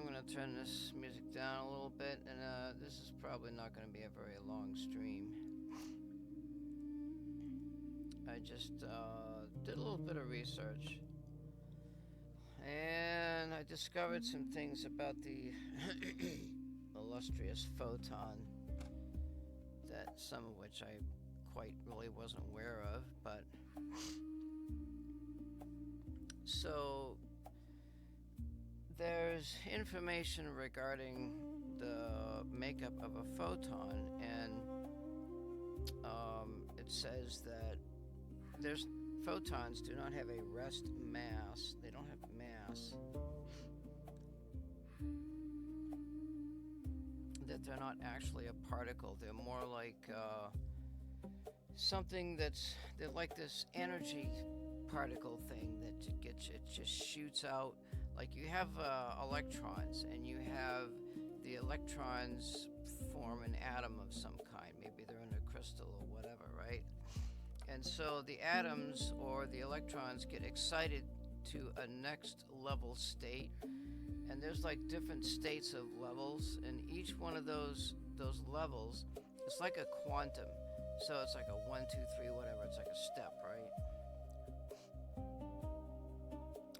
I'm going to turn this music down a little bit, and this is probably not going to be a very long stream. I just did a little bit of research, and I discovered some things about the illustrious Photon, that some of which I quite really wasn't aware of, but so there's information regarding the makeup of a photon, and it says that photons do not have a rest mass. They don't have mass. That they're not actually a particle. They're more like something they're like this energy particle thing that it just shoots out. Like you have electrons, and you have the electrons form an atom of some kind. Maybe they're in a crystal or whatever, right? And so the atoms or the electrons get excited to a next level state, and there's like different states of levels, and each one of those levels, it's like a quantum. So it's like a 1, 2, 3, whatever. It's like a step, right?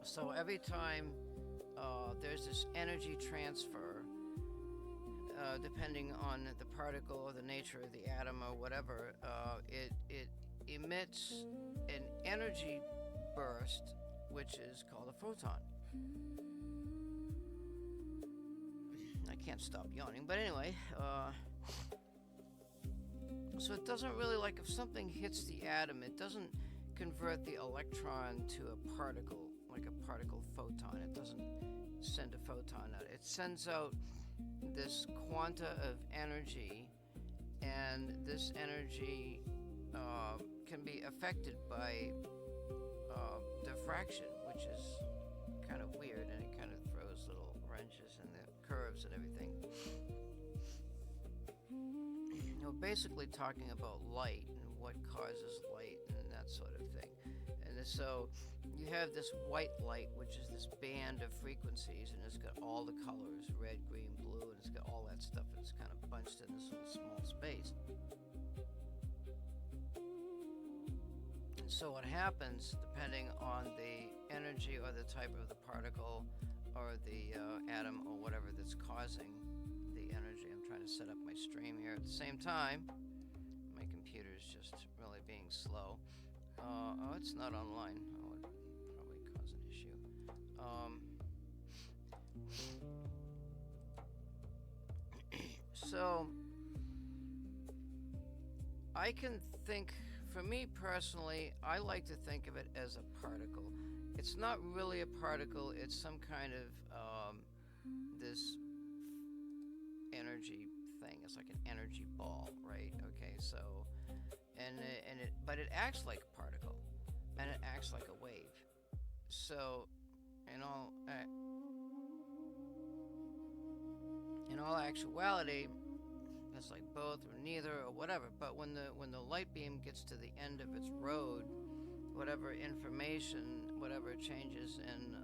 So every time there's this energy transfer, depending on the particle or the nature of the atom or whatever, it emits an energy burst, which is called a photon. I can't stop yawning, but anyway, so it doesn't really, like if something hits the atom, it doesn't convert the electron to a particle, like a particle photon. It doesn't send a photon out. It sends out this quanta of energy, and this energy can be affected by diffraction, which is kind of weird, and it kind of throws little wrenches in the curves and everything. We're basically talking about light and what causes light and that sort of thing. And so you have this white light, which is this band of frequencies, and it's got all the colors, red, green, blue, and it's got all that stuff, and it's kind of bunched in this little small space. And so what happens, depending on the energy or the type of the particle or the atom or whatever that's causing the energy. I'm trying to set up my stream here at the same time. My computer's just really being slow. Oh, it's not online. Oh, it would probably cause an issue. So I can think, for me personally, I like to think of it as a particle. It's not really a particle. It's some kind of this energy thing. It's like an energy ball, right? Okay, so but it acts like a particle, and it acts like a wave. So in all actuality, it's like both or neither or whatever. But when the light beam gets to the end of its road, whatever information, whatever changes in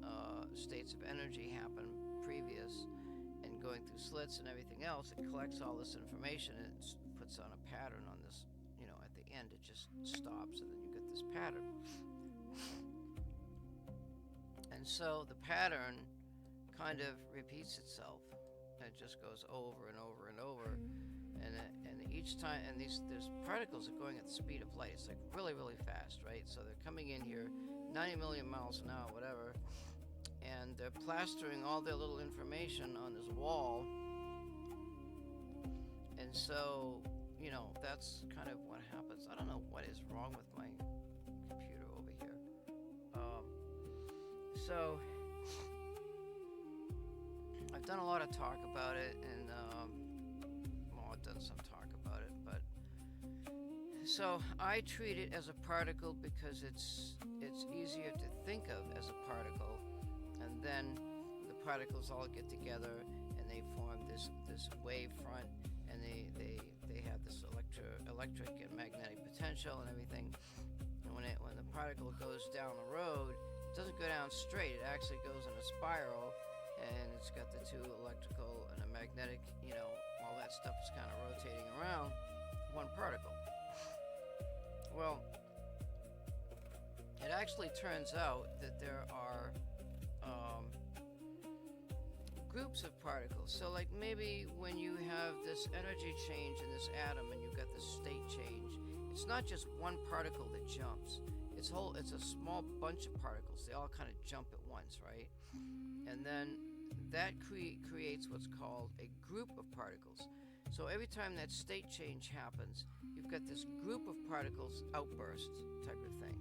states of energy happen previous, and going through slits and everything else, it collects all this information and it puts on a pattern on this, at the end it just stops, and then you get this pattern. And so the pattern kind of repeats itself. It just goes over and over and over, and each time, and there's particles are going at the speed of light. It's like really, really fast, right? So they're coming in here 90 million miles an hour, whatever, and they're plastering all their little information on this wall. And so, that's kind of what happens. I don't know what is wrong with my computer over here. So I've done a lot of talk about it, and I've done some talk about it, but so I treat it as a particle because it's easier to think of as a particle, and then the particles all get together and they form this wave front, and they have this electric and magnetic potential and everything. And when the particle goes down the road, it doesn't go down straight. It actually goes in a spiral, and it's got the two magnetic, all that stuff is kind of rotating around one particle. Well, it actually turns out that there are groups of particles. So like maybe when you have this energy change in this atom and you've got this state change, it's not just one particle that jumps. It's a small bunch of particles. They all kind of jump at once, right? And then that creates what's called a group of particles. So every time that state change happens, you've got this group of particles outburst type of thing.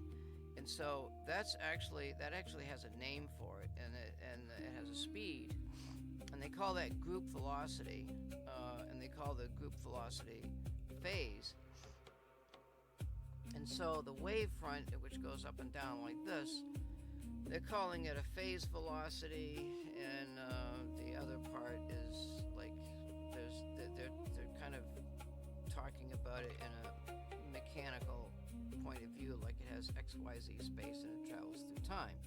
And so that actually has a name for it, and it has a speed, and they call that group velocity, and they call the group velocity phase. And so the wave front, which goes up and down like this, they're calling it a phase velocity, and the other part is like they're kind of talking about it in a mechanical point of view, like it has X, Y, Z space and it travels through time.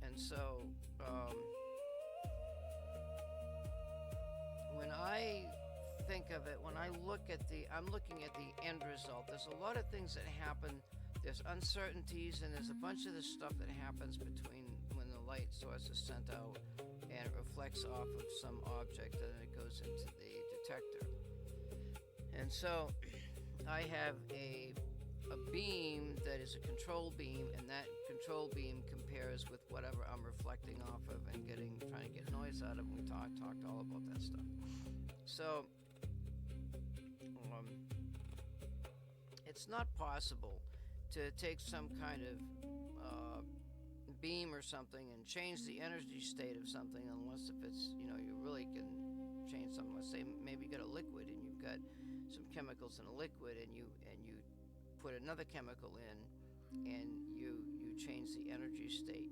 And so when I think of it, when I'm looking at the end result, there's a lot of things that happen. There's uncertainties, and there's a bunch of this stuff that happens between when the light source is sent out and it reflects off of some object and it goes into the detector. And so I have a beam that is a control beam, and that control beam compares with whatever I'm reflecting off of and trying to get noise out of. We talked all about that stuff. So it's not possible to take some kind of beam or something and change the energy state of something, unless if it's, you really can change something. Let's say maybe you got a liquid and you've got some chemicals in a liquid, and you put another chemical in and you change the energy state.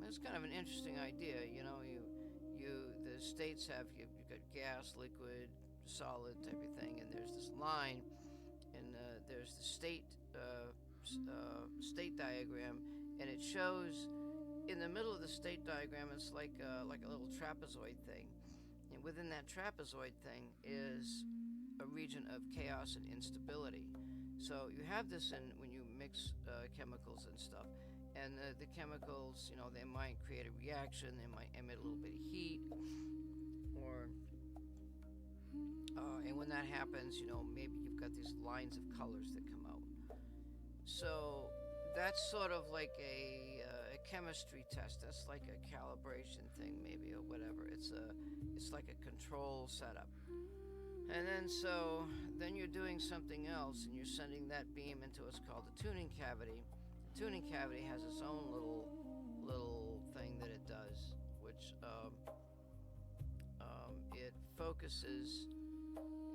It's kind of an interesting idea. The states you've got gas, liquid, solid type of thing, and there's this line, and there's the state diagram, and it shows in the middle of the state diagram, it's like a little trapezoid thing, and within that trapezoid thing is a region of chaos and instability. So you have this when you mix chemicals and stuff, and the chemicals, they might create a reaction, they might emit a little bit of heat, or and when that happens, maybe you've got these lines of colors that come out. So that's sort of like a chemistry test. That's like a calibration thing, maybe, or whatever. It's like a control setup. And then you're doing something else, and you're sending that beam into what's called the tuning cavity. The tuning cavity has its own little thing that it does, which it focuses.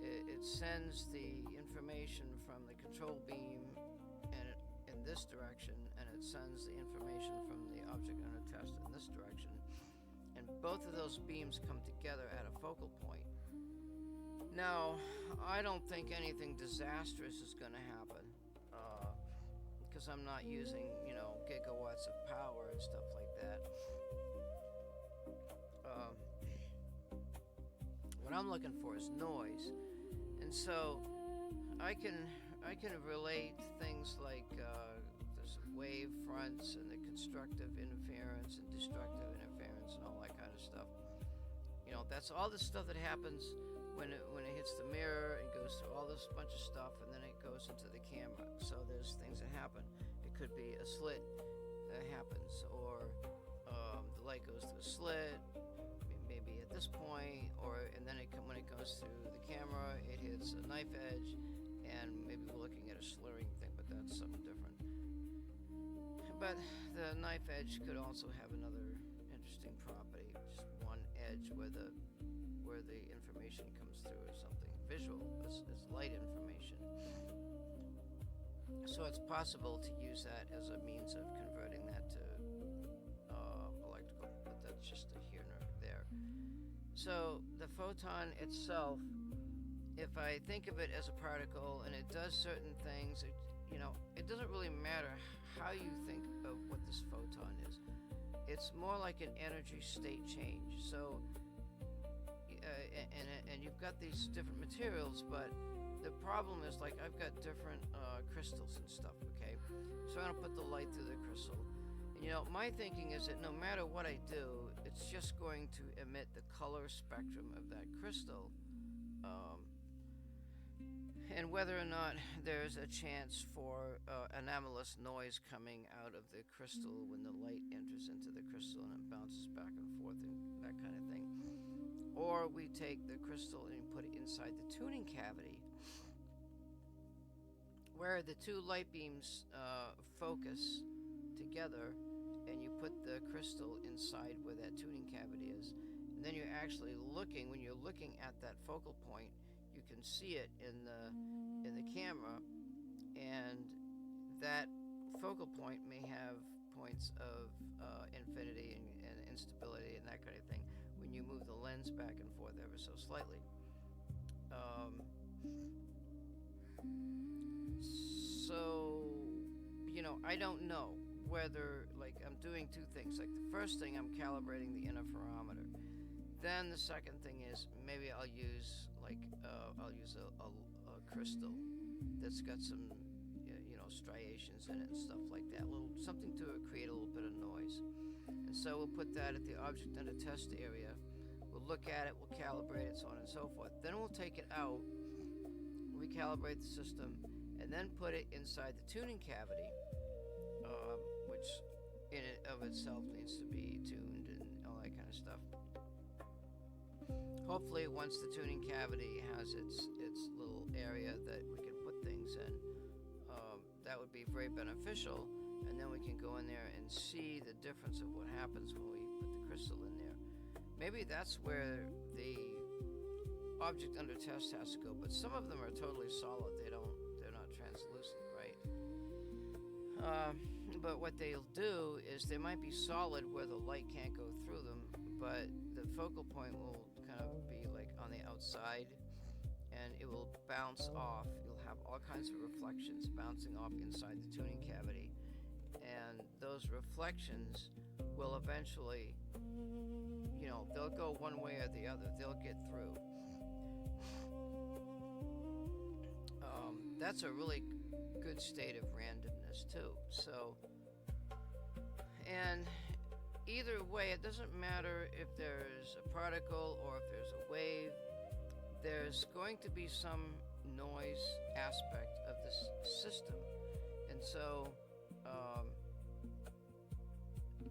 It sends the information from the control beam in this direction, and it sends the information from the object under test in this direction. And both of those beams come together at a focal point. Now, I don't think anything disastrous is going to happen, because I'm not using, gigawatts of power and stuff like that. What I'm looking for is noise, and so I can relate things like there's wave fronts and the constructive interference and destructive interference and all that kind of stuff. That's all the stuff that happens when it hits the mirror and goes through all this bunch of stuff, and then it goes into the camera. So there's things that happen. It could be a slit that happens, or the light goes through a slit, maybe at this point, and then when it goes through the camera, it hits a knife edge, and maybe we're looking at a slurring thing, but that's something different. But the knife edge could also have another interesting property, just one edge where the information comes through as something visual, as light information. So it's possible to use that as a means of converting that to electrical, but that's just a here nor there. So the photon itself, if I think of it as a particle and it does certain things, it doesn't really matter how you think of what this photon is. It's more like an energy state change. So you've got these different materials, but the problem is, like, I've got different crystals and stuff, okay? So I'm going to put the light through the crystal. And, my thinking is that no matter what I do, it's just going to emit the color spectrum of that crystal. And whether or not there's a chance for anomalous noise coming out of the crystal when the light enters into the crystal and it bounces back and forth and that kind of thing. Or we take the crystal and put it inside the tuning cavity where the two light beams focus together, and you put the crystal inside where that tuning cavity is. And then you're actually looking, when you're looking at that focal point, you can see it in the camera, and that focal point may have points of infinity and instability and that kind of thing when you move the lens back and forth ever so slightly. So, I don't know whether, like, I'm doing two things. Like, the first thing, I'm calibrating the interferometer. Then the second thing is maybe I'll use a crystal that's got some striations in it and stuff like that, something to create a little bit of noise. And so we'll put that at the object under test area. We'll look at it, we'll calibrate it, so on and so forth. Then we'll take it out, recalibrate the system, and then put it inside the tuning cavity, which in and of itself needs to be tuned and all that kind of stuff. Hopefully, once the tuning cavity has its little area that we can put things in, that would be very beneficial, and then we can go in there and see the difference of what happens when we put the crystal in there. Maybe that's where the object under test has to go, but some of them are totally solid. They're not translucent, right? But what they'll do is they might be solid where the light can't go through them, but the focal point will kind of be like on the outside, and it will bounce off. You'll have all kinds of reflections bouncing off inside the tuning cavity, and those reflections will eventually, they'll go one way or the other. They'll get through. That's a really good state of randomness too. So, and either way, it doesn't matter if there's a particle or if there's a wave, there's going to be some noise aspect of this system. And so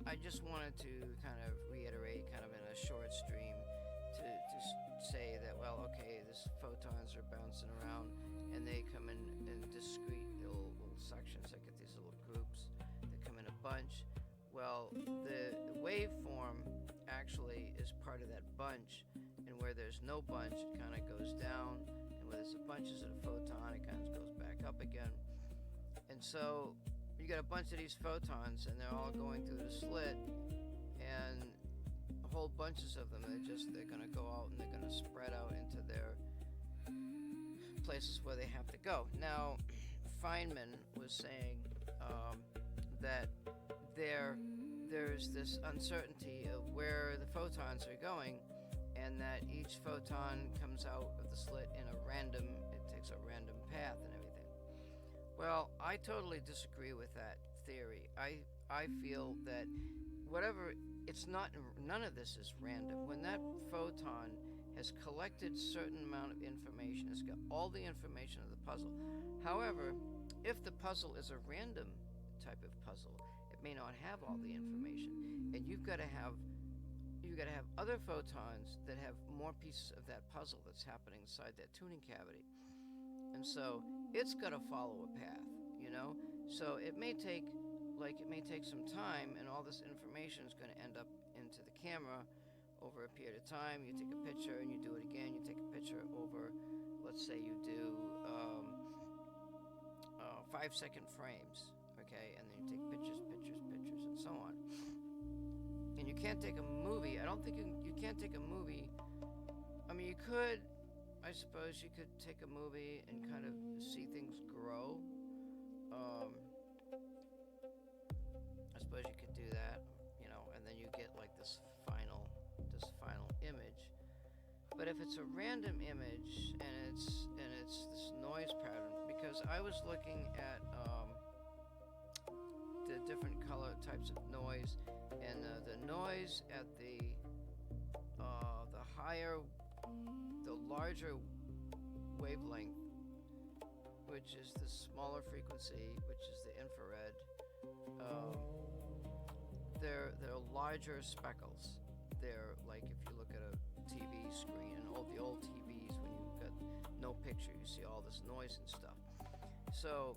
I just wanted to kind of reiterate, kind of in a short stream, to say that, well, okay, this photons are bouncing around, and they come in discrete little sections. I get these little groups that come in a bunch. Well, the waveform actually is part of that bunch, and where there's no bunch, it kind of goes down, and where there's a bunches of the photon, it kind of goes back up again. And so you got a bunch of these photons, and they're all going through the slit, and whole bunches of them, they're going to go out, and they're going to spread out into their places where they have to go. Now, Feynman was saying that there's this uncertainty of where the photons are going, and that each photon comes out of the slit it takes a random path and everything. Well, I totally disagree with that theory. I feel that none of this is random. When that photon has collected certain amount of information, it's got all the information of the puzzle. However, if the puzzle is a random type of puzzle, it may not have all the information, and you've got to have other photons that have more pieces of that puzzle that's happening inside that tuning cavity. And so it's got to follow a path, So it may take some time, and all this information is going to end up into the camera over a period of time. You take a picture and you do it again. You take a picture over, let's say you do 5-second frames, okay? And then you take pictures, and so on. And you can't take a movie. I don't think you can't take a movie. I mean, you could, I suppose you could take a movie and kind of see things grow. I suppose you could do that, and then you get like this final image. But if it's a random image and it's this noise pattern, because I was looking at the different color types of noise, and the noise at the higher, the larger wavelength, which is the smaller frequency, which is the infrared, they're larger speckles. They're like, if you look at a TV screen and all the old TVs, when you've got no picture, you see all this noise and stuff. So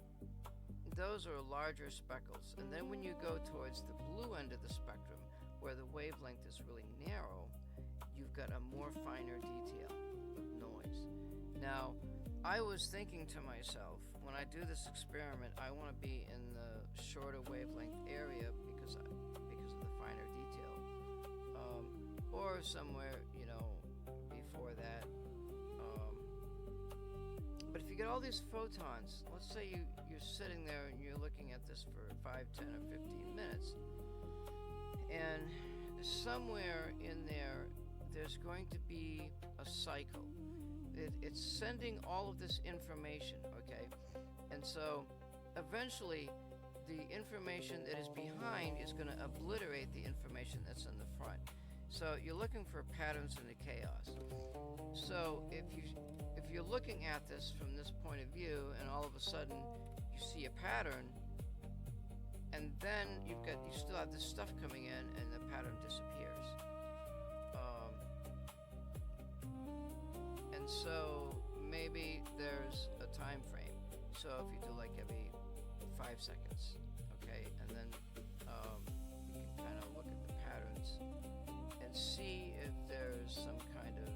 those are larger speckles. And then when you go towards the blue end of the spectrum, where the wavelength is really narrow, you've got a more finer detail of noise. Now, I was thinking to myself, when I do this experiment, I want to be in the shorter wavelength area because of the finer detail, or somewhere, before that. But if you get all these photons, let's say you're sitting there and you're looking at this for 5, 10, or 15 minutes, and somewhere in there, there's going to be a cycle. It's sending all of this information, okay? And so eventually the information that is behind is going to obliterate the information that's in the front. So you're looking for patterns in the chaos. So if you're looking at this from this point of view, and all of a sudden you see a pattern, and then you still have this stuff coming in, and the pattern disappears. And so maybe there's a time frame. So if you do like every 5 seconds, okay, and then you can kind of look at the patterns and see if there's some kind of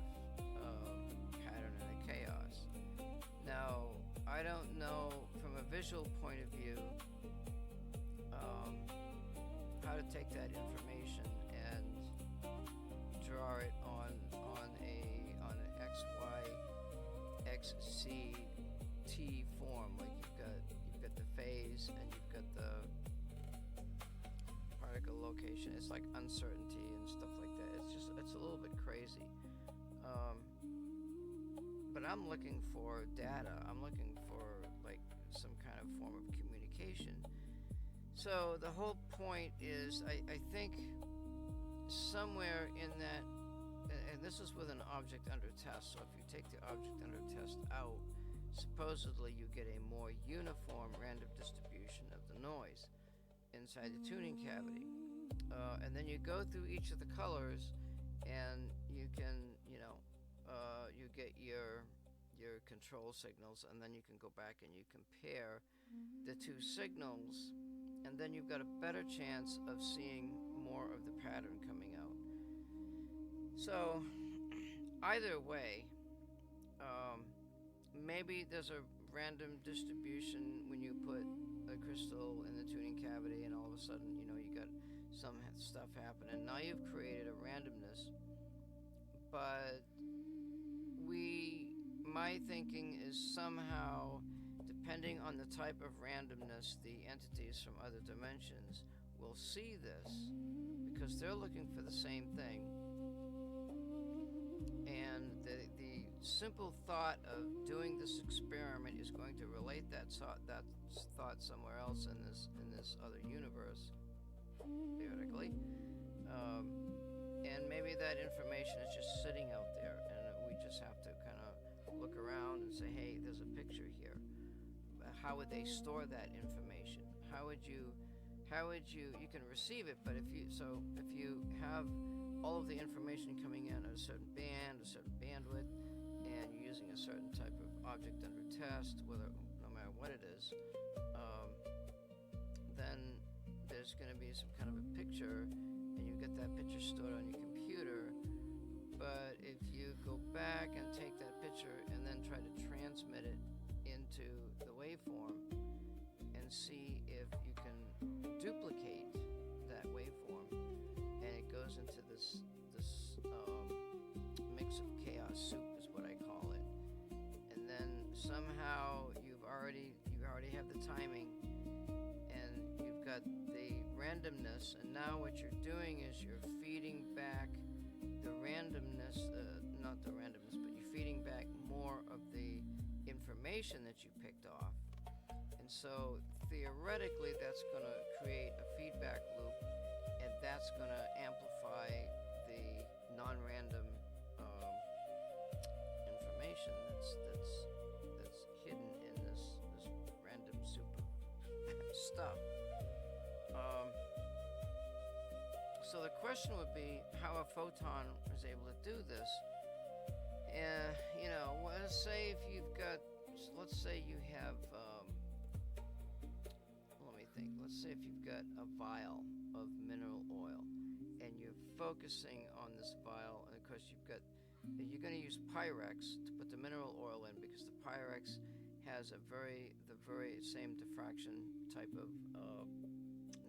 pattern in the chaos. Now, I don't know from a visual point of view how to take that information and draw it on an XT form. Like you've got the phase and you've got the particle location. It's like uncertainty and stuff like that. It's a little bit crazy. But I'm looking for data. I'm looking for like some kind of form of communication. So the whole point is, I think somewhere in that, and this is with an object under test, so if you take the object under test out, supposedly you get a more uniform random distribution of the noise inside the tuning cavity. And then you go through each of the colors, and you can, you get your control signals, and then you can go back and you compare the two signals, and then you've got a better chance of seeing more of the pattern coming out. So either way, maybe there's a random distribution when you put a crystal in the tuning cavity, and all of a sudden, you got some stuff happening. Now you've created a randomness, but my thinking is somehow, depending on the type of randomness, the entities from other dimensions will see this because they're looking for the same thing. And the simple thought of doing this experiment is going to relate that thought somewhere else in this other universe, theoretically. And maybe that information is just sitting out there, and we just have to kind of look around and say, hey, there's a picture here. How would they store that information? How would you can receive it, but if you have all of the information coming in at a certain band, a certain bandwidth, and you're using a certain type of object under test, no matter what it is, then there's going to be some kind of a picture, and you get that picture stored on your computer. But if you go back and take that picture and then try to transmit it into the waveform and see if you can duplicate that waveform, and it goes into this mix of chaos soup is what I call it. And then somehow you already have the timing, and you've got the randomness, and now what you're doing is you're feeding back the randomness, not the random information that you picked off. And so theoretically that's going to create a feedback loop, and that's going to amplify the non-random information that's hidden in this random soup of stuff. So the question would be how a photon is able to do this. And let's say if you've got, let's say you have, let me think. Let's say if you've got a vial of mineral oil, and you're focusing on this vial, and of course you're going to use Pyrex to put the mineral oil in, because the Pyrex has the very same diffraction type of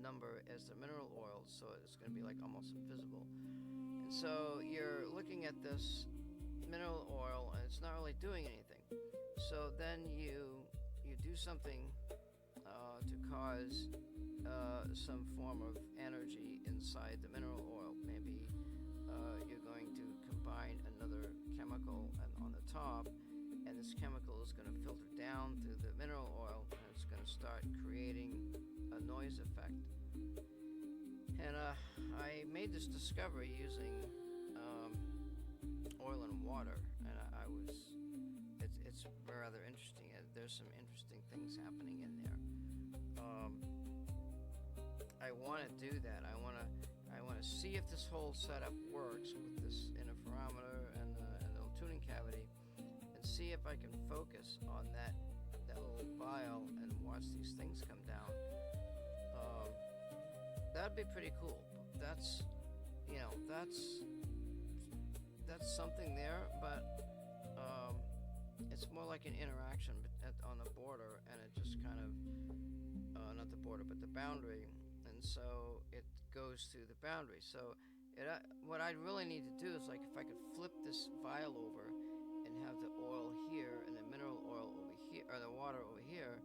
number as the mineral oil, so it's going to be like almost invisible. And so you're looking at this mineral oil, and it's not really doing anything. So then you do something to cause some form of energy inside the mineral oil. Maybe you're going to combine another chemical on the top, and this chemical is going to filter down through the mineral oil, and it's going to start creating a noise effect. And I made this discovery using oil and water, and it's rather interesting. There's some interesting things happening in there. I want to do that. I want to see if this whole setup works with this interferometer and the little tuning cavity, and see if I can focus on that little vial and watch these things come down. That'd be pretty cool. That's something there, but it's more like an interaction on the border, and it just kind of not the border but the boundary, and so it goes through the boundary. So what I really need to do is, like, if I could flip this vial over and have the oil here and the mineral oil over here, or the water over here,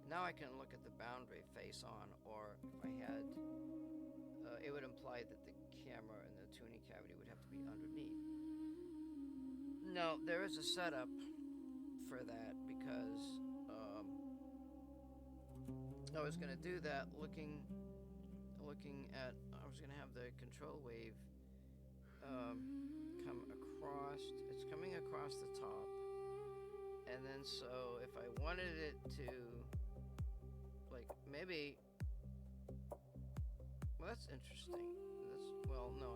now I can look at the boundary face on. Or if I had, it would imply that the camera and the tuning cavity would have to be underneath. No, there is a setup for that, because I was going to do that looking at, I was going to have the control wave come across. It's coming across the top, and then so if I wanted it to, like, maybe, well, that's interesting. No,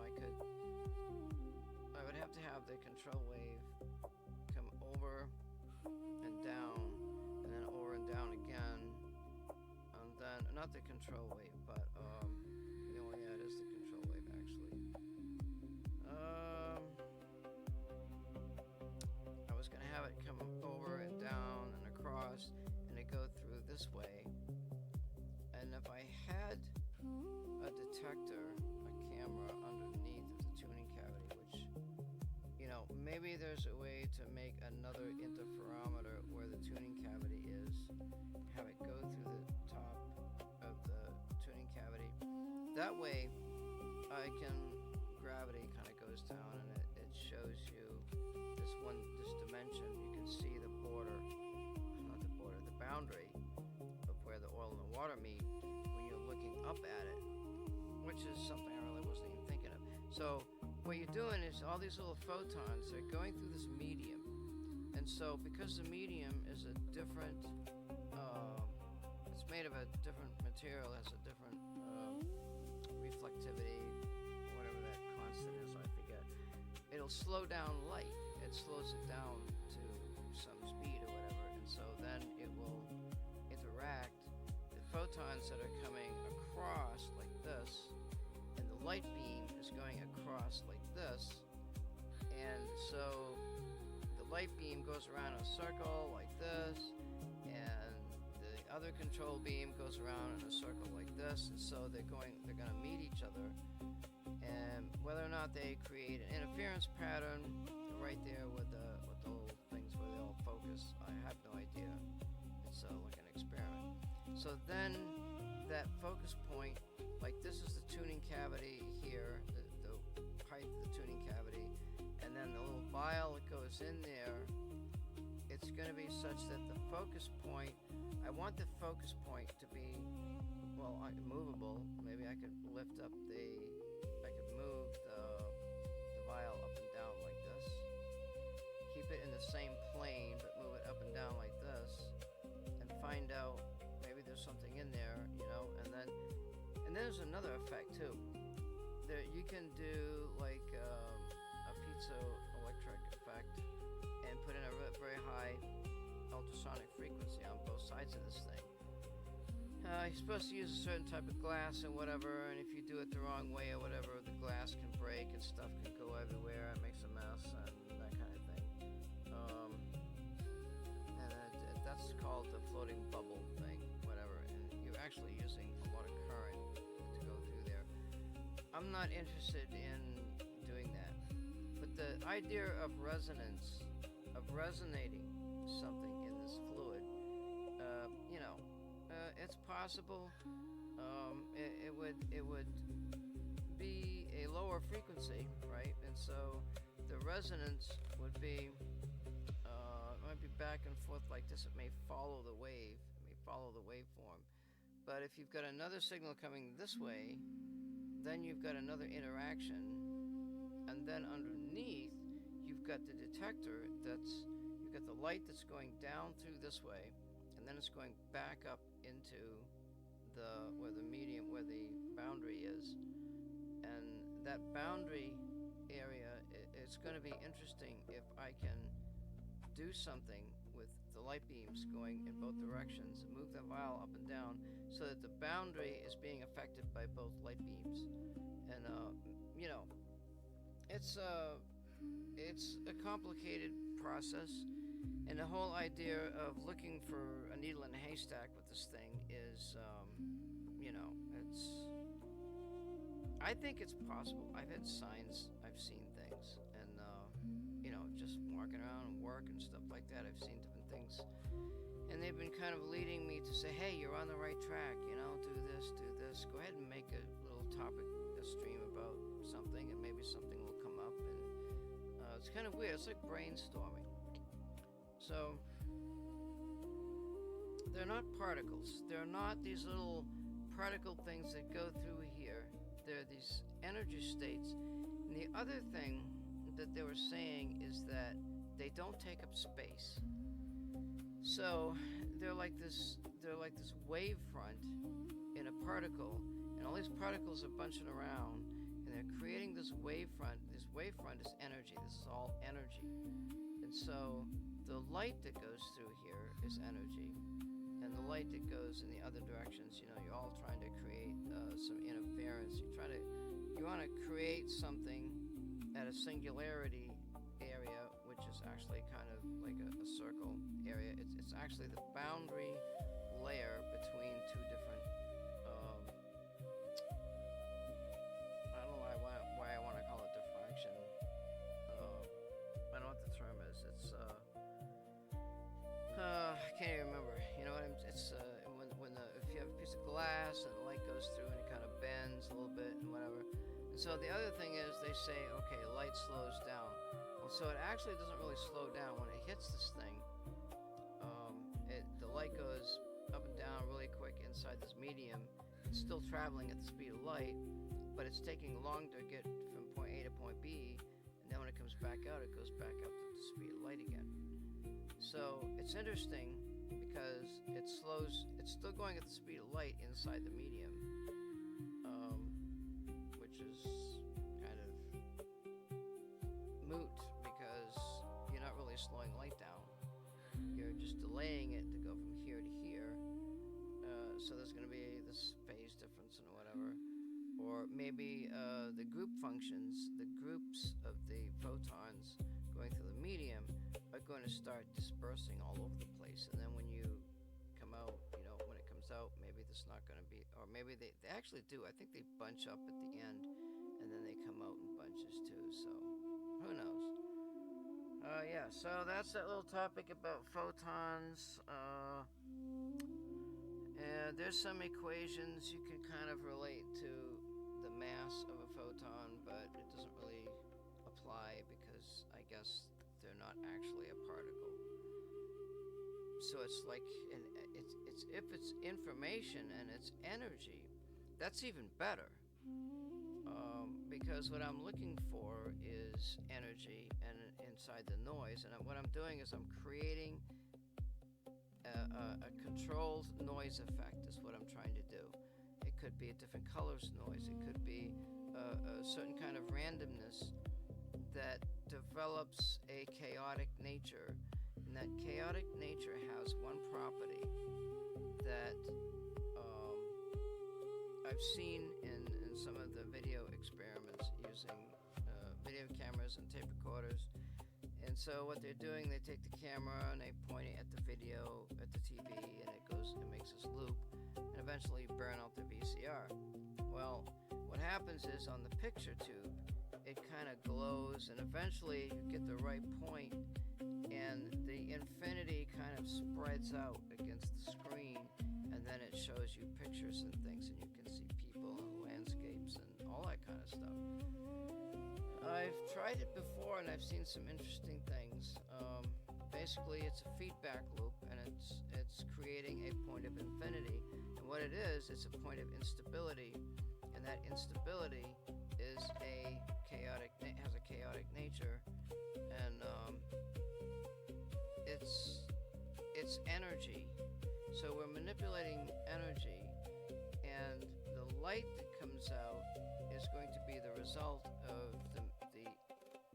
I would have to have the control wave come over and down, and then over and down again, and then, not the control wave, but, it is the control wave, actually. I was going to have it come over and down and across, and it go through this way, and if I had a detector, a camera underneath of the tuning cavity, which, maybe there's a way to make another interferometer where the tuning cavity is, have it go through the top of the tuning cavity. That way, gravity kind of goes down, and it shows you this dimension. You can see the boundary of where the oil and the water meet when you're looking up at it, which is something I really wasn't even thinking of. So what you're doing is all these little photons, they're going through this medium, and so because the medium is a different, it's made of a different material, has a different reflectivity, whatever that constant is, I forget. It'll slow down light. It slows it down to some speed or whatever, and so then it will interact. The photons that are coming across like this, and the light beam is going across like this, and so the light beam goes around in a circle like this, and the other control beam goes around in a circle like this, and so they're going to meet each other, and whether or not they create an interference pattern right there with the little things where they all focus, I have no idea. It's like an experiment. So then that focus point, like this is the tuning cavity here, the height of the tuning cavity, and then the little vial that goes in there, it's going to be such that the focus point, I want the focus point to be, well, movable. Maybe I could lift up I could move the vial up and down like this. Keep it in the same plane, but move it up and down like this. And find out, maybe there's something in there, and there's another effect too. There, you can do like a piezoelectric effect and put in a very high ultrasonic frequency on both sides of this thing. You're supposed to use a certain type of glass and whatever, and if you do it the wrong way or whatever, the glass can break and stuff can go everywhere. It makes a mess and that kind of thing. And that's called the floating bubble thing, whatever. And you're actually using a lot of current to go through there. I'm not interested in doing that. But the idea of resonance, of resonating something in this fluid, it's possible. It would be a lower frequency, right? And so the resonance would be, it might be back and forth like this. It may follow the wave, it may follow the waveform. But if you've got another signal coming this way, then you've got another interaction, and then underneath you've got the detector you've got the light that's going down through this way, and then it's going back up into where the boundary is. And that boundary area, it's going to be interesting if I can do something with the light beams going in both directions, move the vial up and down so that the boundary is being affected by both light beams. And it's a complicated process, and the whole idea of looking for a needle in a haystack with this thing is, I think it's possible. I've had signs, I've seen things, and just walking around and work and stuff like that, I've seen different things, and they've been kind of leading me to say, hey, you're on the right track, do this, go ahead and make a little topic, a stream about something, and maybe something will come up. And it's kind of weird. It's like brainstorming. So they're not particles. They're not these little particle things that go through here. They're these energy states. And the other thing that they were saying is that they don't take up space. So they're like this wave front in a particle, and all these particles are bunching around, and they're creating this wave front. This wave front is energy. This is all energy. And so the light that goes through here is energy, and the light that goes in the other directions, you're all trying to create some interference. You want to create something at a singularity area, which is actually kind of like a circle area. It's actually the boundary layer between two different, I don't know why I want to call it diffraction. I don't know what the term is. It's I can't even remember. It's if you have a piece of glass and the light goes through and it kind of bends a little bit and whatever. And so the other thing is they say, okay, light slows down. Well, so it actually doesn't really slow down when it hits this thing. The light goes up and down really quick inside this medium. It's still traveling at the speed of light, but it's taking longer to get from point A to point B, and then when it comes back out, it goes back up to the speed of light again. So it's interesting because it's still going at the speed of light inside the medium, which is kind of moot because you're not really slowing light down. You're just delaying it to go from here to here. So there's going to be this phase difference and whatever. Or maybe the group functions, the groups of the photons going through the medium are going to start dispersing all over the place. And then when you come out, when it comes out, maybe there's not going to be, or maybe they actually do. I think they bunch up at the end and then they come out in bunches too. So who knows? Yeah, so that's that little topic about photons. And there's some equations you can kind of relate to the mass of a photon, but it doesn't really apply because I guess they're not actually a particle. so it's like, and it's if it's information and it's energy, that's even better. Because what I'm looking for is energy and inside the noise, and what I'm doing is I'm creating a controlled noise effect is what I'm trying to do. It could be a different colors noise. It could be a certain kind of randomness that develops a chaotic nature, and that chaotic nature has one property that I've seen in some of the video experiments using video cameras and tape recorders. And so what they're doing, they take the camera and they point it at the video, at the TV, and it makes this loop, and eventually burn out the VCR. Well, what happens is on the picture tube, it kind of glows, and eventually you get the right point, and the infinity kind of spreads out against the screen, and then it shows you pictures and things, and you can see people and landscapes and all that kind of stuff. I've tried it before and I've seen some interesting things. Basically, it's a feedback loop, and it's creating a point of infinity. And what it is, it's a point of instability, and that instability is has a chaotic nature, and it's energy. So we're manipulating energy, and the light that comes out is going to be the result of the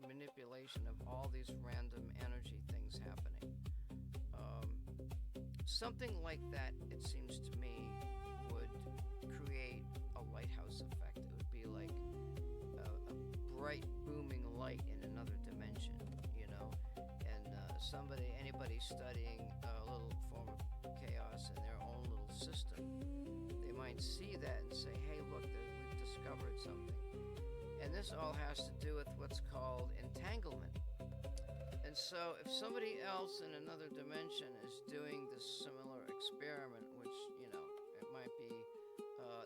manipulation of all these random energy things happening. Something like that, it seems to me, would create a lighthouse effect. It would be like a bright, booming light in another dimension, you know? And anybody studying a little form of chaos in their own little system, they might see that and say, hey, look, we've discovered something. And this all has to do with what's called entanglement. And so if somebody else in another dimension is doing this similar experiment, which, you know, it might be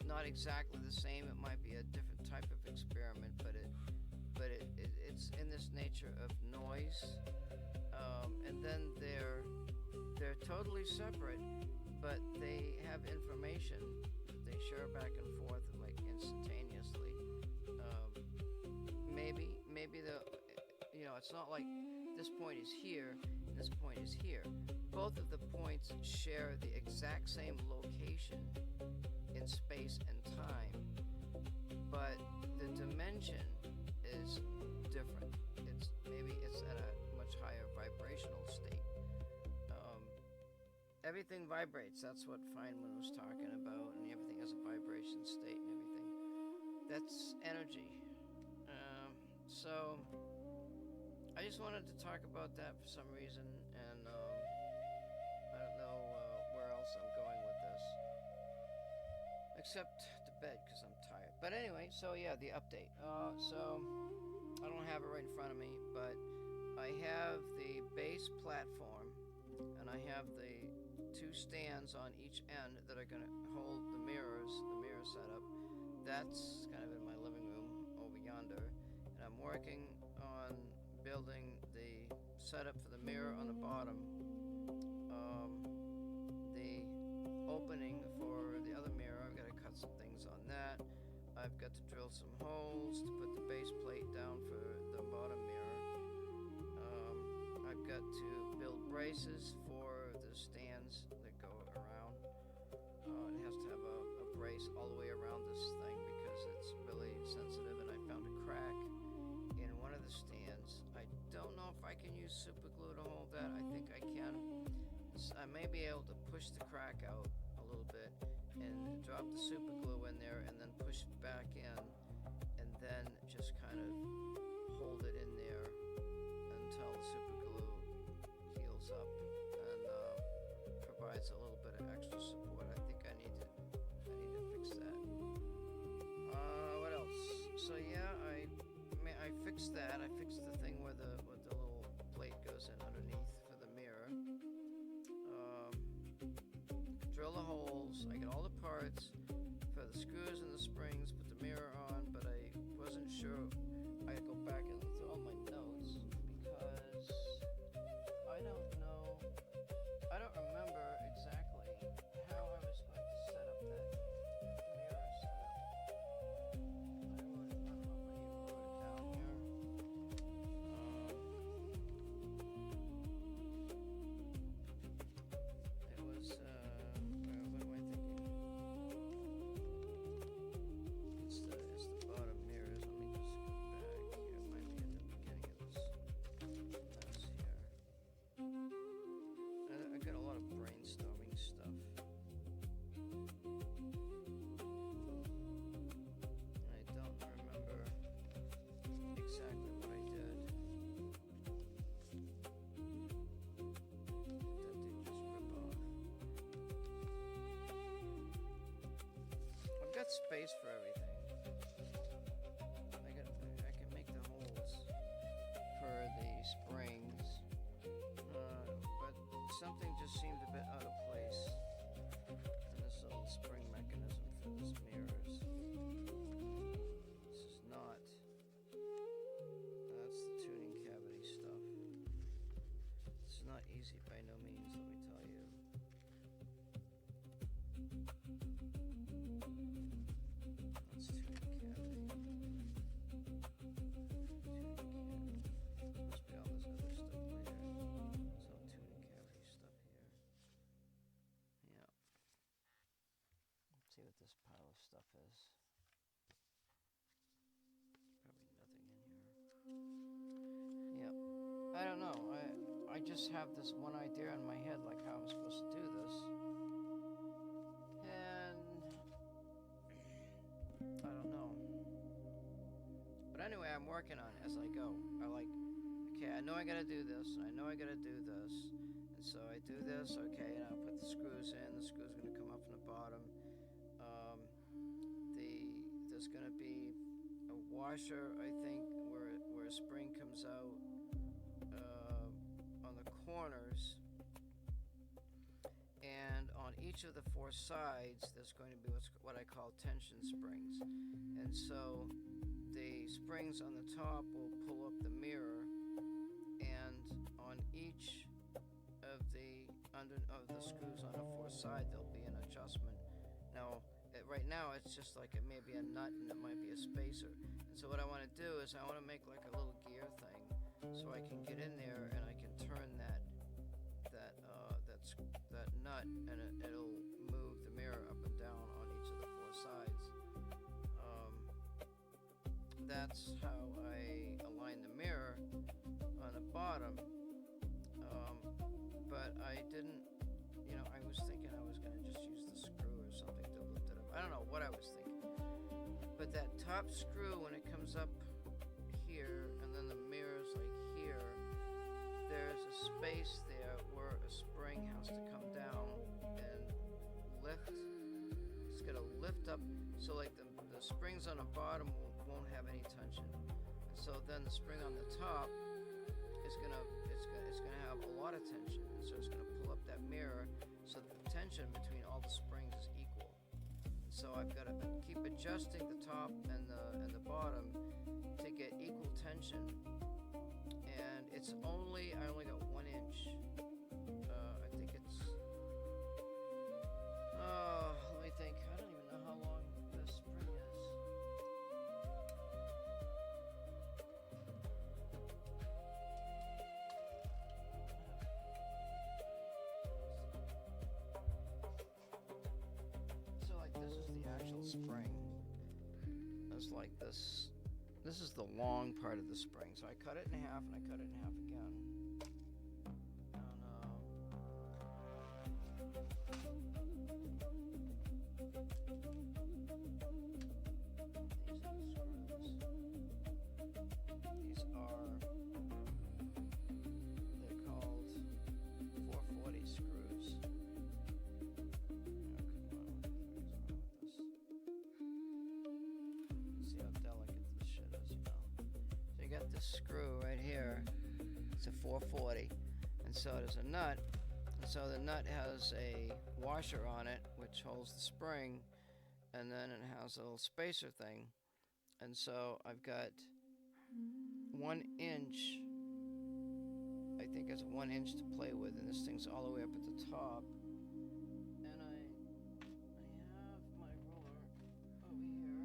not exactly the same, it might be a different type of experiment, but it's in this nature of noise, and then they're totally separate, but they have information that they share back and forth like instantaneously. Maybe it's not like this point is here and this point is here. Both of the points share the exact same location in space and time, but the dimension is different. It's at a much higher vibrational state. Everything vibrates. That's what Feynman was talking about, and everything has a vibration state and everything. That's energy. So I just wanted to talk about that for some reason, and I don't know where else I'm going with this, except to bed because I'm tired. But anyway, so yeah, the update. So I don't have it right in front of me, but I have the base platform, and I have the two stands on each end that are going to hold the mirror setup. That's kind of in my living room over yonder. And I'm working on building the setup for the mirror on the bottom, the opening for the other mirror. I've got to cut some things on that. I've got to drill some holes to put the base plate down for the bottom mirror. I've got to build braces for the stands that go around. It has to have a brace all the way around this thing because it's really sensitive, and I found a crack in one of the stands. I don't know if I can use super glue to hold that. I think I can. I may be able to push the crack out a little bit and drop the super glue in there and then push it back in, and then just kind of hold it in there until the super glue heals up and provides a little bit of extra support. I think I need to fix that. What else? So yeah, I fixed that. I fixed the thing where the little plate goes in underneath for the mirror. Drill the holes. I got all the parts for the screws and the springs. Put the mirror on, but I wasn't sure. I had to go back and look through all my notes because I don't know. I don't remember space for everything. I can make the holes for the springs, but something just seemed a bit out of place in this little spring mechanism for this mirrors. This is not. That's the tuning cavity stuff. It's not easy by no means, let me tell you. That's tuning cavity. Must be all this other stuff later. It's all tuning cavity stuff here. Yeah. Let's see what this pile of stuff is. There's probably nothing in here. Yep. I don't know. I just have this one idea in my head, like how I'm supposed to do this. And I don't know. But anyway, I'm working on it as I go. Okay, I know I gotta do this, and I know I gotta do this. And so I do this, okay, and I'll put the screws in. The screw's gonna come up from the bottom. There's gonna be a washer, I think, where a spring comes out on the corners, and on each of the four sides there's going to be what I call tension springs. And so the springs on the top will pull up the mirror, and on each of the screws on the four side there'll be an adjustment. Now right now it's just like it may be a nut and it might be a spacer. And so what I want to do is I want to make like a little gear thing, so I can get in there and I can turn that nut, and it'll move the mirror up and down on each of the four sides. That's how I align the mirror on the bottom. But I didn't, I was thinking I was going to just use the screw or something to lift it up. I don't know what I was thinking. But that top screw, when it comes up here, and then the mirror's like here, there's a space there where a spring has to come down and lift. It's going to lift up, so like the springs on the bottom won't have any tension. And so then the spring on the top is going to have a lot of tension. And so it's going to pull up that mirror, so the tension between all the springs is equal. And so I've got to keep adjusting the top and the bottom to get equal tension. And I only got 1 inch. I think it's, let me think. I don't even know how long this spring is. So like this is the actual spring. It's like this. This is the long part of the spring. So I cut it in half and I cut it in half again. These are they're called 440 screws. See how delicate this shit is, So you got this screw right here. It's a 440, and so there's a nut, and so the nut has a washer on it which holds the spring, and then it has a little spacer thing. And so I've got 1 inch. I think it's 1 inch to play with, and this thing's all the way up at the top. And I have my ruler over here.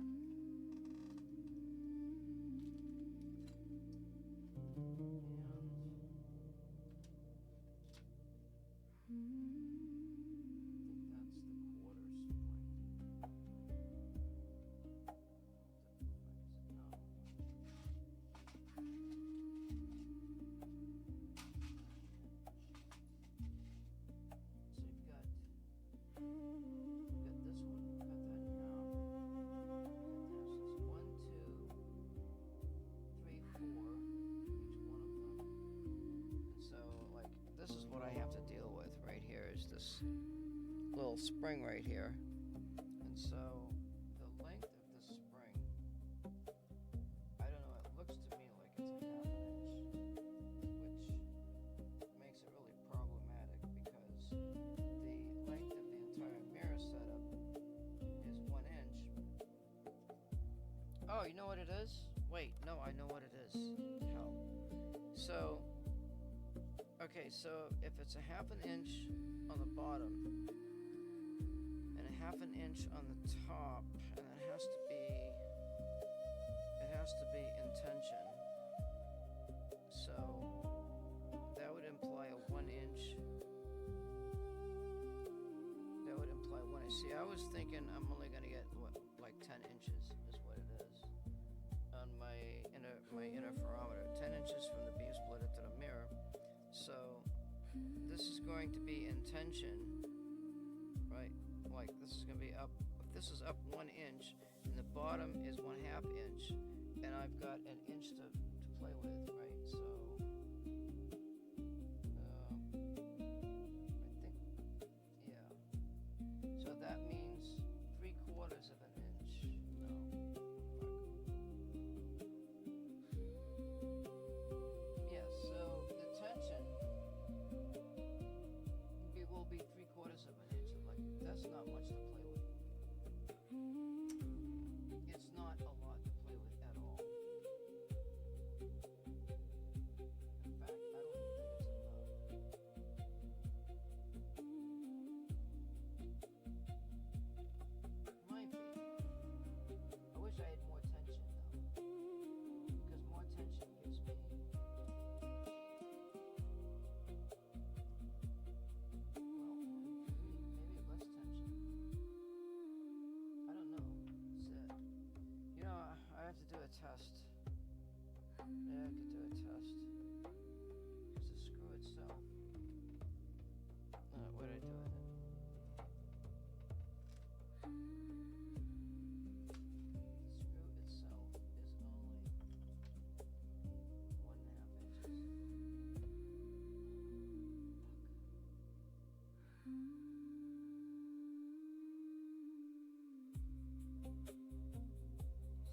This little spring right here, and so the length Oh, you know what it is? Wait, no, I know what it is. Hell. So, okay, so if it's a half an inch on the bottom and a half an inch on the top, and it has to be in tension. So that would imply a 1 inch. That would imply 1 inch. See, I was thinking I'm only gonna get what, like 10 inches is what it is on my interferometer. 10 inches from the beam splitter to the mirror. So this is going to be in tension, right? Like this is gonna be up. If this is up 1 inch, and the bottom is 1/2 inch, and I've got an inch to play with, right? So I think, yeah. So that means 3/4 of an inch. No. Yeah, so the tension will be 3/4 of an inch. Like, that's not much to play with. It's not a lot to play with at all. In fact, I don't even think it's enough. Might be. I wish I had more tension though, because more tension gives me. Well, maybe less tension. I don't know. You know, I have to do a test. Yeah, I could do a test. Because the screw itself. What did I do with it? The screw itself is only 1.5 inches.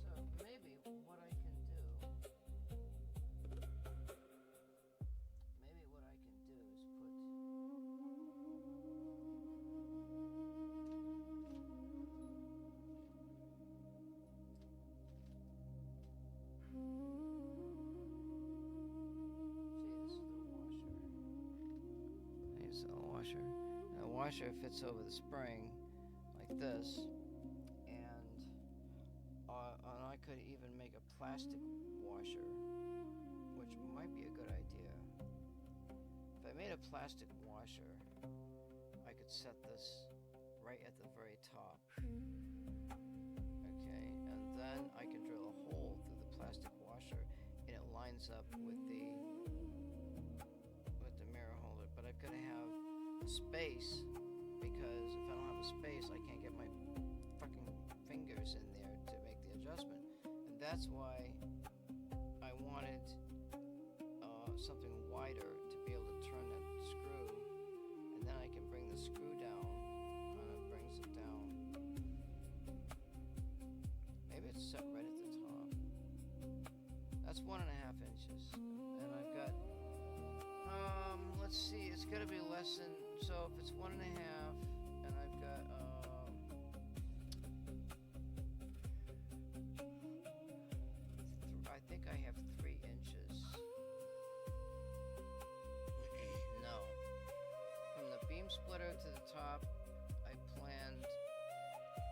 So maybe what I can do is put see, this is the washer. And the washer fits over the spring like this, and I could even make a plastic washer, which might be a good idea. If I made a plastic washer, I could set this right at the very top. Okay, and then I can drill a hole through the plastic washer, and it lines up with the mirror holder. But I've got to have space, because if I don't have a space, I can't get my fucking fingers in there to make the adjustment. And that's why I wanted something wider to be able to turn that screw, and then I can bring the screw down, and it brings it down. Maybe it's set right at the top. That's 1.5 inches, and I've got let's see, it's got to be less than, so if it's 1.5, and I've got I think I have 3 inches. No. From the beam splitter to the top, I planned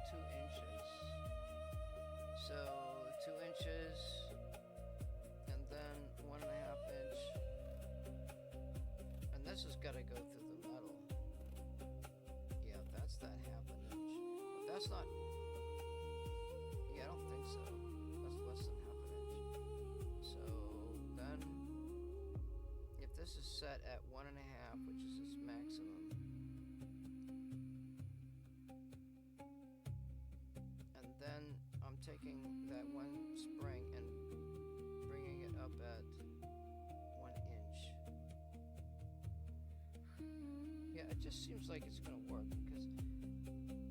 2 inches. So 2 inches, and then 1.5 inch. And this has got to go through the metal. Yeah, that's that 1/2 inch. But that's not. Yeah, I don't think so. That's less than 1/2 inch. So then, if this is set at 1.5, which is its maximum, and then I'm taking that one spring and bringing it up at 1 inch. Yeah, it just seems like it's gonna work, because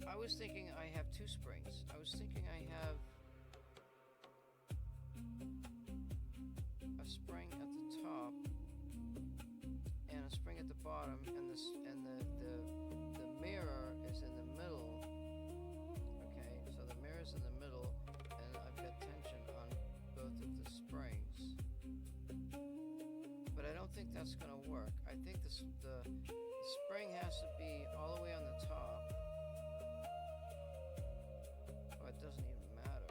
I was thinking I have 2 springs. I was thinking I have a spring at the top and a spring at the bottom, and the mirror is in the middle. Okay, so the mirror's in the middle, and I've got tension think that's going to work. I think the spring has to be all the way on the top. Oh, it doesn't even matter.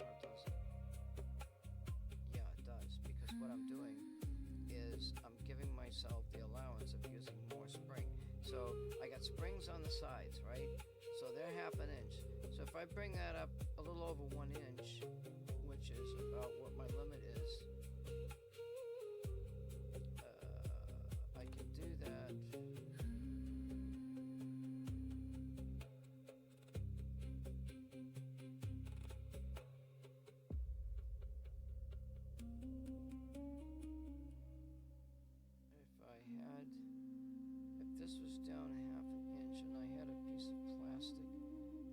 Or does it? Yeah, it does. Because what I'm doing is I'm giving myself the allowance of using more spring. So I got springs on the sides, right? So they're half an inch. So if I bring that up a little over 1 inch, which is about what my limit is, I can do that. If this was down half an inch and I had a piece of plastic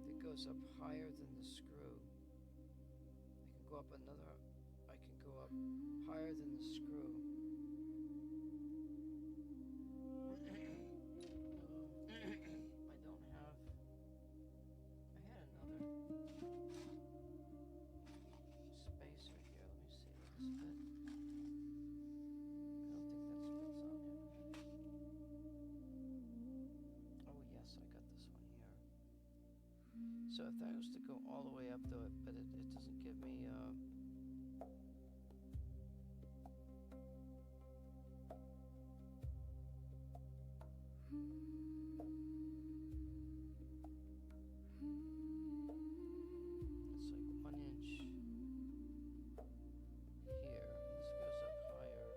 that goes up higher than the screw, I can go up higher than the screw. I had another spacer here. Let me see. Does this fit? I don't think that fits on here. Oh yes, I got this one here. So if that was to go all the way up though, but it doesn't give me it's like 1 inch here. This goes up higher.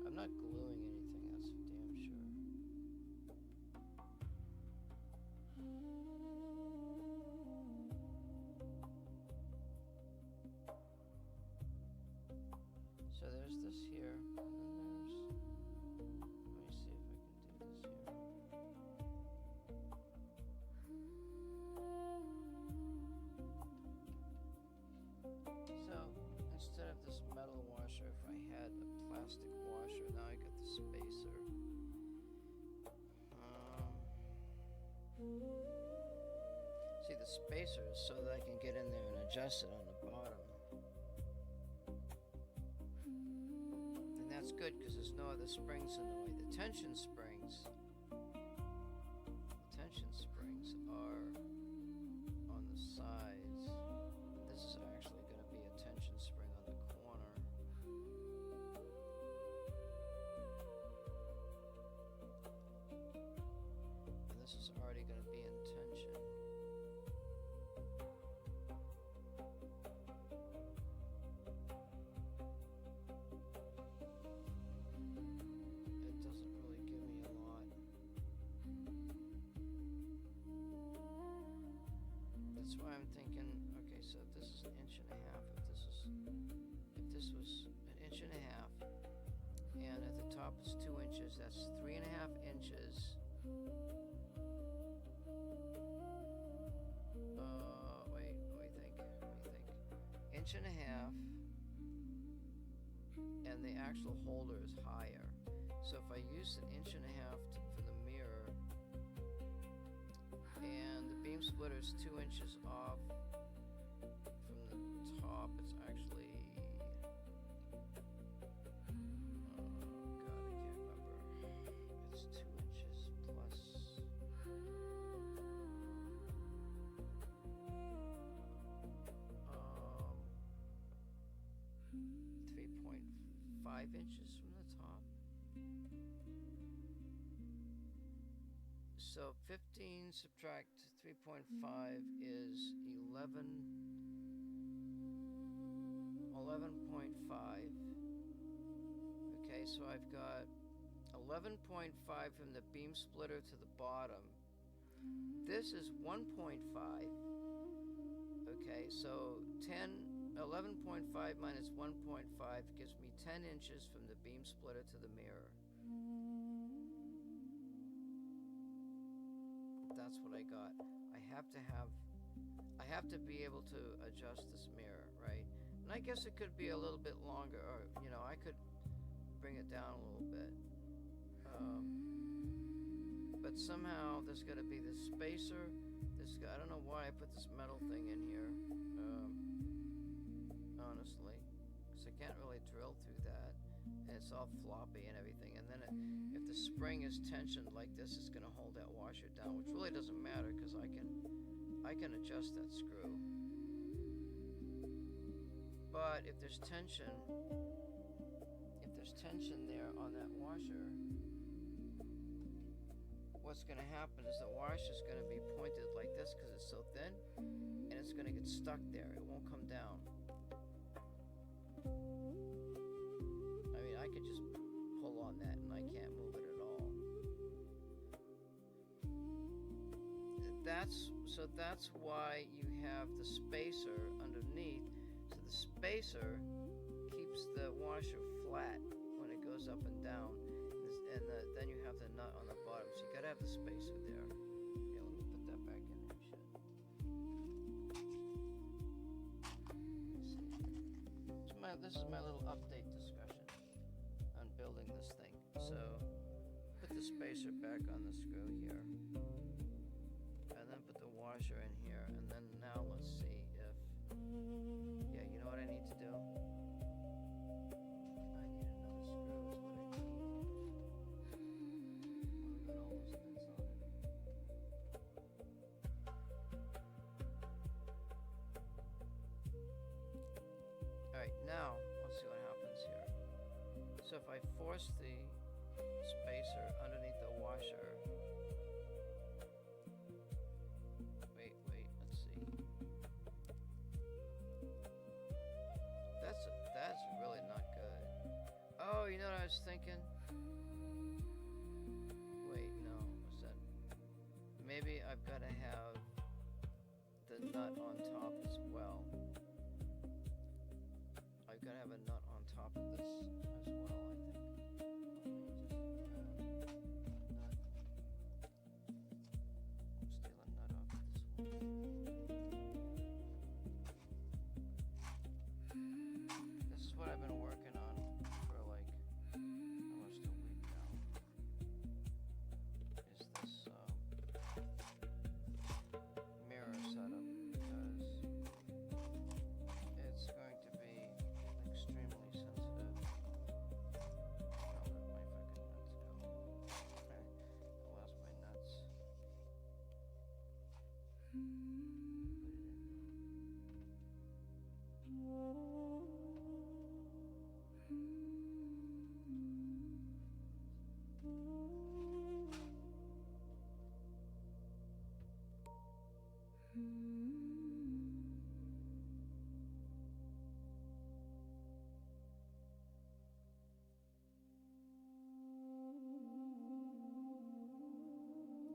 I'm not gluing anything, that's for damn sure. So there's this here, and then there's, let me see if I can do this here. So instead of this metal washer, if I had a plastic washer, now I got the spacer. See, the spacer is so that I can get in there and adjust it on the bottom. And that's good because there's no other springs in the way. The tension springs are on the sides. This is actually going to be a tension spring on the corner. And this is already going to be in tension. It doesn't really give me a lot. That's why I'm thinking, okay, so if this is 1.5 inches, if this was 1.5 inches, and at the top is 2 inches, that's 3.5 inches. Wait, let me think. 1.5 inches, and the actual holder is higher. So if I use 1.5 inches for the mirror, and the beam splitter is 2 inches off from the top, it's actually, oh god, I can't remember. It's 2 inches plus 3.5 inches from the top. So 15 subtract 3.5 is 11.5. Okay, so I've got 11.5 from the beam splitter to the bottom. This is 1.5. Okay, so 11.5 minus 1.5 gives me 10 inches from the beam splitter to the mirror. That's what I got. I have to be able to adjust this mirror, right? And I guess it could be a little bit longer, or I could bring it down a little bit. But somehow there's got to be this spacer, this I don't know why I put this metal thing in here, honestly, because I can't really drill through that, and it's all floppy and everything. And then if the spring is tensioned like this, it's going to hold that washer down, which really doesn't matter because I can adjust that screw. But if there's tension there on that washer, what's going to happen is the washer is going to be pointed like this because it's so thin, and it's going to get stuck there. It won't come down. I mean, I could just pull on that and I can't move it at all. That's why you have the spacer underneath. So the spacer keeps the washer flat when it goes up and down, and then you have the nut on the bottom. So you gotta have the spacer there. Yeah, let me put that back in there. Shit. This is my little update discussion on building this thing. So put the spacer back on the screw here, and then put the washer in here, and then now let's see if, yeah, you know what I need to do? I need another screw is what I need. We got all those nuts on it. Alright, now let's see what happens here. So if I force the spacer underneath the washer, wait, let's see. That's really not good. Oh, you know what I was thinking? Wait, no, what's that? Maybe I've got to have the nut on top as well. I've got to have a nut on top of this as well, I think. Steal a nut off of this one. This is what I've been working on for like almost a week now. Is this mirror setup, because it's going to be extremely sensitive. I'll let my fucking nuts go. I lost my nuts. Put it in.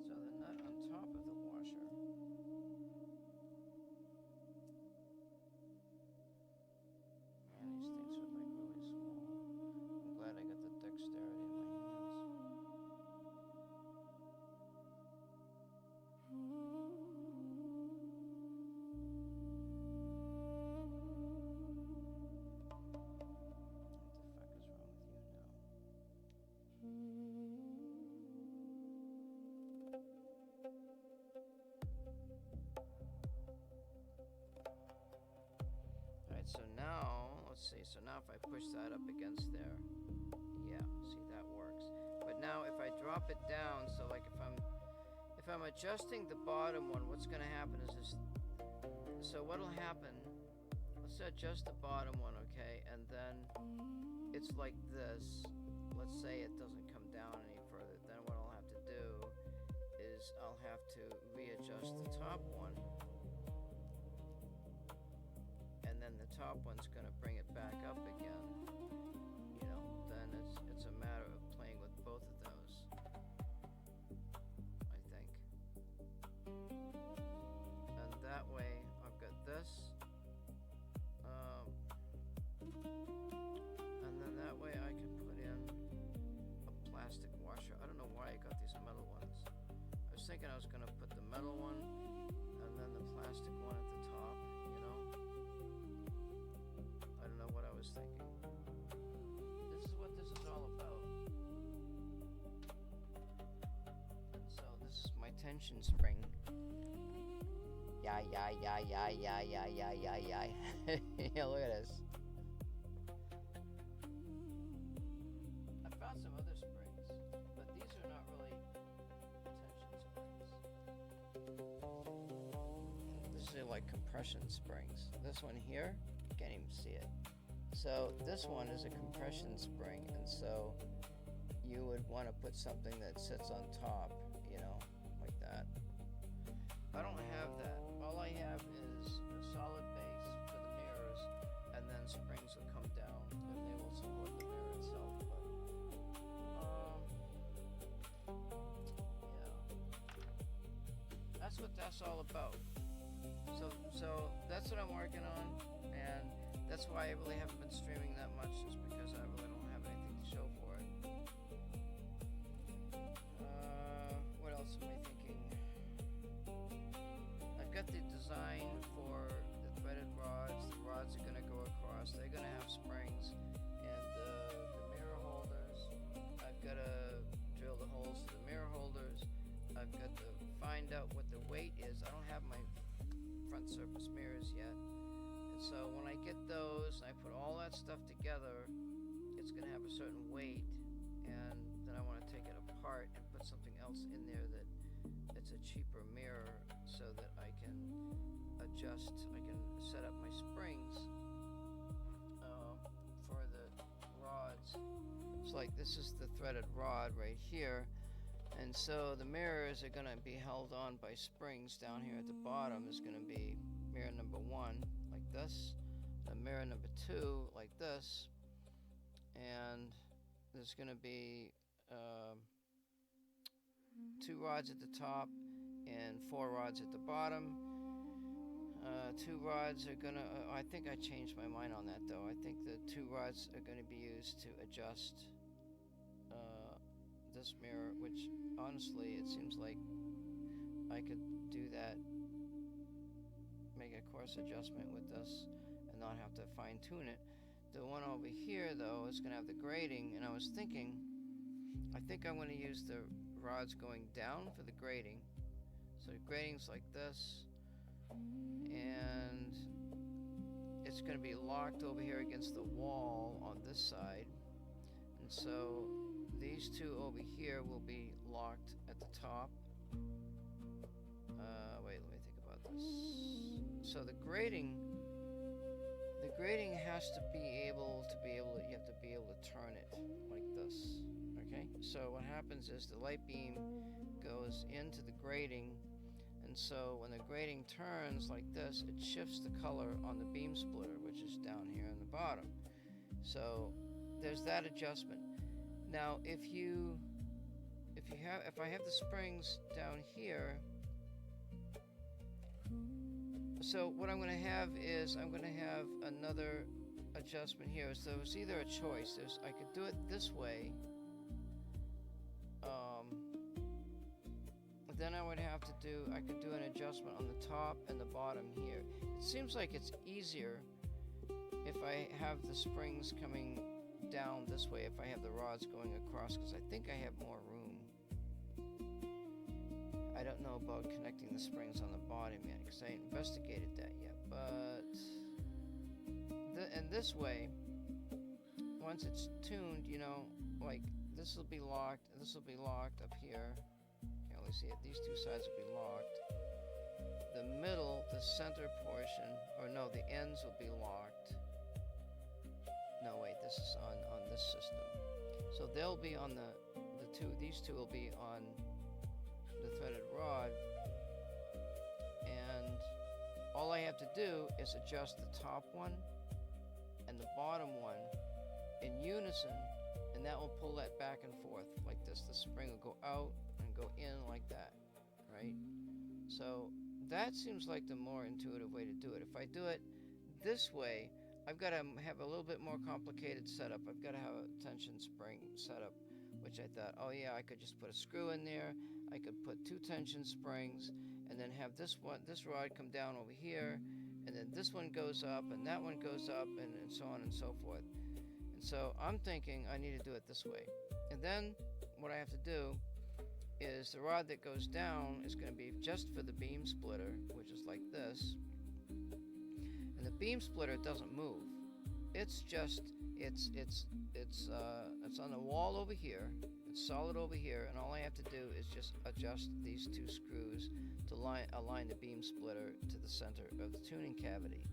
So the nut on top of the washer. Man, these things are like really small. I'm glad I got the dexterity in my hands. What the fuck is wrong with you now? Alright, so now, let's see. So now if I push that up against there, yeah, see, that works. But now if I drop it down, so like if I'm adjusting the bottom one, what's gonna happen is this. So what'll happen, let's adjust the bottom one, okay, and then it's like this. Let's say it doesn't come down any further. Then what I'll have to do is I'll have to readjust the top one, and then the top one's gonna bring it back up again. You know, then it's a matter of playing with both of those, I think. And that way I've got this, and then that way I can put in a plastic washer. I don't know why I got these metal ones. I was thinking I was gonna put the metal one and then the plastic one at the top, you know? I don't know what I was thinking. This is what this is all about. And so this is my tension spring. Yeah, yeah, yeah, yeah, yeah, yeah, yeah, yeah, yeah. Yeah, look at this. I found some other springs, but these are not really tension springs. These are like compression springs. This one here, you can't even see it. So this one is a compression spring, and so you would want to put something that sits on top, you know, like that. I don't have that. All I have is a solid base for the mirrors, and then springs will come down and they will support the mirror itself. But yeah, that's what that's all about. So that's what I'm working on, and that's why I really haven't been streaming that much, is because I really don't have anything to show for it. What else am I thinking? I've got the design for the threaded rods. The rods are going to go across. They're going to have springs, and the mirror holders, I've got to drill the holes to the mirror holders. I've got to find out what the weight is. I don't have my front surface mirrors yet, and so when I get those and I put all that stuff together, it's going to have a certain weight, and then I want to take it apart and put something else in there that it's a cheaper mirror, so that I can adjust, I can set up my springs for the rods. It's like this is the threaded rod right here. And so the mirrors are going to be held on by springs down here at the bottom. Is going to be mirror number 1, like this, and mirror number 2, like this, and there's going to be 2 rods at the top and 4 rods at the bottom. 2 rods are going to, I think I changed my mind on that though. I think the 2 rods are going to be used to adjust this mirror, which honestly it seems like I could do that, make a coarse adjustment with this and not have to fine tune it. The one over here though is going to have the grading, and I was thinking, I think I'm going to use the rods going down for the grading. So the grading's like this, and it's going to be locked over here against the wall on this side, and so these 2 over here will be locked at the top. Wait, let me think about this. So the grading has to be able to, you have to be able to turn it like this. Okay, so what happens is the light beam goes into the grading, and so when the grading turns like this, it shifts the color on the beam splitter, which is down here in the bottom. So there's that adjustment. Now if I have the springs down here, so what I'm going to have is I'm going to have another adjustment here. So it's either a choice. I could do it this way. Then I would have to I could do an adjustment on the top and the bottom here. It seems like it's easier if I have the springs coming down this way, if I have the rods going across, because I think I have more room. I don't know about connecting the springs on the bottom yet, because I ain't investigated that yet, but and this way, once it's tuned, you know, like this will be locked up here. You can only see it. These 2 sides will be locked. The middle, the center portion, or no, the ends will be locked. No, wait, this is on this system. So they'll be on these 2 will be on the threaded rod, and all I have to do is adjust the top one and the bottom one in unison, and that will pull that back and forth like this. The spring will go out and go in like that, right? So that seems like the more intuitive way to do it. If I do it this way, I've got to have a little bit more complicated setup. I've got to have a tension spring setup, which I thought, oh yeah, I could just put a screw in there. I could put 2 tension springs, and then have this rod come down over here, and then this one goes up, and that one goes up, and so on and so forth. And so I'm thinking I need to do it this way. And then what I have to do is the rod that goes down is going to be just for the beam splitter, which is like this. And the beam splitter doesn't move. It's just it's on the wall over here. It's solid over here, and all I have to do is just adjust these two screws to align the beam splitter to the center of the tuning cavity.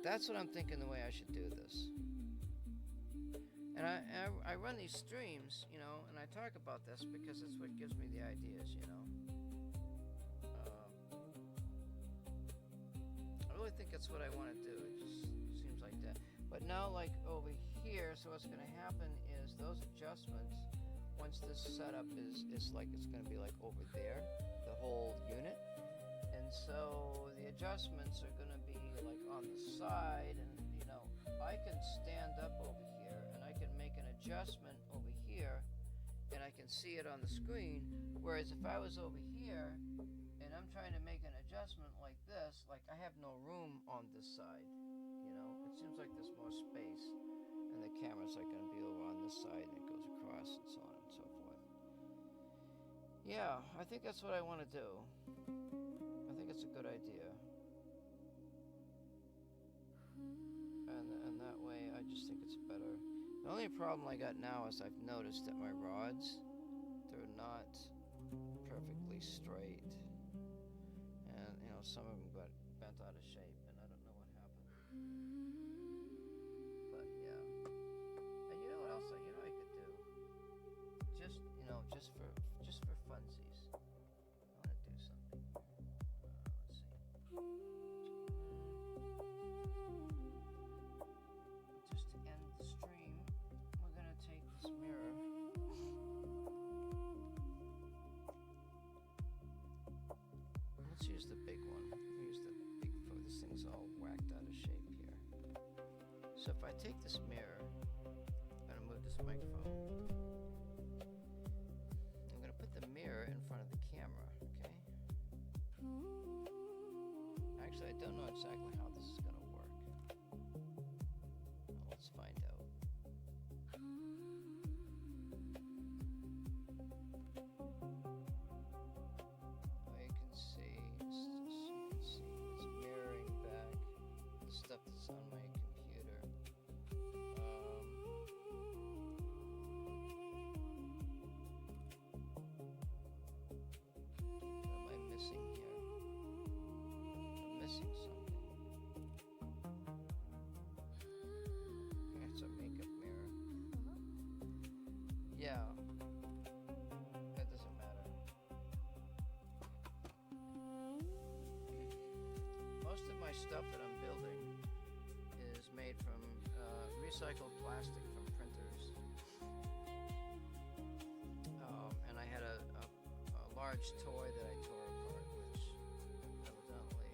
That's what I'm thinking the way I should do this. And I run these streams, you know, and I talk about this because it's what gives me the ideas, you know. I really think that's what I want to do. It just seems like that. But now, like over here, so what's going to happen is those adjustments, once this setup is like, it's going to be like over there, the whole unit. And so the adjustments are going to be like on the side, and, you know, I can stand up over here and I can make an adjustment over here and I can see it on the screen. Whereas if I was over here and I'm trying to make an adjustment like this, like I have no room on this side, you know, it seems like there's more space, and the camera's like going to be over on this side and it goes across and so on and so forth. Yeah, I think that's what I want to do. I think it's a good idea. And that way I just think it's better. The only problem I got now is I've noticed that my rods, they're not perfectly straight. And, you know, some of them got bent out of shape, and I don't know what happened. But yeah. And you know what else I could do? Just, you know, just for funsies. I want to do something. Let's see. Just to end the stream, we're going to take this mirror. Let's use the big one. Use the big phone. This thing's all whacked out of shape here. So if I take this mirror, I'm going to move this microphone. I'm going to put the mirror in front of the camera, okay? Actually, I don't know exactly how this is going to work. Well, let's find out. You can see it's mirroring back the stuff that's on my computer. What am I missing here? I'm missing something. It's a makeup mirror. Yeah. That doesn't matter. Most of my stuff that I'm building is made from recycled plastic from printers. And I had a large toy that I tore apart, which evidently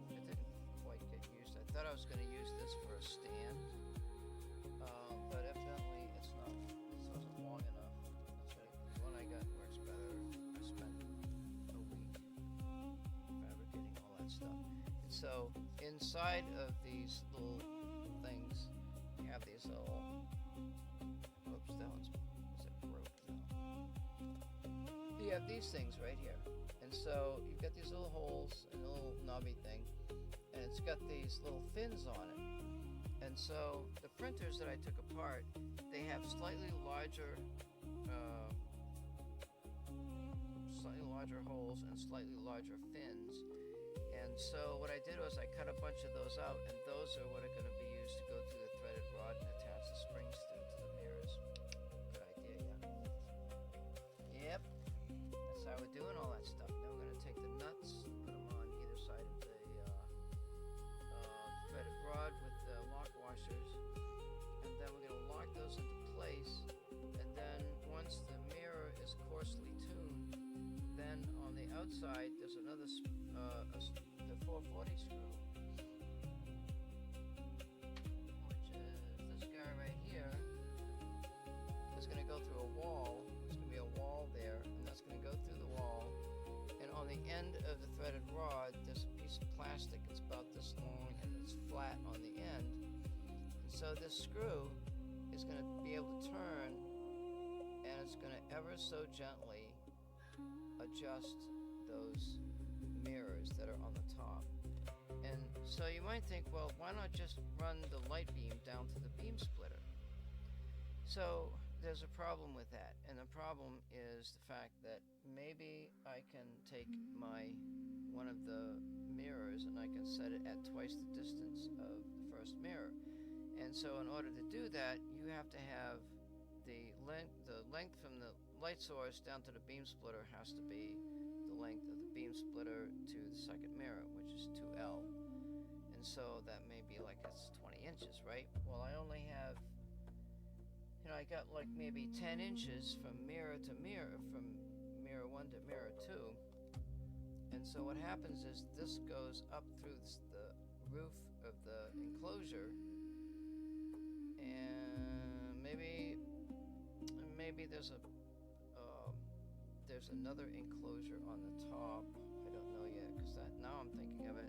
it didn't quite get used. I thought I was going to use this for a stand, but evidently it wasn't long enough. The one I got works better. I spent a week fabricating all that stuff. And so inside of these little things, you have these little. Oops, that one's broke now. You have these things right here, and so you've got these little holes and a little knobby thing, and it's got these little fins on it. And so the printers that I took apart, they have slightly larger holes and slightly larger fins. And so what I did was I cut a bunch of those out, and those are what are going to be used to go through the threaded rod and attach the springs through to the mirrors. Good idea, yeah. Yep, that's how we're doing all that stuff. Now we're going to take the nuts, put them on either side of the threaded rod with the lock washers, and then we're going to lock those into place. And then once the mirror is coarsely tuned, then on the outside there's another the 440 screw, which is this guy right here. It's going to go through a wall. There's going to be a wall there, and that's going to go through the wall. And on the end of the threaded rod, there's a piece of plastic. It's about this long, and it's flat on the end. And so this screw is going to be able to turn, and it's going to ever so gently adjust those mirrors that are on the top. And so you might think, well, why not just run the light beam down to the beam splitter? So there's a problem with that, and the problem is the fact that maybe I can take one of the mirrors and I can set it at twice the distance of the first mirror. And so in order to do that, you have to have the length from the light source down to the beam splitter has to be the length of the beam splitter to the second mirror, which is 2L. And so that may be like it's 20 inches, right? Well, I only have, I got like maybe 10 inches from mirror to mirror, from mirror 1 to mirror 2. And so what happens is this goes up through the roof of the enclosure, and maybe there's another enclosure on the top. I don't know yet, because now I'm thinking of it.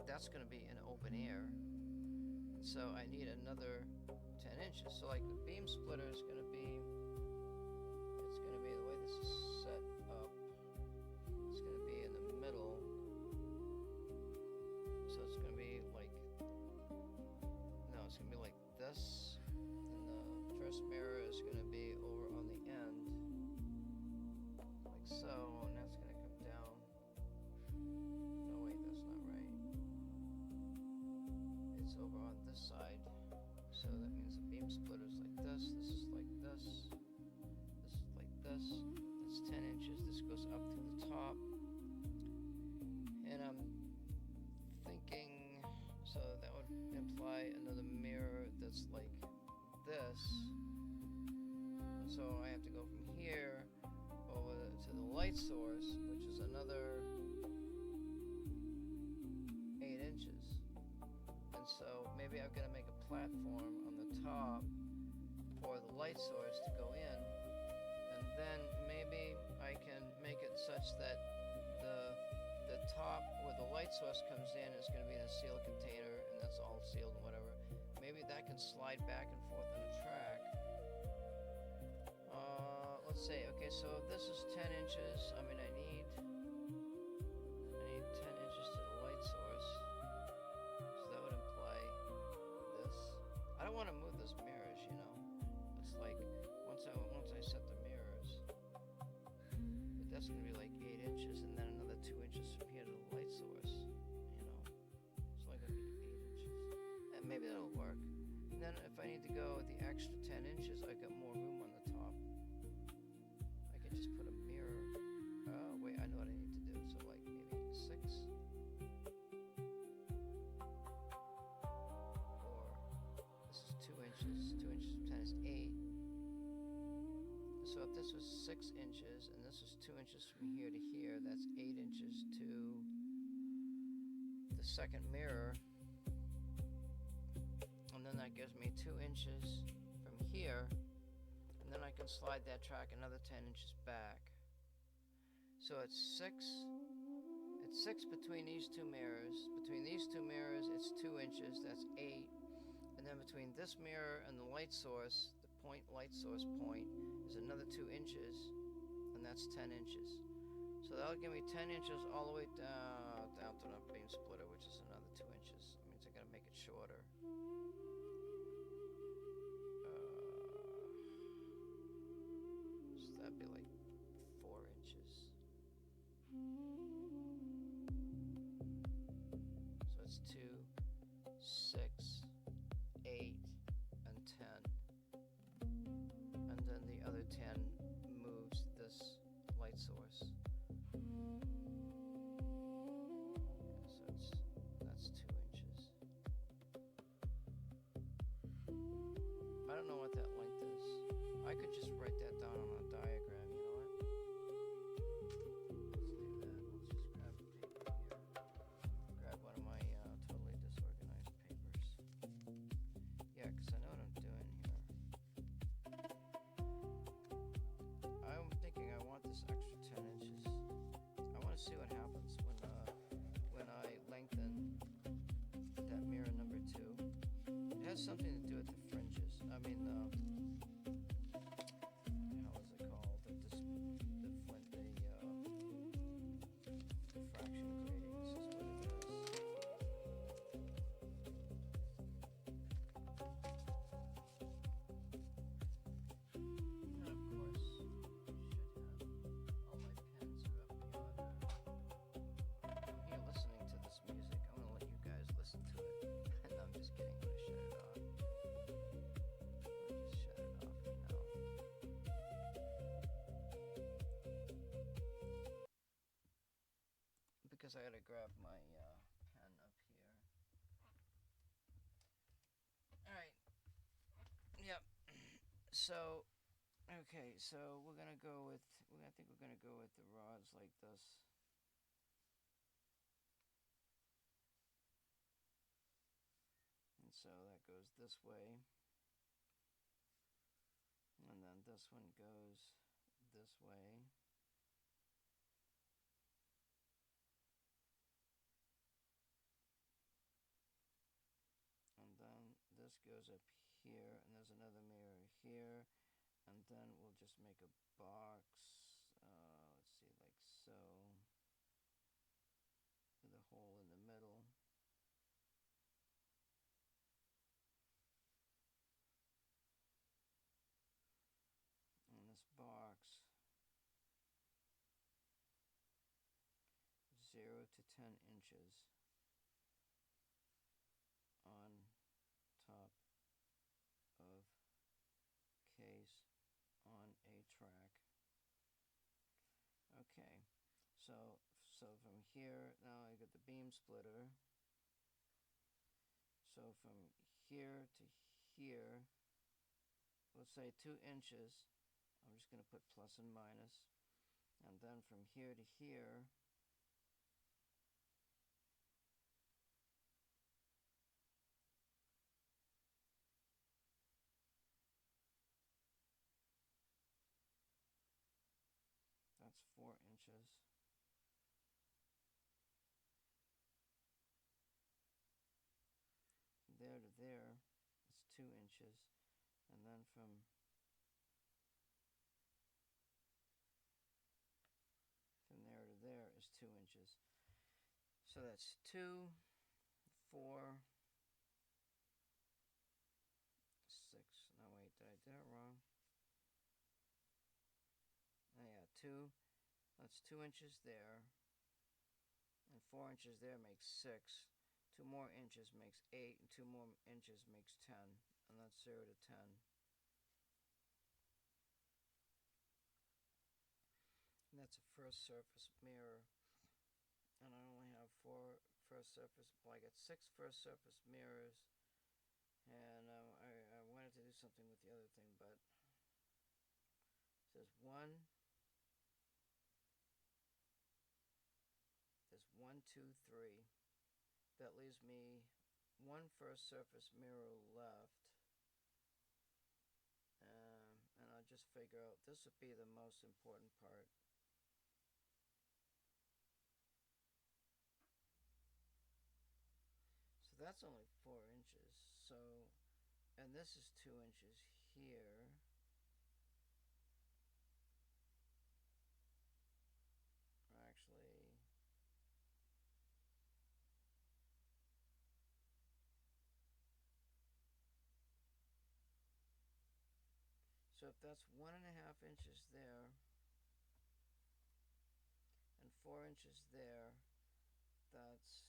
That's going to be in open air, and so I need another 10 inches. So like the beam splitter is going to be, it's going to be the way this is set up. It's going to be in the middle. So it's going to be like, no, it's going to be like this. And the first mirror is going to be over on the end, like so, and that's going to come down. No, wait, that's not right. It's over on this side. So that means the beam splitter is like this. This is like this. This is like this. That's 10 inches. This goes up to the top. And I'm thinking, so that would imply another mirror that's like this. So I have to go from here over to the light source, which is another 8 inches. And so maybe I've got to make a platform on the top for the light source to go in, and then maybe I can make it such that the top where the light source comes in is going to be in a sealed container, and that's all sealed and whatever. Maybe that can slide back and forth on a track. Let's see. Okay, so if this is 10 inches, I mean I need 10 inches to the light source. So that would imply this. I don't want to move those mirrors, It's like once I set the mirrors, but that's going to be like 8 inches, and then another 2 inches from here to the light source. So I got to be 8 inches, and maybe that'll work. And then if I need to go the extra 10 inches, I got more room on the top. I can just put a mirror. Oh wait, I know what I need to do. So like maybe 6. This is 2 inches. 2 inches from 10 is 8. So if this was 6 inches and this was 2 inches from here to here, that's 8 inches to the second mirror. And then that gives me 2 inches from here. And then I can slide that track another 10 inches back. So it's 6. It's 6 between these two mirrors. Between these two mirrors, it's 2 inches. That's 8. And then between this mirror and the light source, the light source point, is another 2 inches, and that's 10 inches. So that'll give me 10 inches all the way down to the beam splitter, which is another 2 inches. That means I gotta make it shorter. So that'd be like 4 inches. So it's 2, 6, 8, and 10. And then the other 10 moves this light source. So that's 2 inches. I don't know what that length is. I could just write that down on a diagram, you know what? Let's do that. Let's just grab a paper here. Grab one of my totally disorganized papers. Yeah, because I know what I'm doing here. I'm thinking I want this extra 10 inches. I want to see what happens when I lengthen that mirror number 2. It has something to do with the fringes. I mean, because I gotta grab my pen up here. Alright. Yep. So, okay, so we're gonna go with, I think we're gonna go with the rods like this. And so that goes this way. And then this one goes this way. And then this goes up here, and there's another mirror here. And then we'll just make a box, let's see, like so, with a hole in the middle. And this box, 0 to 10 inches on top of case on a track. Okay, so from here, now I got the beam splitter. So from here to here, let's say 2 inches, I'm just going to put plus and minus. And then from here to here, that's 4 inches. There to there is 2 inches. And then from there to there is 2 inches. So that's 2, 4, 6. No, wait, did I do it wrong? Oh, yeah, 2. That's 2 inches there. And 4 inches there makes 6. 2 more inches makes 8. And 2 more inches makes 10. And that's 0 to 10. And that's a first surface mirror. And I only have 4 first surface, well, I got 6 first surface mirrors. And I wanted to do something with the other thing, but it says 1. There's 1, 2, 3. That leaves me 1 first surface mirror left. And I'll just figure out, this would be the most important part. So that's only 4 inches. So, and this is 2 inches here. Actually, so if that's 1.5 inches there and 4 inches there, that's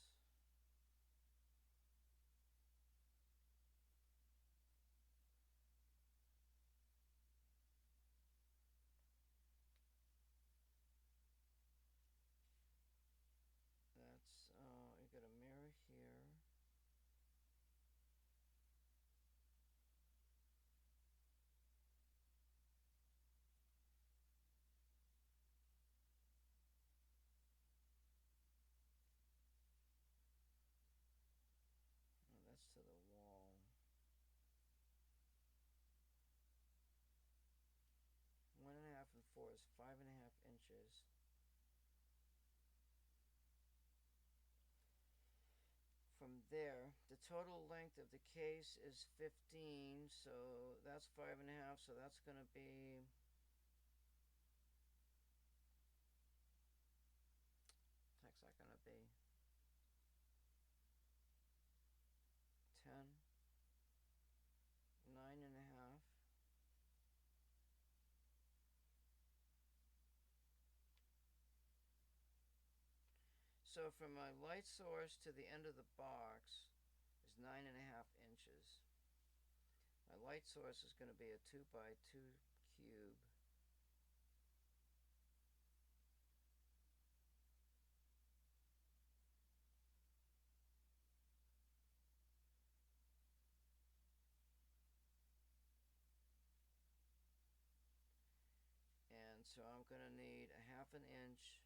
you got a mirror here. Oh, that's to the wall. 1.5 and 4 is 5.5 inches. From there, the total length of the case is 15, so that's 5.5, so that's going to be what's that going to be? 10, 9.5. So from my light source to the end of the box is 9.5 inches. My light source is going to be a 2x2 cube. so I'm going to need a 1/2 inch.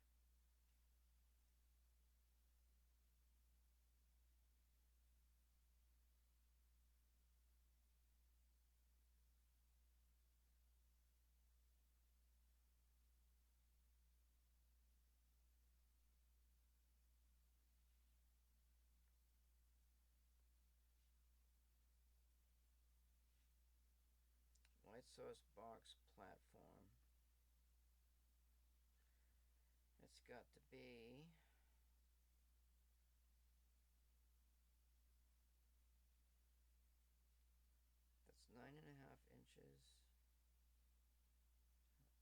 Light source box platform. It's got to be that's 9.5 inches.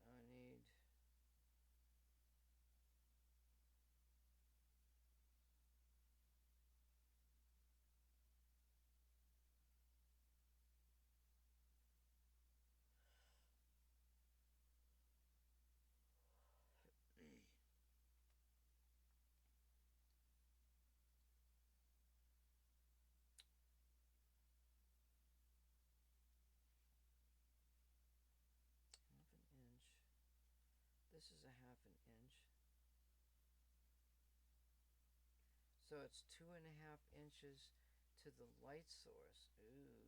I need half an inch. This is a 1/2 inch. So it's 2.5 inches to the light source. Ooh.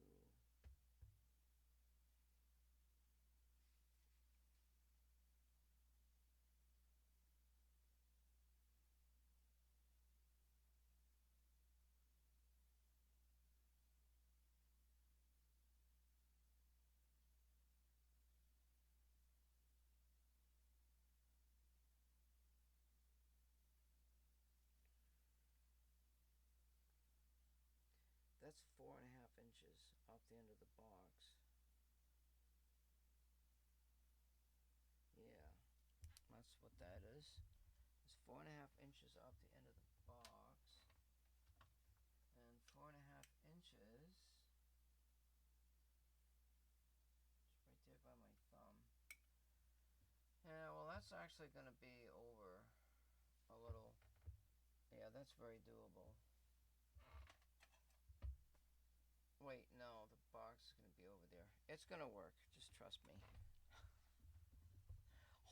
That's 4.5 inches off the end of the box. Yeah, that's what that is. It's 4.5 inches off the end of the box. And 4.5 inches. It's right there by my thumb. Yeah, well, that's actually going to be over a little. Yeah, that's very doable. Wait, no, the box is going to be over there. It's going to work. Just trust me.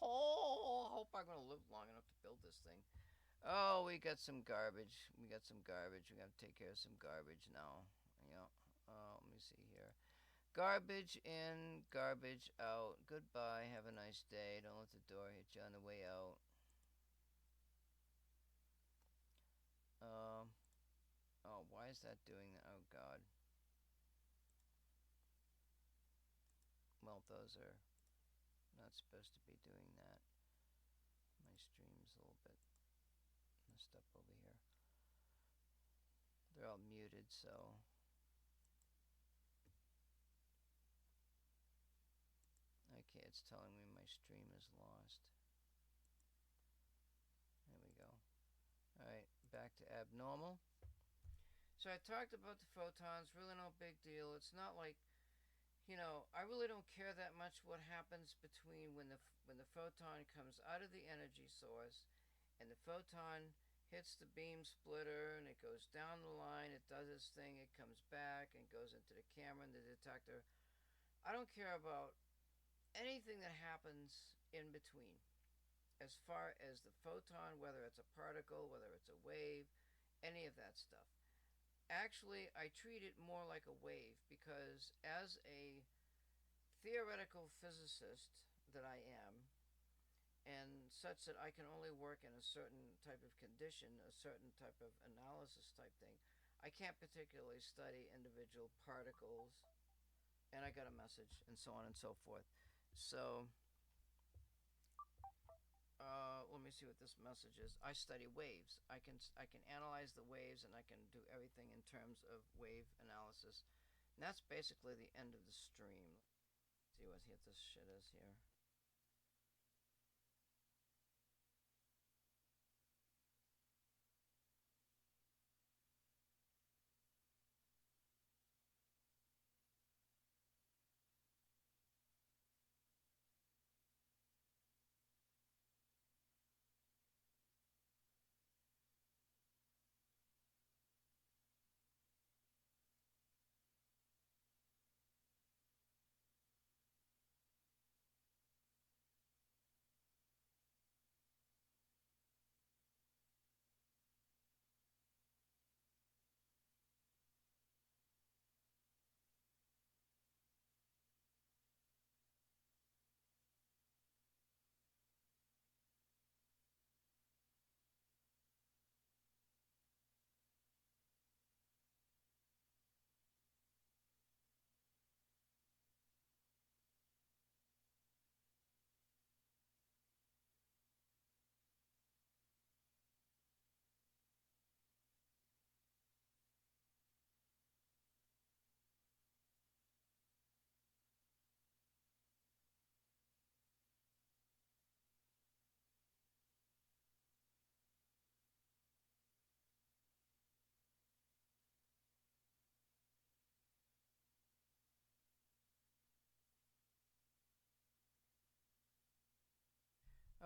Oh, I hope I'm going to live long enough to build this thing. Oh, we got some garbage. We got some garbage. We got to take care of some garbage now. Yeah. Let me see here. Garbage in, garbage out. Goodbye. Have a nice day. Don't let the door hit you on the way out. Oh, why is that doing that? Oh, God. Well, those are not supposed to be doing that. My stream's a little bit messed up over here. They're all muted, so. Okay, it's telling me my stream is lost. There we go. Alright, back to abnormal. So I talked about the photons, really no big deal. It's not like, you know, I really don't care that much what happens between when the photon comes out of the energy source and the photon hits the beam splitter and it goes down the line, it does its thing, it comes back and goes into the camera and the detector. I don't care about anything that happens in between as far as the photon, whether it's a particle, whether it's a wave, any of that stuff. Actually, I treat it more like a wave because as a theoretical physicist that I am, and such that I can only work in a certain type of condition, a certain type of analysis type thing, I can't particularly study individual particles, and I got a message, and so on and so forth. So, let me see what this message is. I study waves. I can analyze the waves, and I can do everything in terms of wave analysis. And that's basically the end of the stream. Let's see what this shit is here.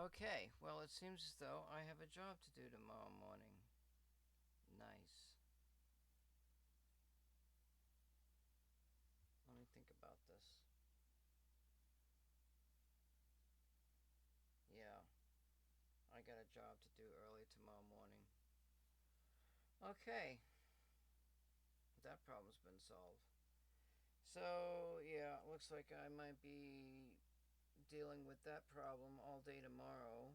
Okay, well, it seems as though I have a job to do tomorrow morning. Nice. Let me think about this. Yeah, I got a job to do early tomorrow morning. Okay, that problem's been solved. So, yeah, looks like I might be dealing with that problem all day tomorrow.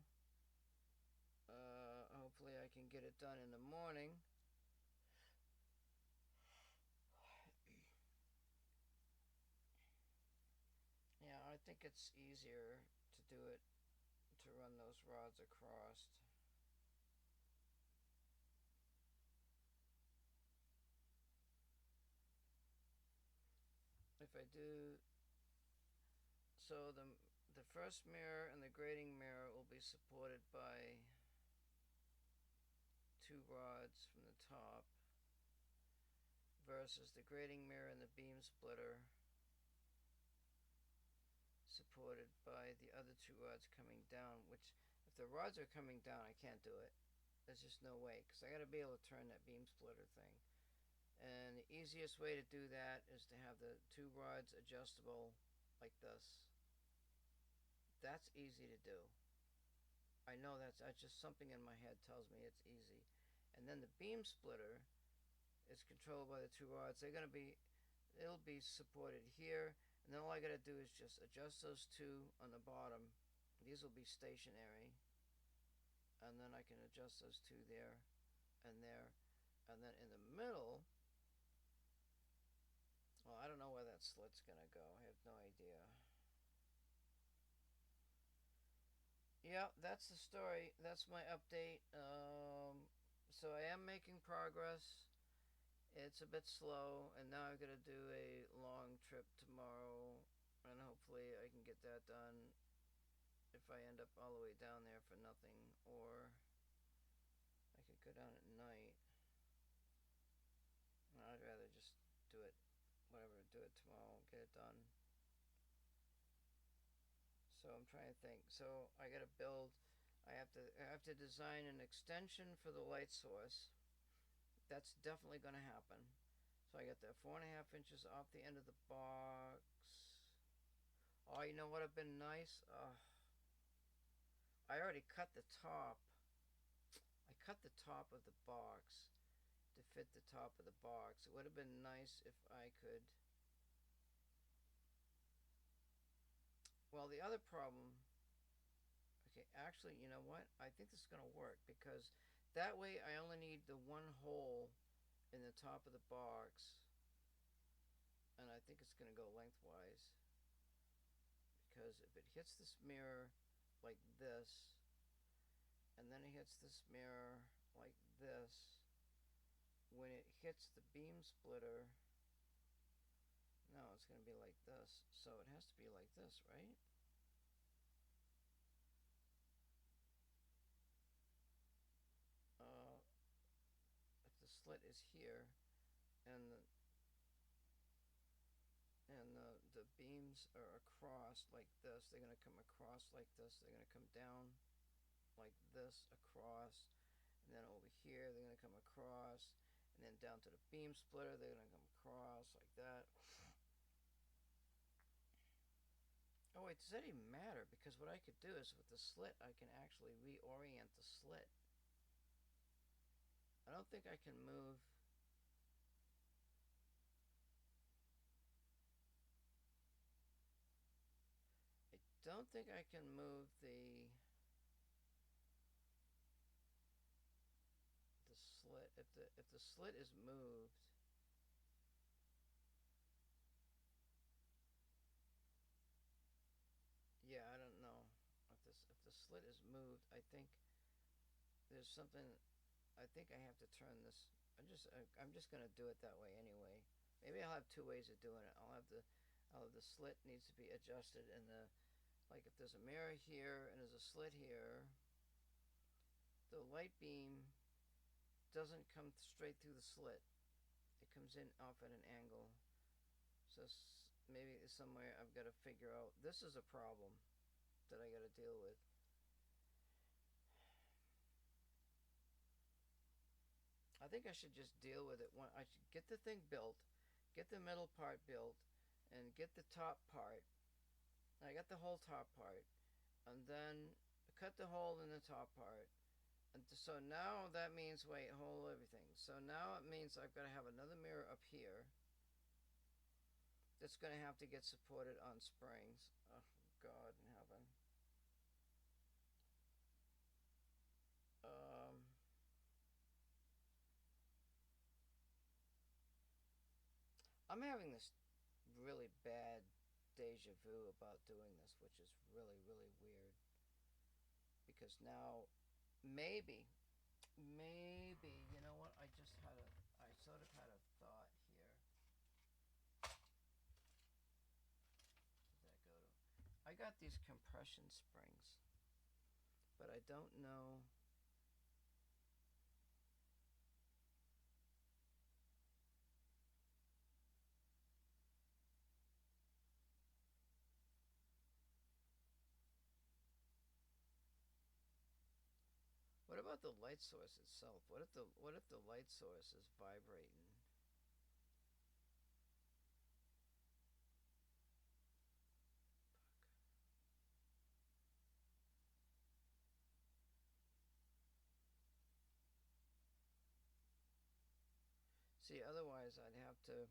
Hopefully I can get it done in the morning. Yeah, I think it's easier to do it, to run those rods across. If I do, so the first mirror and the grating mirror will be supported by two rods from the top, versus the grating mirror and the beam splitter supported by the other two rods coming down, which if the rods are coming down, I can't do it. There's just no way, because I got to be able to turn that beam splitter thing. And the easiest way to do that is to have the two rods adjustable like this. That's easy to do. I know that's just something in my head tells me it's easy. And then the beam splitter is controlled by the two rods. It'll be supported here, and then all I gotta do is just adjust those two on the bottom. These will be stationary, and then I can adjust those two there and there, and then in the middle, well, I don't know where that slit's gonna go. I have no idea. Yeah, that's the story. That's my update. So I am making progress. It's a bit slow, and now I've got to do a long trip tomorrow, and hopefully I can get that done if I end up all the way down there for nothing, or I could go down at night. I'd rather just do it, whatever, do it tomorrow, get it done. So I'm trying to think. So I got to build. I have to design an extension for the light source. That's definitely going to happen. So I got that 4.5 inches off the end of the box. Oh, you know what would have been nice? I already cut the top. I cut the top of the box to fit the top of the box. It would have been nice if I could. Well, the other problem. Okay, actually, you know what? I think this is going to work, because that way I only need the one hole in the top of the box, and I think it's going to go lengthwise, because if it hits this mirror like this, and then it hits this mirror like this, when it hits the beam splitter, no, it's going to be like this, so it has to be like this, right? If the slit is here, and the beams are across like this, they're going to come across like this, they're going to come down like this, across, and then over here they're going to come across, and then down to the beam splitter they're going to come across like that. Oh wait, does that even matter? Because what I could do is with the slit I can actually reorient the slit. I don't think I can move. I don't think I can move the slit. If the slit is moved, yeah, I don't know. If the slit is moved, I think there's something. I think I have to turn this. I'm just gonna do it that way anyway. Maybe I'll have two ways of doing it. I'll have the slit needs to be adjusted, and like if there's a mirror here and there's a slit here, the light beam doesn't come straight through the slit. It comes in off at an angle. So maybe somewhere I've got to figure out. This is a problem that I got to deal with. I think I should just deal with it. I should get the thing built, get the middle part built, and get the top part. I got the whole top part, and then cut the hole in the top part. And so now that means, wait, hold everything. So now it means I've got to have another mirror up here that's going to have to get supported on springs. Oh, God in heaven. I'm having this really bad deja vu about doing this, which is really, really weird. Because now, maybe, you know what? I sort of had a thought here. Where did that go to? I got these compression springs, but I don't know. What about the light source itself? What if the light source is vibrating? See, otherwise I'd have to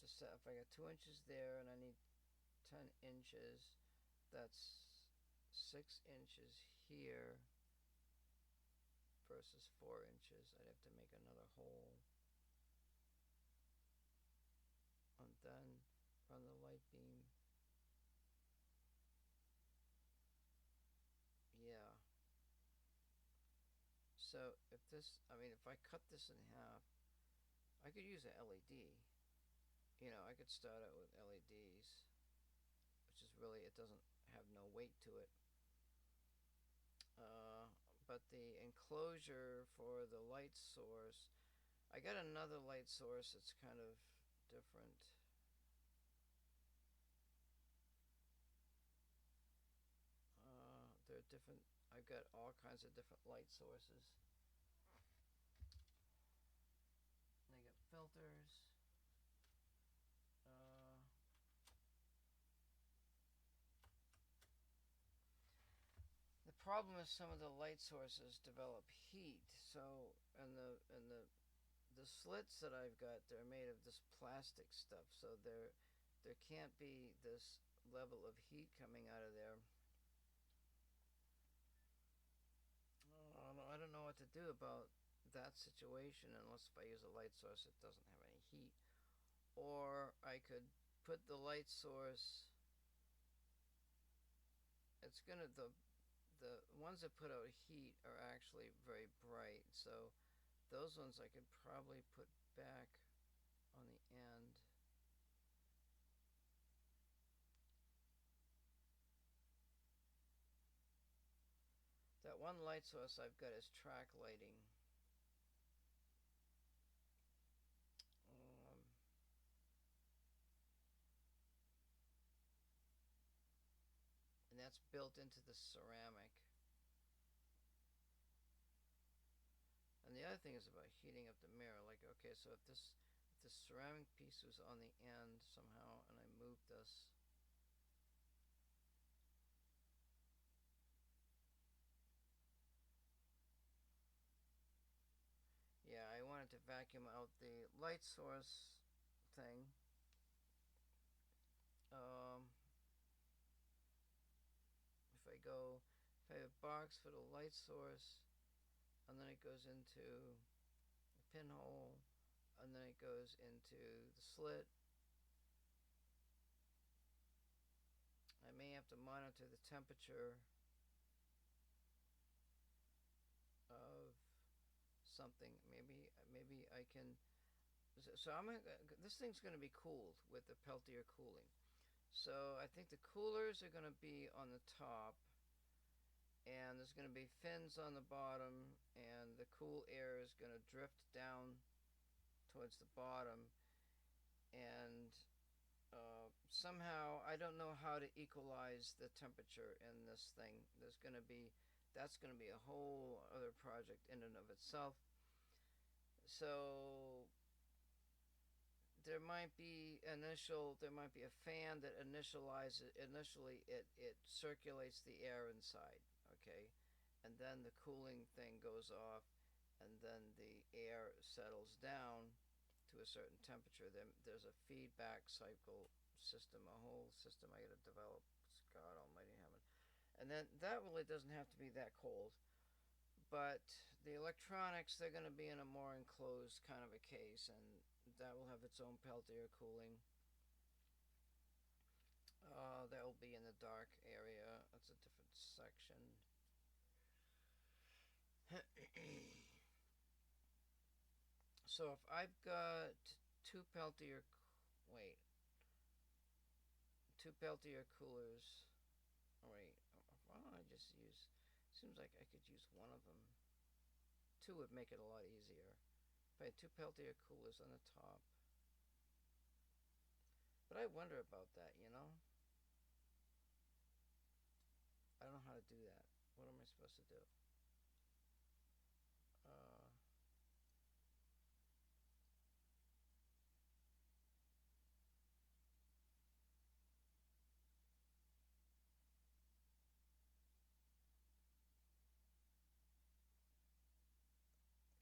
set, if I got 2 inches there and I need 10 inches, that's 6 inches here versus 4 inches. I'd have to make another hole and then run the light beam. Yeah. So if I cut this in half, I could use an LED. I could start out with LEDs, which is really, it doesn't have no weight to it. But the enclosure for the light source, I got another light source that's kind of different. They're different. I've got all kinds of different light sources. They got filters. The problem is some of the light sources develop heat. So, and the slits that I've got, they're made of this plastic stuff. So there can't be this level of heat coming out of there. I don't know what to do about that situation unless if I use a light source that doesn't have any heat. Or I could put the light source, it's gonna, the ones that put out heat are actually very bright, so those ones I could probably put back on the end. That one light source I've got is track lighting. And that's built into the ceramic. And the other thing is about heating up the mirror. Like, okay, so if this ceramic piece was on the end somehow, and I moved this, yeah, I wanted to vacuum out the light source thing. If I have a box for the light source, and then it goes into the pinhole, and then it goes into the slit. I may have to monitor the temperature of something. Maybe I can. So this thing's going to be cooled with the Peltier cooling. So I think the coolers are going to be on the top, and there's going to be fins on the bottom, and the cool air is going to drift down towards the bottom, and somehow I don't know how to equalize the temperature in this thing. There's going to be That's going to be a whole other project in and of itself. So there might be a fan that initially it circulates the air inside, okay, and then the cooling thing goes off, and then the air settles down to a certain temperature. Then there's a feedback cycle system, a whole system I got to develop. God Almighty heaven, and then that really doesn't have to be that cold. But the electronics, they're going to be in a more enclosed kind of a case, and that will have its own Peltier cooling. That will be in the dark area. That's a different section. So if I've got two Peltier, wait, two Peltier coolers. Wait, why don't I just use? Seems like I could use one of them. Two would make it a lot easier. If I had two Peltier coolers on the top. But I wonder about that, you know? I don't know how to do that. What am I supposed to do? Uh,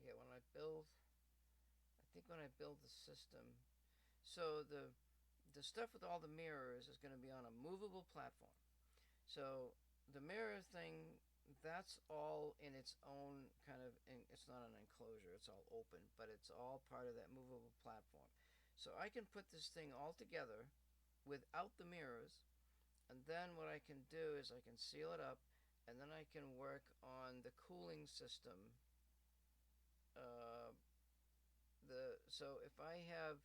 yeah, I think when I build the system, so the stuff with all the mirrors is going to be on a movable platform. So the mirror thing, that's all in its own kind of, it's not an enclosure, it's all open, but it's all part of that movable platform. So I can put this thing all together without the mirrors, and then what I can do is I can seal it up, and then I can work on the cooling system. Uh, so if I have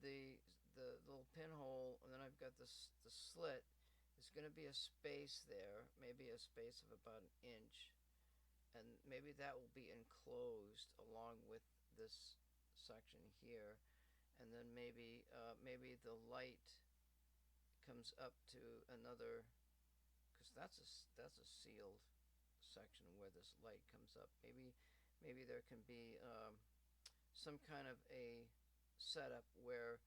the little pinhole, and then I've got the slit. There's going to be a space there, maybe a space of about an inch, and maybe that will be enclosed along with this section here, and then maybe the light comes up to another, because that's a sealed section where this light comes up. Maybe there can be some kind of a setup where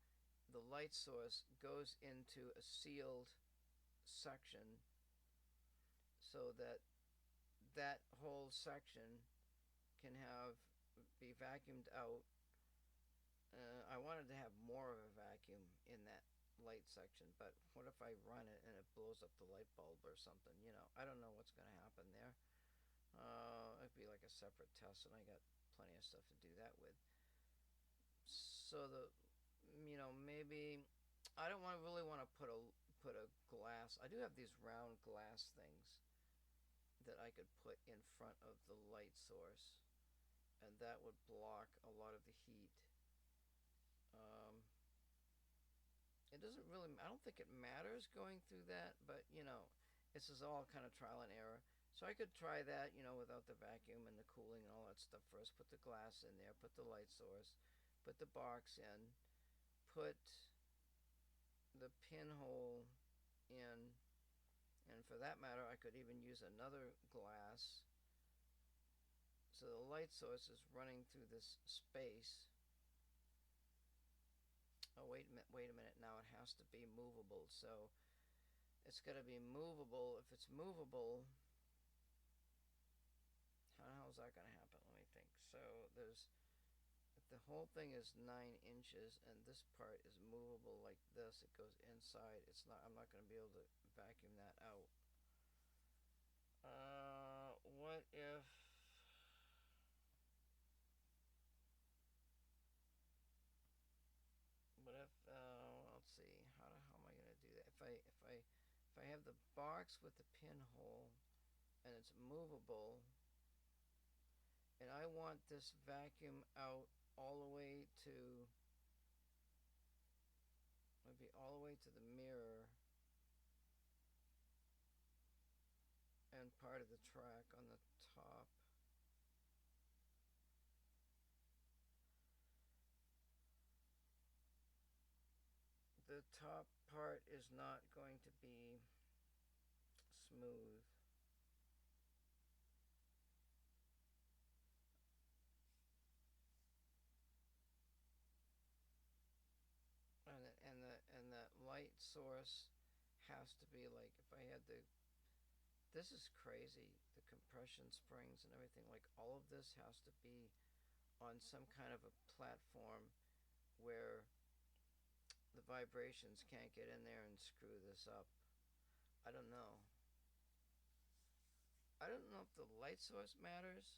the light source goes into a sealed section so that that whole section can be vacuumed out. I wanted to have more of a vacuum in that light section, but what if I run it and it blows up the light bulb or something? I don't know what's going to happen there. It'd be like a separate test, and I got plenty of stuff to do that with. So maybe I don't really want to put a glass. I do have these round glass things that I could put in front of the light source, and that would block a lot of the heat. Um, it doesn't really. I don't think it matters going through that, but this is all kind of trial and error. So I could try that, without the vacuum and the cooling and all that stuff first. Put the glass in there, put the light source, put the box in, put the pinhole in, and for that matter, I could even use another glass. So the light source is running through this space. Oh, wait a minute. Now it has to be movable. So it's got to be movable. If it's movable, how the hell is that going to happen? Let me think. So if the whole thing is 9 inches and this part is movable like this, it goes inside. I'm not going to be able to vacuum that out. What if? Let's see. How am I going to do that? If I have the box with the pinhole and it's movable, and I want this vacuum out all the way to maybe all the way to the mirror and part of the track on the top. The top part is not going to be smooth. source has to be like, if I had the, this is crazy, the compression springs and everything, like all of this has to be on some kind of a platform where the vibrations can't get in there and screw this up. I don't know. I don't know if the light source matters,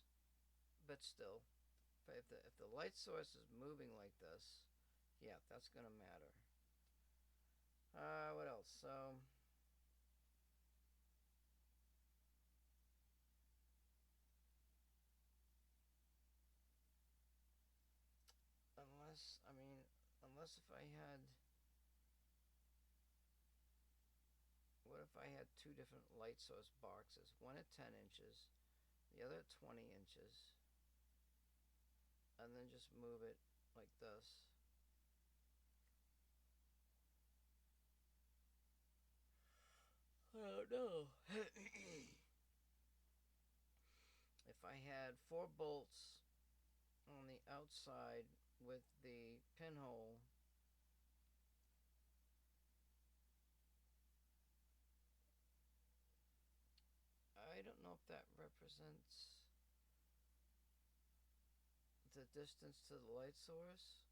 but still, if the light source is moving like this, yeah, that's gonna matter. What else? So, unless, I mean, unless if I had, what if I had two different light source boxes, one at 10 inches, the other at 20 inches, and then just move it like this. I don't know. If I had 4 bolts on the outside with the pinhole, I don't know if that represents the distance to the light source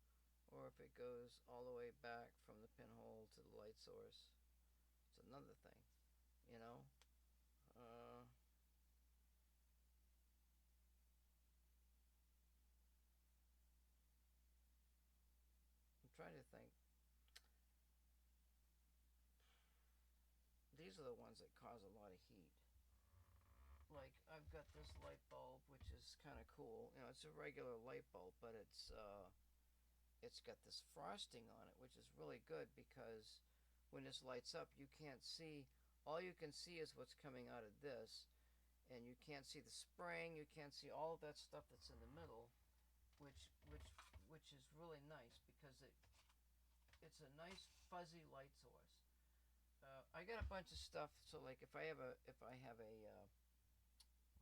or if it goes all the way back from the pinhole to the light source. It's another thing, you know. I'm trying to think. These are the ones that cause a lot of heat. Like, I've got this light bulb, which is kind of cool. You know, it's a regular light bulb, but it's got this frosting on it, which is really good because when this lights up, you can't see. All you can see is what's coming out of this, and you can't see the spring. You can't see all of that stuff that's in the middle, which is really nice because it's a nice fuzzy light source. I got a bunch of stuff. So like if I have a what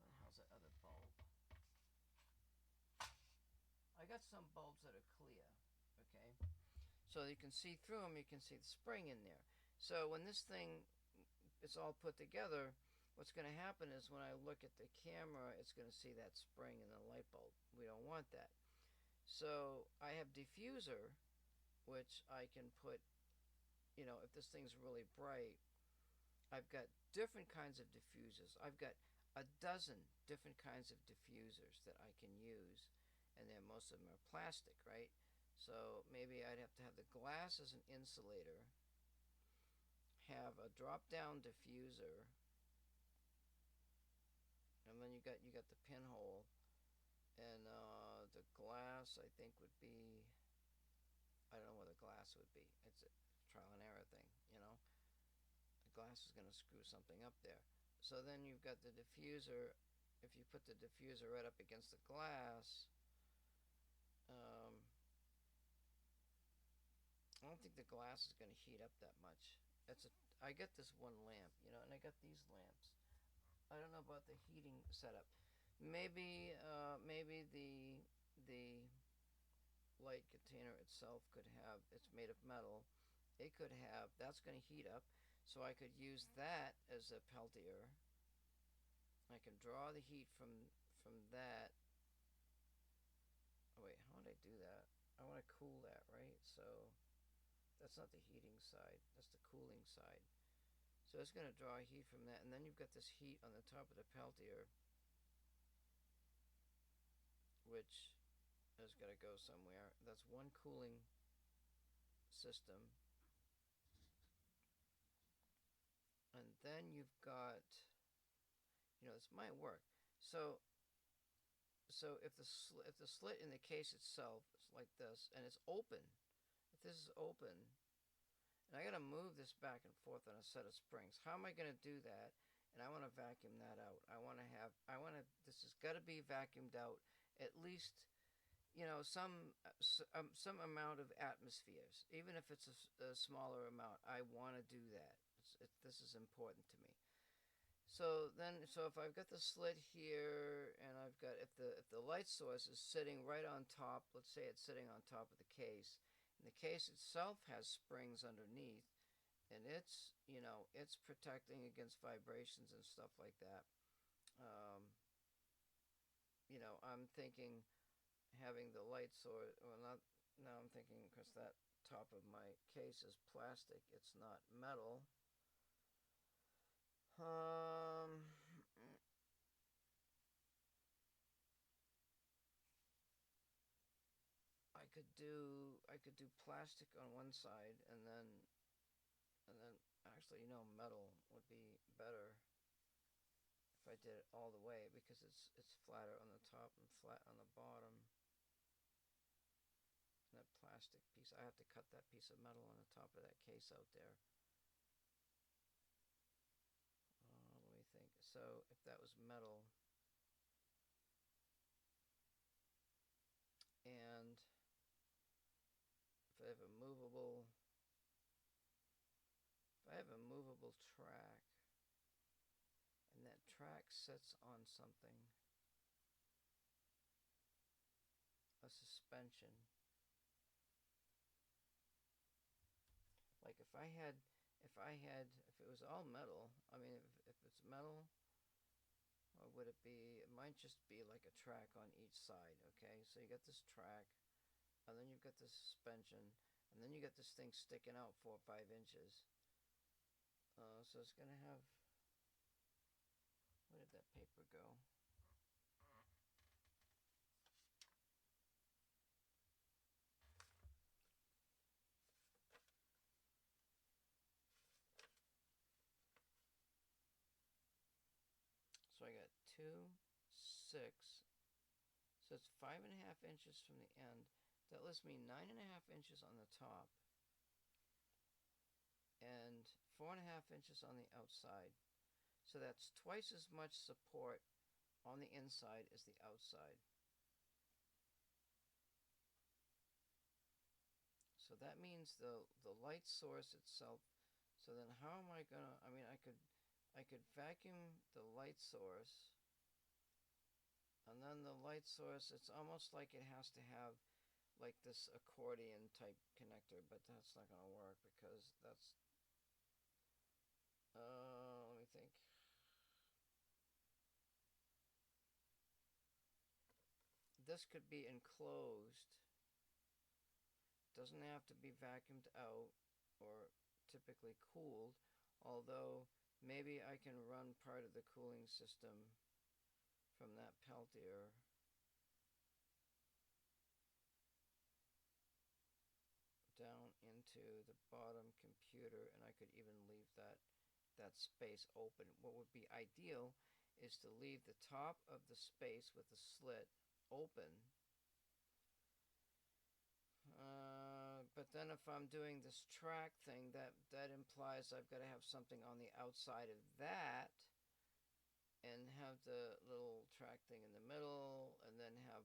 the hell's that other bulb? I got some bulbs that are clear. Okay, so you can see through them. You can see the spring in there. So when this thing is all put together, what's going to happen is when I look at the camera, it's going to see that spring in the light bulb. We don't want that. So I have diffuser, which I can put, you know, if this thing's really bright, I've got different kinds of diffusers. I've got a dozen different kinds of diffusers that I can use, and then most of them are plastic, right? So maybe I'd have to have the glass as an insulator, have a drop-down diffuser, and then you got the pinhole, and the glass I think would be, I don't know what the glass would be. It's a trial and error thing, you know. The glass is going to screw something up there. So then you've got the diffuser. If you put the diffuser right up against the glass, I don't think the glass is going to heat up that much. I got this one lamp, you know, and I got these lamps. I don't know about the heating setup. Maybe the light container itself could have. It's made of metal. It could have. That's going to heat up, so I could use that as a peltier. I can draw the heat from that. Oh wait, how would I do that? I want to cool that, right? So that's not the heating side. That's the cooling side. So it's going to draw heat from that, and then you've got this heat on the top of the peltier, which has got to go somewhere. That's one cooling system. And then you've got, you know, this might work. So if the slit in the case itself is like this, and it's open, if this is open, and I got to move this back and forth on a set of springs, how am I going to do that? And I want to vacuum that out. This has got to be vacuumed out at least, you know, some amount of atmospheres, even if it's a smaller amount. I want to do that. This is important to me. So if I've got the slit here, and I've got, if the light source is sitting right on top, let's say it's sitting on top of the case, and the case itself has springs underneath, and it's protecting against vibrations and stuff like that. I'm thinking having the light source. Well, not now. I'm thinking because that top of my case is plastic. It's not metal. Um, I could do plastic on one side, and then actually, metal would be better if I did it all the way because it's flatter on the top and flat on the bottom. And that plastic piece, I have to cut that piece of metal on the top of that case out there. Let me think. So if that was metal, and if I have a movable, if I have a movable track, and that track sits on something, a suspension. Like if it was all metal, I mean, if it's metal, or would it be, it might just be like a track on each side, okay? So you got this track, and then you've got this suspension, and then you got this thing sticking out 4 or 5 inches. So it's going to have, where did that paper go? So I got 2, 6, so it's 5.5 inches from the end. That leaves me 9.5 inches on the top and 4.5 inches on the outside. So that's twice as much support on the inside as the outside. So that means the light source itself. So then how am I gonna? I mean, I could vacuum the light source, and then the light source. It's almost like it has to have like this accordion type connector, but that's not gonna work because that's. Let me think. This could be enclosed. Doesn't have to be vacuumed out or typically cooled, although maybe I can run part of the cooling system from that Peltier down into the bottom computer, and I could even leave that space open. What would be ideal is to leave the top of the space with the slit open. But then if I'm doing this track thing, that implies I've got to have something on the outside of that, and have the little track thing in the middle, and then have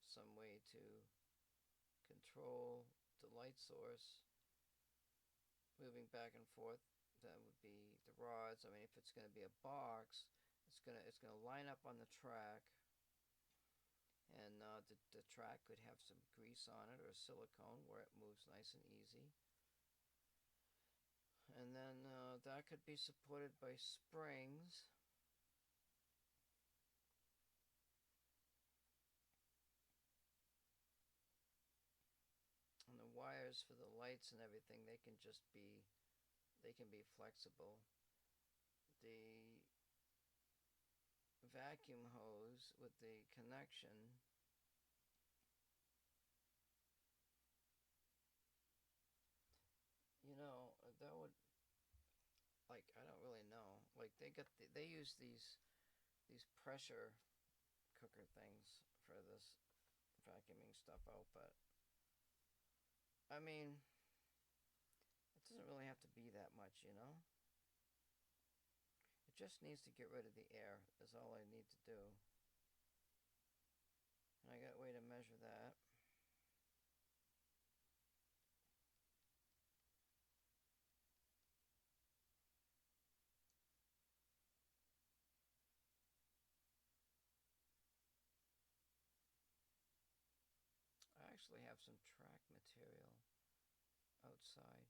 some way to control the light source moving back and forth. That would be the rods. I mean, if it's going to be a box, it's gonna line up on the track, and the track could have some grease on it or silicone where it moves nice and easy. And then that could be supported by springs. And the wires for the lights and everything, they can be flexible. The vacuum hose with the connection, that would, like, I don't really know. Like they use these pressure cooker things for this vacuuming stuff out, but I mean, it doesn't really have to be that much. It just needs to get rid of the air, is all I need to do. And I got a way to measure that. I actually have some track material outside.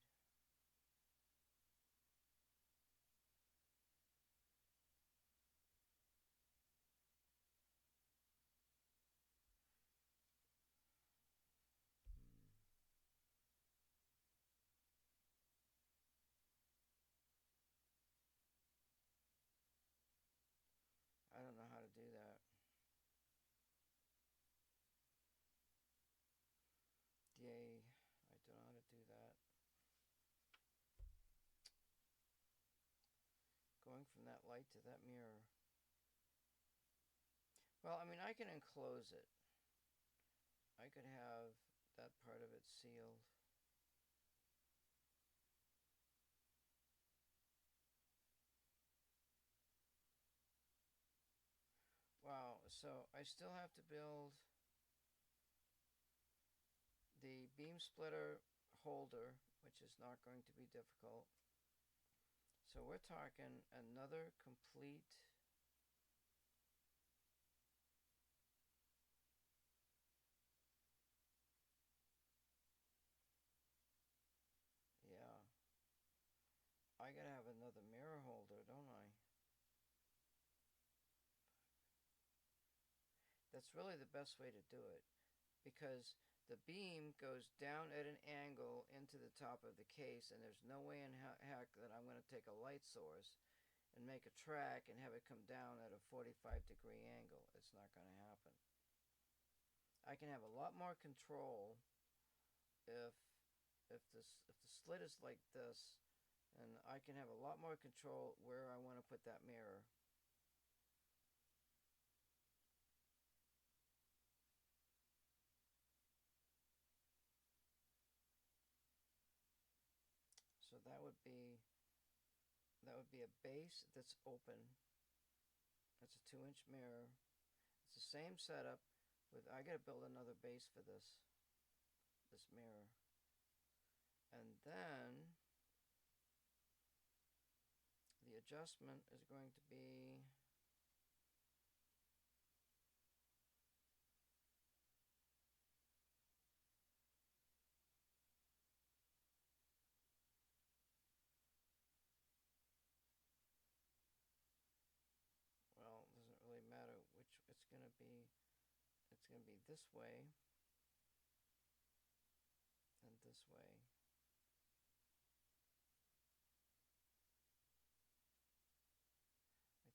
that light to that mirror? Well, I mean, I can enclose it. I could have that part of it sealed. Wow, so I still have to build the beam splitter holder, which is not going to be difficult. So we're talking another complete yeah. I gotta have another mirror holder, don't I? That's really the best way to do it, because the beam goes down at an angle into the top of the case, and there's no way in heck that I'm going to take a light source and make a track and have it come down at a 45-degree angle. It's not going to happen. I can have a lot more control if the slit is like this, and I can have a lot more control where I want to put that mirror. So that would be a base that's open. That's a 2-inch mirror. It's the same setup with I gotta build another base for this mirror. And then the adjustment is going to be well, it doesn't really matter which it's gonna be. It's gonna be this way and this way.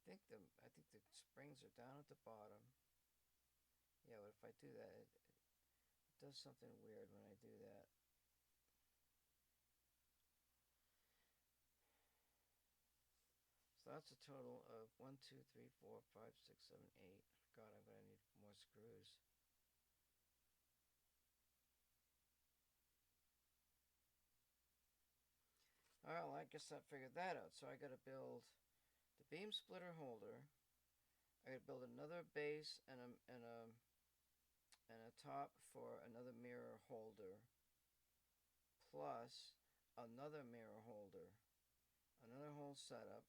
I think the springs are down at the bottom. Yeah, but if I do that, it does something weird when I do that. So that's a total of 1, 2, 3, 4, 5, 6, 7, 8. God, I'm gonna need more screws. Well, I guess I figured that out. So I gotta build the beam splitter holder. I gotta build another base and a top for another mirror holder, plus another mirror holder, another whole setup.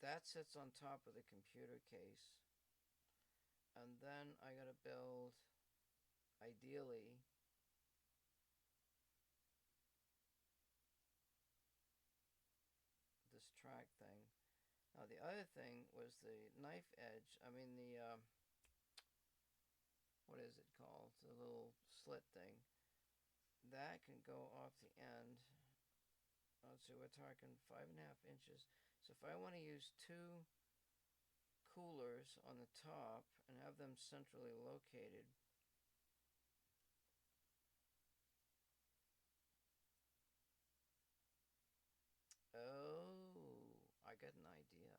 That sits on top of the computer case. And then I gotta build, ideally, this track thing. Now the other thing was the knife edge. I mean what is it called? The little slit thing. That can go off the end. Let's see, we're talking 5.5 inches. So if I want to use two coolers on the top and have them centrally located, oh, I got an idea.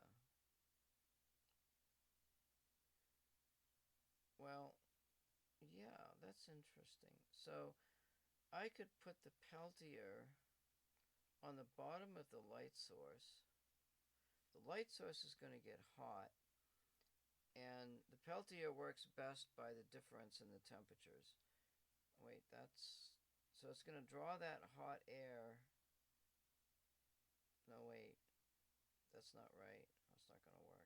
Well, yeah, that's interesting. So I could put the Peltier on the bottom of the light source. The light source is going to get hot, and the Peltier works best by the difference in the temperatures. Wait, so it's going to draw that hot air. No, wait, that's not right. That's not going to work.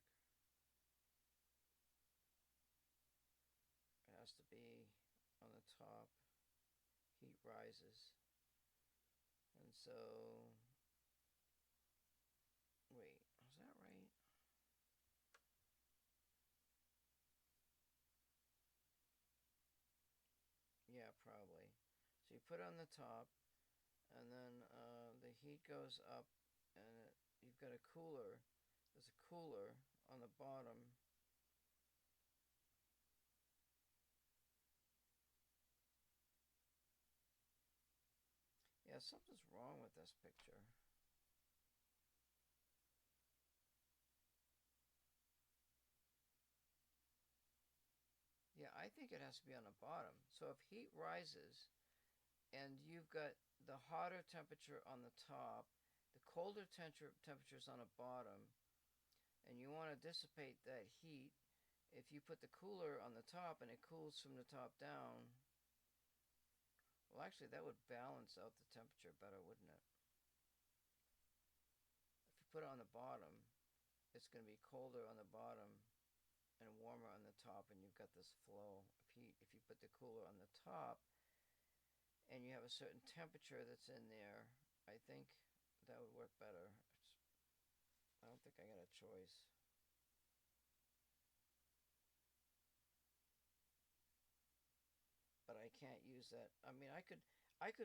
It has to be on the top. Heat rises. And so, wait, is that right? Yeah, probably. So you put it on the top, and then the heat goes up, and you've got a cooler. There's a cooler on the bottom. Yeah, something's wrong with this picture. I think it has to be on the bottom. So if heat rises and you've got the hotter temperature on the top, the colder temperatures on the bottom, and you want to dissipate that heat, if you put the cooler on the top and it cools from the top down, well, actually, that would balance out the temperature better, wouldn't it? If you put it on the bottom, it's going to be colder on the bottom and warmer on the top, and you've got this flow of heat. If you put the cooler on the top and you have a certain temperature that's in there, I think that would work better. I don't think I got a choice. But I can't use that. I mean,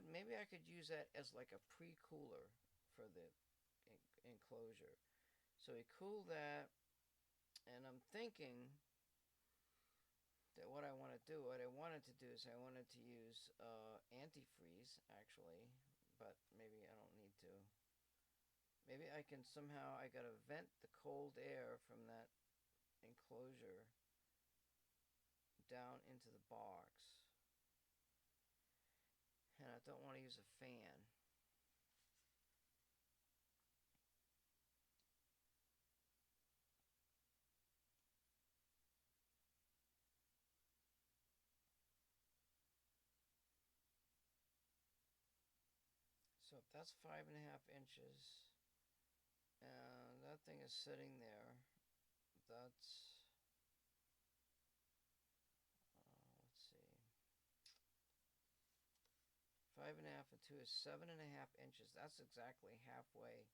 maybe I could use that as like a pre-cooler for the enclosure. So we cool that, and I'm thinking that what I wanted to do is I wanted to use antifreeze, actually, but maybe I don't need to. Maybe I can somehow, I gotta vent the cold air from that enclosure down into the box. And I don't want to use a fan. So if that's 5.5 inches, and that thing is sitting there, that's, let's see, 5.5 and 2 is 7.5 inches. That's exactly halfway.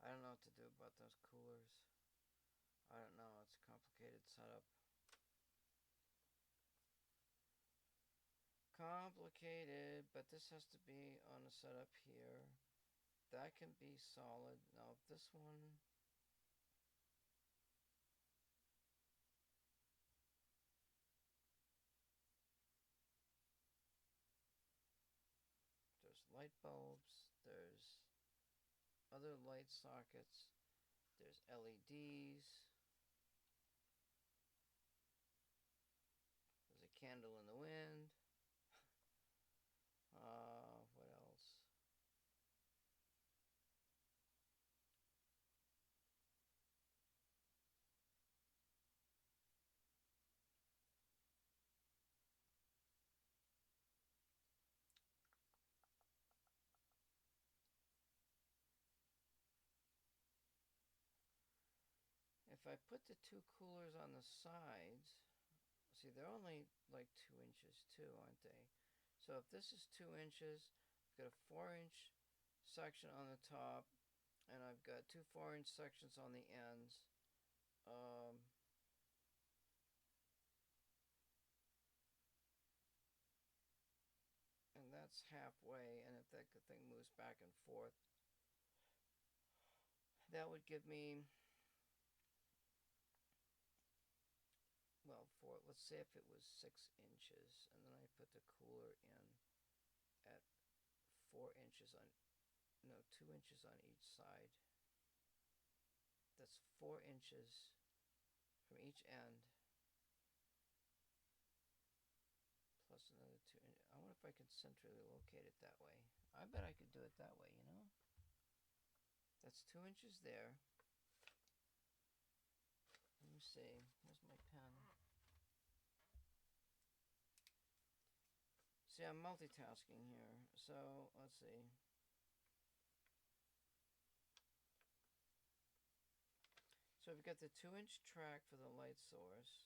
I don't know what to do about those coolers. I don't know. It's a complicated setup. Complicated, but this has to be on a setup here. That can be solid. Now, this one, there's light bulbs, there's other light sockets, there's LEDs, there's a candle in the wind. What else? If I put the two coolers on the sides, see, they're only like 2 inches too, aren't they? So if this is 2 inches, I've got a 4-inch section on the top, and I've got two 4-inch sections on the ends. And that's halfway, and if that thing moves back and forth, that would give me, well, let's say if it was 6 inches, and then I put the cooler in at 4 inches on, no, 2 inches on each side. That's 4 inches from each end, plus another 2 inches. I wonder if I can centrally locate it that way. I bet I could do it that way, you know? That's 2 inches there. Let me see. Where's my pen? See, I'm multitasking here. So, let's see. So we've got the 2-inch track for the light source.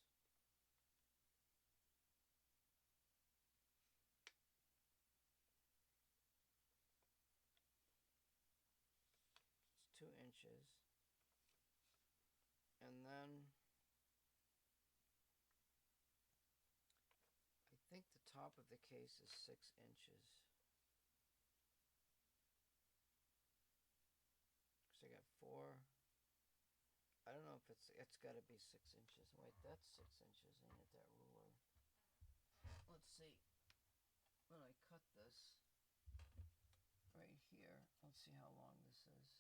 inches. And then I think the top of the case is 6 inches. So I got 4. I don't know if it's got to be 6 inches. Wait, that's 6 inches, ain't it, that ruler? Let's see. When I cut this right here, let's see how long this is.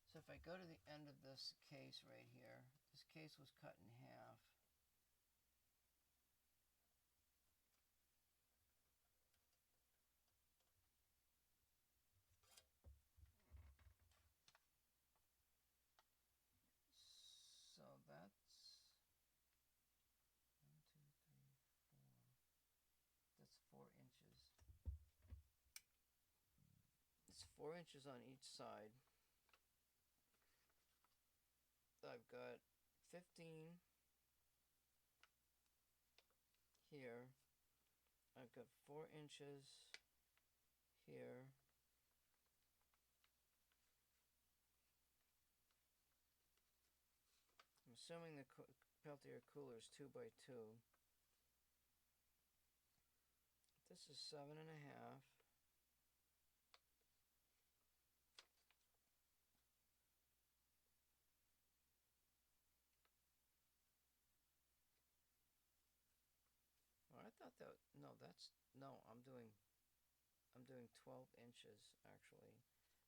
So if I go to the end of this case right here, this case was cut in half. So that's 1, 2, 3, 4. That's 4 inches. It's 4 inches on each side. I've got 15 here. I've got 4 inches here. I'm assuming the Peltier cooler is 2 by 2. This is 7.5. Oh, I thought that, no, that's, no, I'm doing 12 inches actually.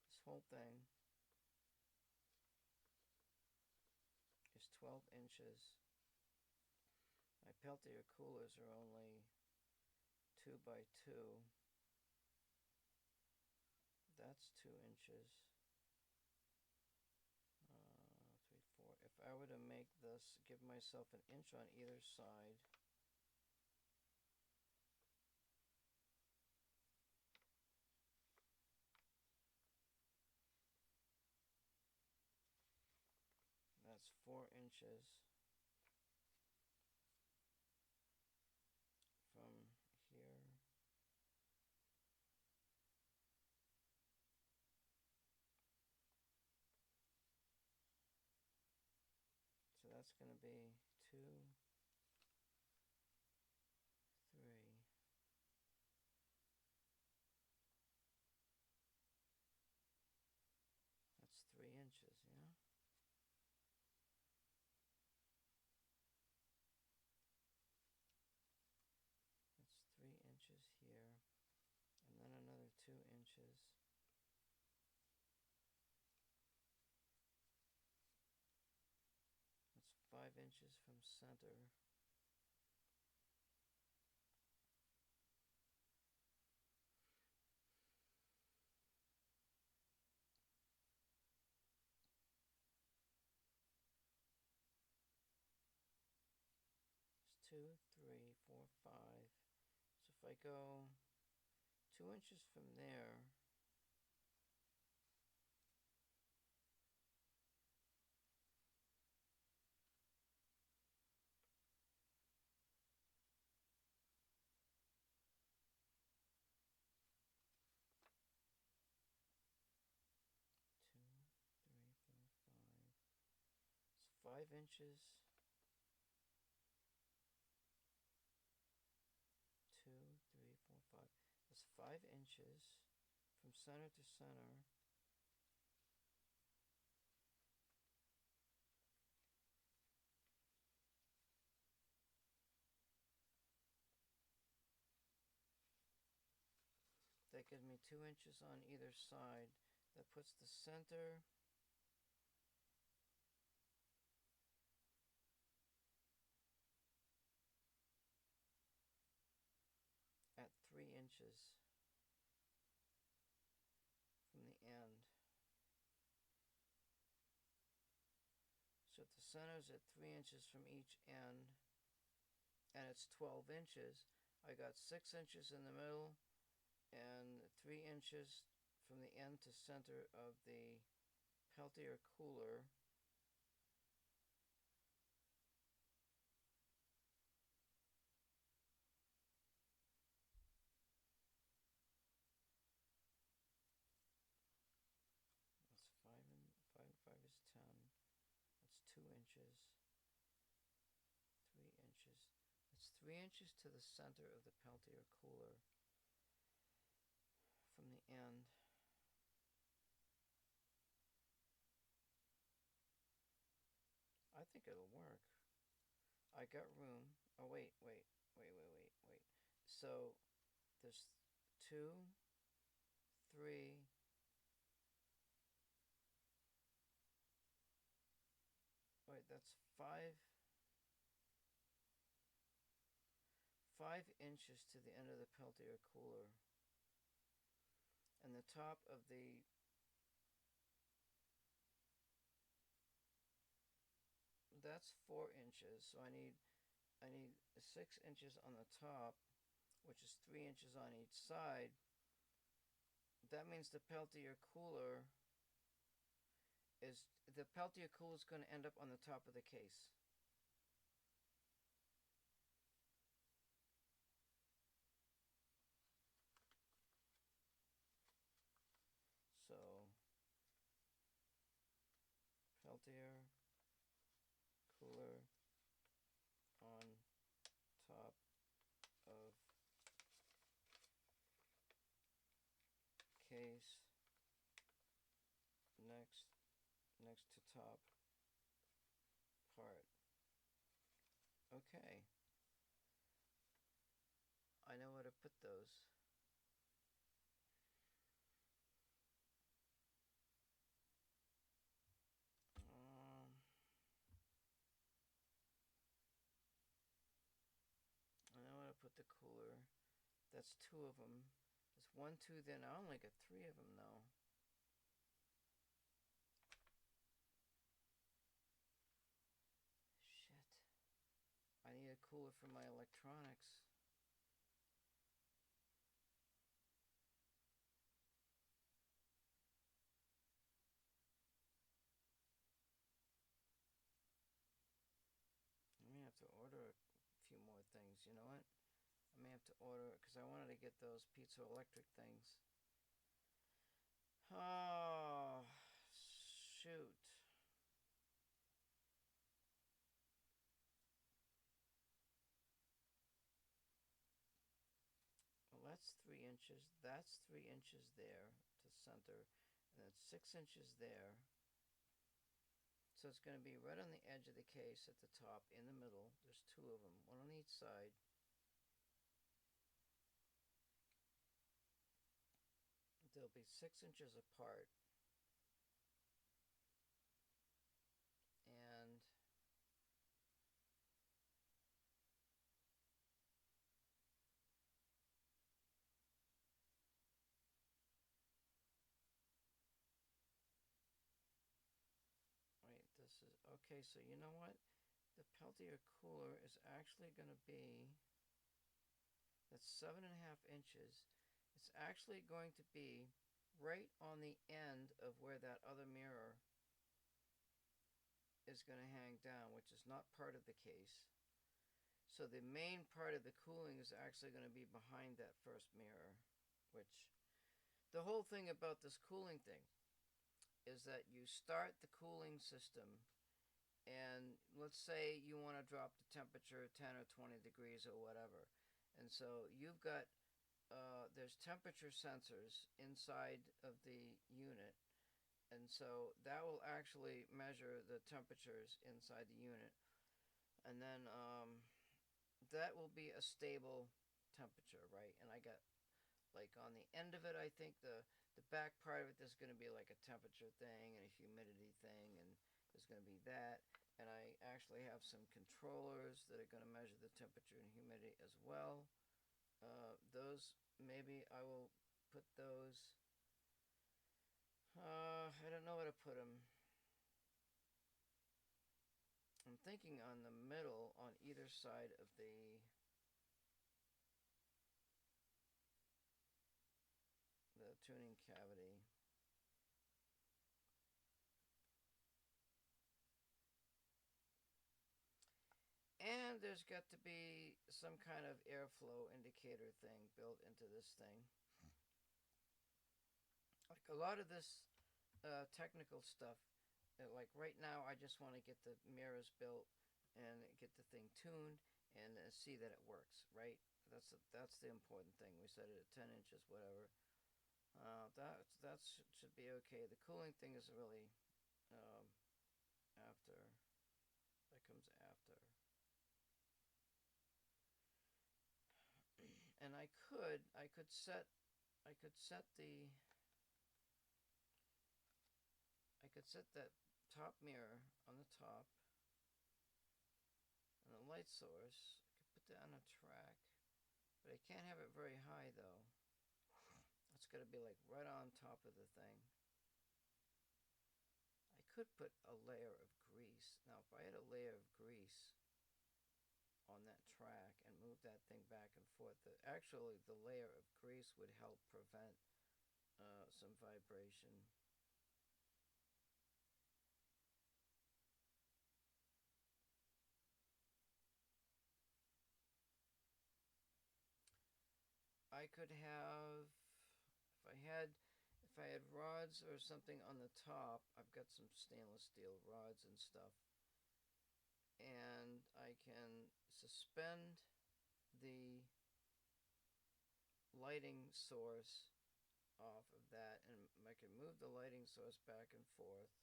This whole thing is 12 inches. My Peltier coolers are only 2 by 2. That's 2 inches. 3, 4. If I were to make this, give myself an inch on either side. That's 4 inches from here. So that's going to be 2, 3. That's 3 inches, yeah? That's 3 inches here. And then another 2 inches. That's 5 inches from center. It's 2, 3, 4, 5. So if I go 2 inches from there, it's 5 inches. 2, 3, 4, 5. That's 5 inches from center to center. That gives me 2 inches on either side. That puts the center at 3 inches from the end. So if the center is at 3 inches from each end, and it's 12 inches, I got 6 inches in the middle and 3 inches from the end to center of the Peltier cooler. inches. 3 inches. It's 3 inches to the center of the Peltier cooler from the end. I think it'll work. I got room. Oh, wait. So there's 2, 3. Wait, that's 5 inches to the end of the Peltier cooler. And the top of the that's 4 inches. So I need 6 inches on the top, which is 3 inches on each side. That means the Peltier cooler is going to end up on the top of the case. So Peltier cooler on top of case next to top part. Okay. I know where to put those. I know where to put the cooler. That's 2 of them. There's 1, 2, then I only got 3 of them though. Shit. I need a cooler for my electronics. I may have to order a few more things. You know what? I may have to order it because I wanted to get those piezoelectric things. Oh, shoot. Well, that's 3 inches. That's 3 inches there to center. And that's 6 inches there. So it's going to be right on the edge of the case at the top, in the middle. There's 2 of them, 1 on each side. They'll be 6 inches apart. And wait, this is okay. So you know what? The Peltier cooler is actually going to be, that's 7.5 inches. It's actually going to be right on the end of where that other mirror is going to hang down, which is not part of the case. So the main part of the cooling is actually going to be behind that first mirror, which the whole thing about this cooling thing is that you start the cooling system, and let's say you want to drop the temperature 10 or 20 degrees or whatever. And so you've got, there's temperature sensors inside of the unit. And so that will actually measure the temperatures inside the unit. And then that will be a stable temperature, right? And I got, like, on the end of it, I think the back part of it, there's going to be like a temperature thing and a humidity thing, and there's going to be that. And I actually have some controllers that are going to measure the temperature and humidity as well. Those, maybe I will put those. I don't know where to put them. I'm thinking on the middle, on either side of the tuning cavity. And there's got to be some kind of airflow indicator thing built into this thing. Like a lot of this technical stuff like right now, I just want to get the mirrors built and get the thing tuned and see that it works. Right. That's the important thing. We set it at 10 inches, whatever. That should be okay. The cooling thing is really um, after. That comes after. And I could set the I could set that top mirror on the top and the light source. I could put that on a track, but I can't have it very high though. It's got to be like right on top of the thing. I could put a layer of grease. Now, if I had a layer of grease on that track and move that thing back and forth, actually the layer of grease would help prevent some vibration. I could have if I had rods or something on the top. I've got some stainless steel rods and stuff, and I can suspend the lighting source off of that, and I can move the lighting source back and forth.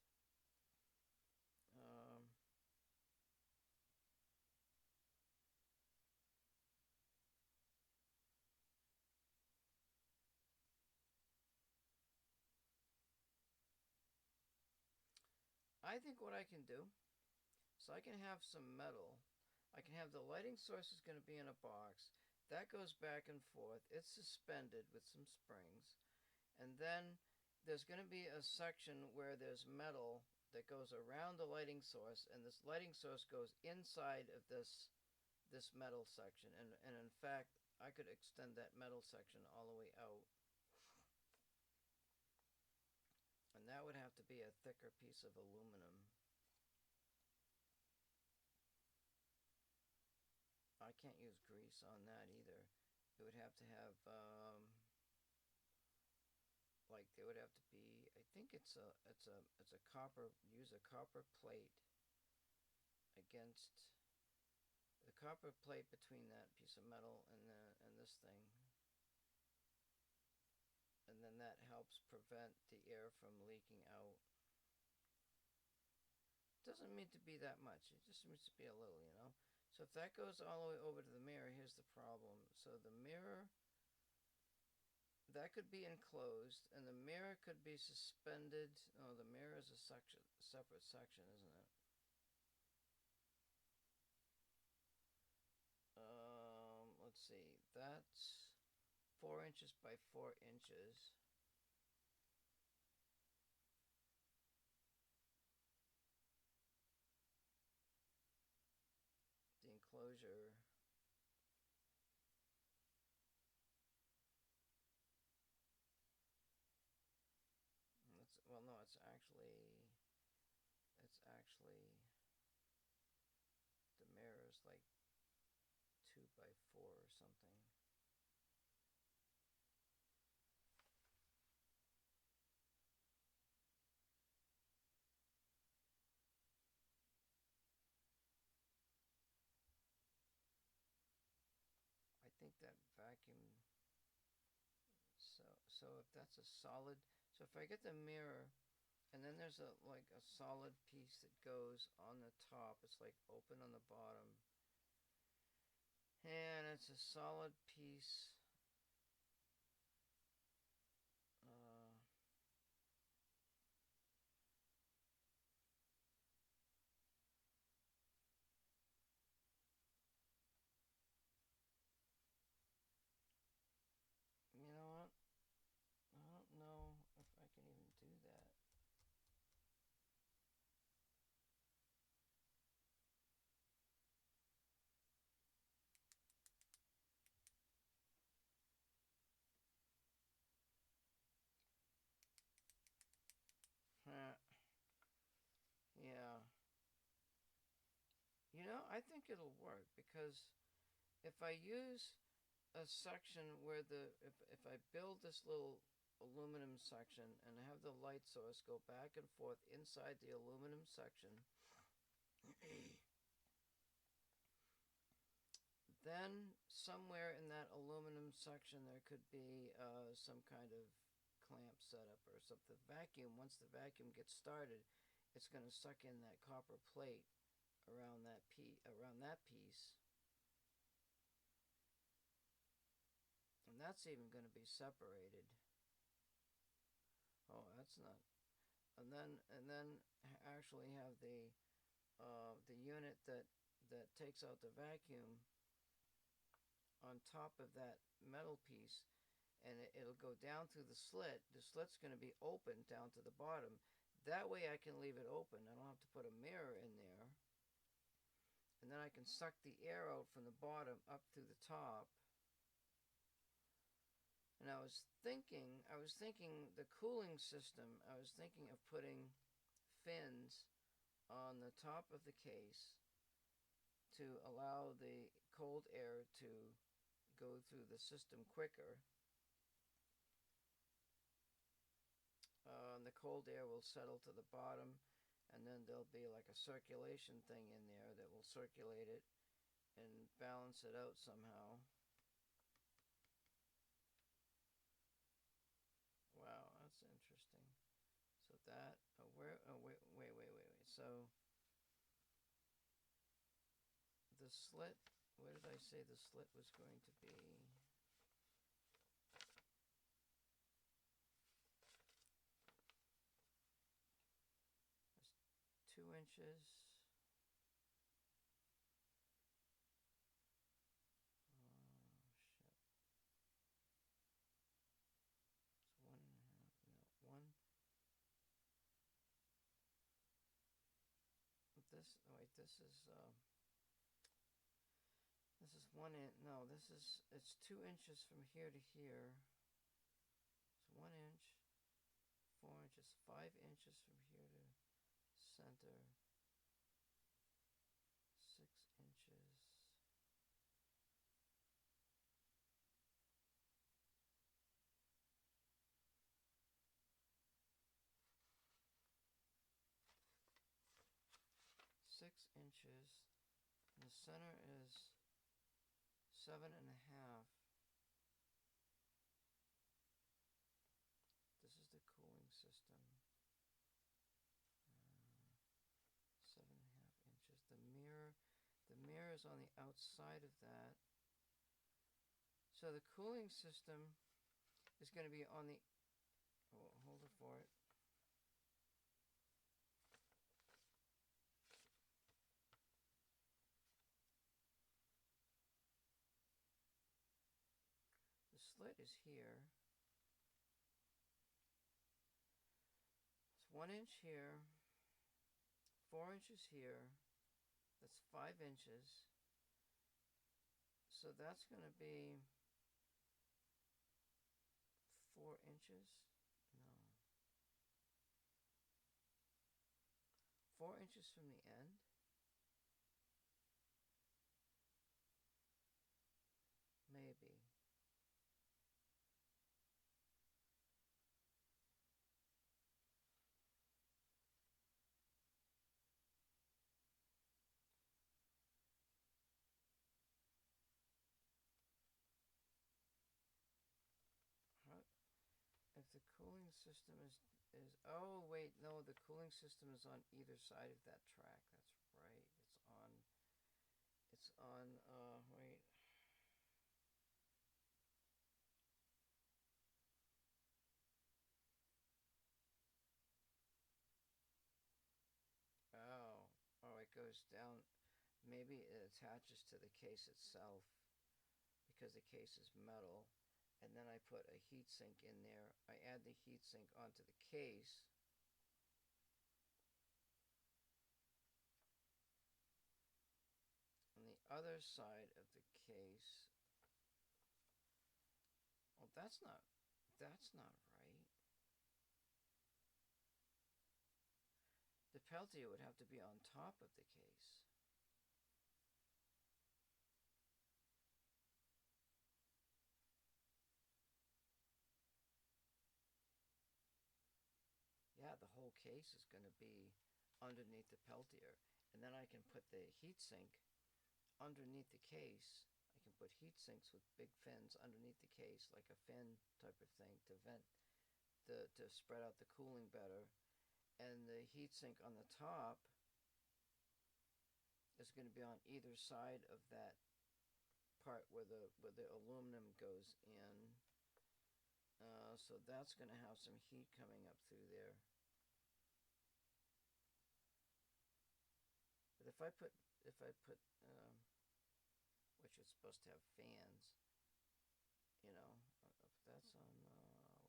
Um, I think what I can do, so I can have some metal. I can have the lighting source is going to be in a box. That goes back and forth. It's suspended with some springs. And then there's going to be a section where there's metal that goes around the lighting source, and this lighting source goes inside of this metal section. And in fact, I could extend that metal section all the way out. And that would have to be a thicker piece of aluminum. I can't use grease on that either. It would have to have like there would have to be. I think it's a copper. Use a copper plate against the copper plate between that piece of metal and this thing, and then that helps prevent the air from leaking out. Doesn't need to be that much. It just needs to be a little, you know. So if that goes all the way over to the mirror, here's the problem. So the mirror, that could be enclosed, and the mirror could be suspended. Oh, the mirror is a separate section, isn't it? Let's see. That's 4 inches by 4 inches. The enclosure. Well, no, it's actually the mirror is like 2 by 4 or something. I think that vacuum. So if that's a solid, so if I get the mirror, and then there's a solid piece that goes on the top. It's like open on the bottom, and it's a solid piece. Uh, you know what? I don't know if I can even do that. Yeah. You know, I think it'll work because if I use a section where if I build this little aluminum section and have the light source go back and forth inside the aluminum section. Then somewhere in that aluminum section there could be some kind of clamp setup or something. Vacuum, once the vacuum gets started, it's going to suck in that copper plate around that piece. And that's even going to be separated. Oh, that's not. And then actually have the unit that takes out the vacuum on top of that metal piece, and it'll go down through the slit. The slit's going to be open down to the bottom. That way I can leave it open. I don't have to put a mirror in there. And then I can suck the air out from the bottom up through the top. And I was thinking the cooling system, I was thinking of putting fins on the top of the case to allow the cold air to go through the system quicker. And the cold air will settle to the bottom, and then there'll be like a circulation thing in there that will circulate it and balance it out somehow. Wow, that's interesting. So that, wait. So the slit, where did I say the slit was going to be? It's 2 inches. This is 1 inch. No, it's 2 inches from here to here. It's 1 inch, 4 inches, 5 inches from here to center, 6 inches. And the center is 7.5. This is the cooling system. 7.5 inches. The mirror is on the outside of that. So the cooling system is going to be on the. Oh, hold it for it. The slit is here. It's 1 inch here, 4 inches here. That's 5 inches. So that's going to be 4 inches. No. 4 inches from the end. Maybe. If the cooling system is oh wait, no, the cooling system is on either side of that track. That's right. It's on wait. Oh, it goes down. Maybe it attaches to the case itself because the case is metal. And then I put a heat sink in there. I add the heat sink onto the case. On the other side of the case. Oh, that's not right. The Peltier would have to be on top of the case. case is going to be underneath the Peltier. And then I can put the heatsink underneath the case. I can put heat sinks with big fins underneath the case, like a fin type of thing, to vent, to spread out the cooling better. And the heat sink on the top is going to be on either side of that part where the aluminum goes in. So that's going to have some heat coming up through there. But if I put which is supposed to have fans, you know, if that's on,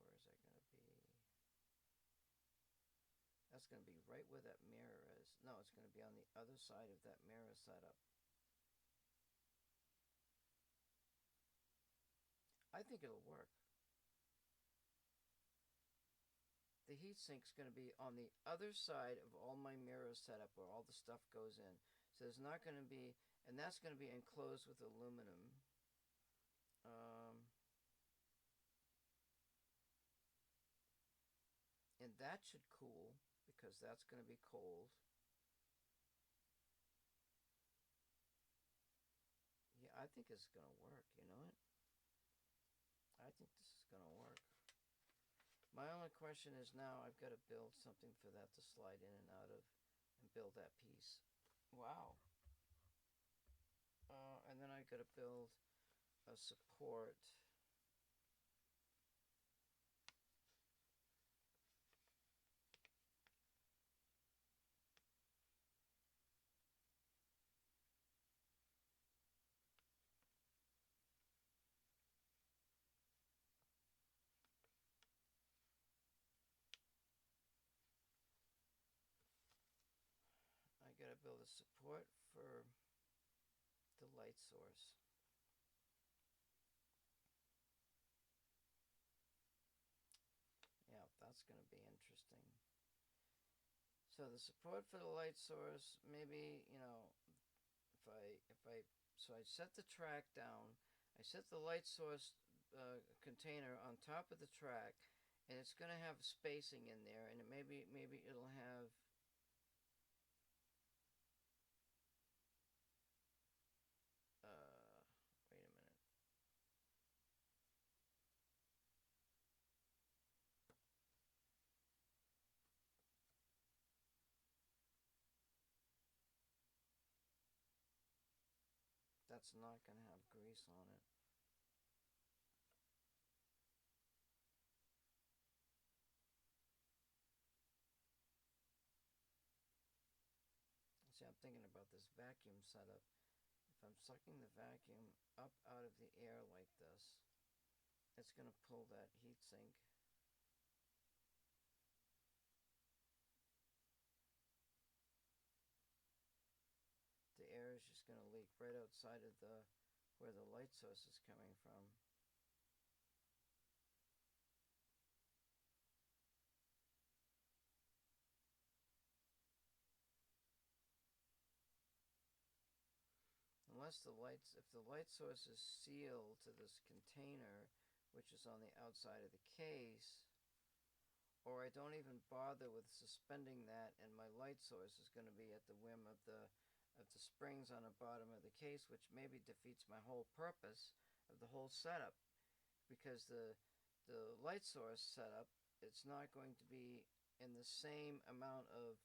where is that going to be? That's going to be right where that mirror is. No, it's going to be on the other side of that mirror setup. I think it'll work. The heatsink's going to be on the other side of all my mirrors setup where all the stuff goes in. So there's not going to be, and that's going to be enclosed with aluminum. And that should cool because that's going to be cold. Yeah, I think it's going to work, you know it? I think this is going to work. My only question is now I've got to build something for that to slide in and out of and build that piece. Wow. And then I've got to build a support. I got to build a support for the light source. Yeah, that's going to be interesting. So the support for the light source, maybe, you know, so I set the track down, I set the light source container on top of the track, and it's going to have spacing in there, and maybe it'll have wait a minute. That's not going to have grease on it. See, I'm thinking about this vacuum setup. If I'm sucking the vacuum up out of the air like this, it's going to pull that heat sink. The air is just going to leak right outside of where the light source is coming from. Unless if the light source is sealed to this container, which is on the outside of the case, or I don't even bother with suspending that, and my light source is going to be at the whim of the springs on the bottom of the case, which maybe defeats my whole purpose of the whole setup, because the light source setup, it's not going to be in the same amount of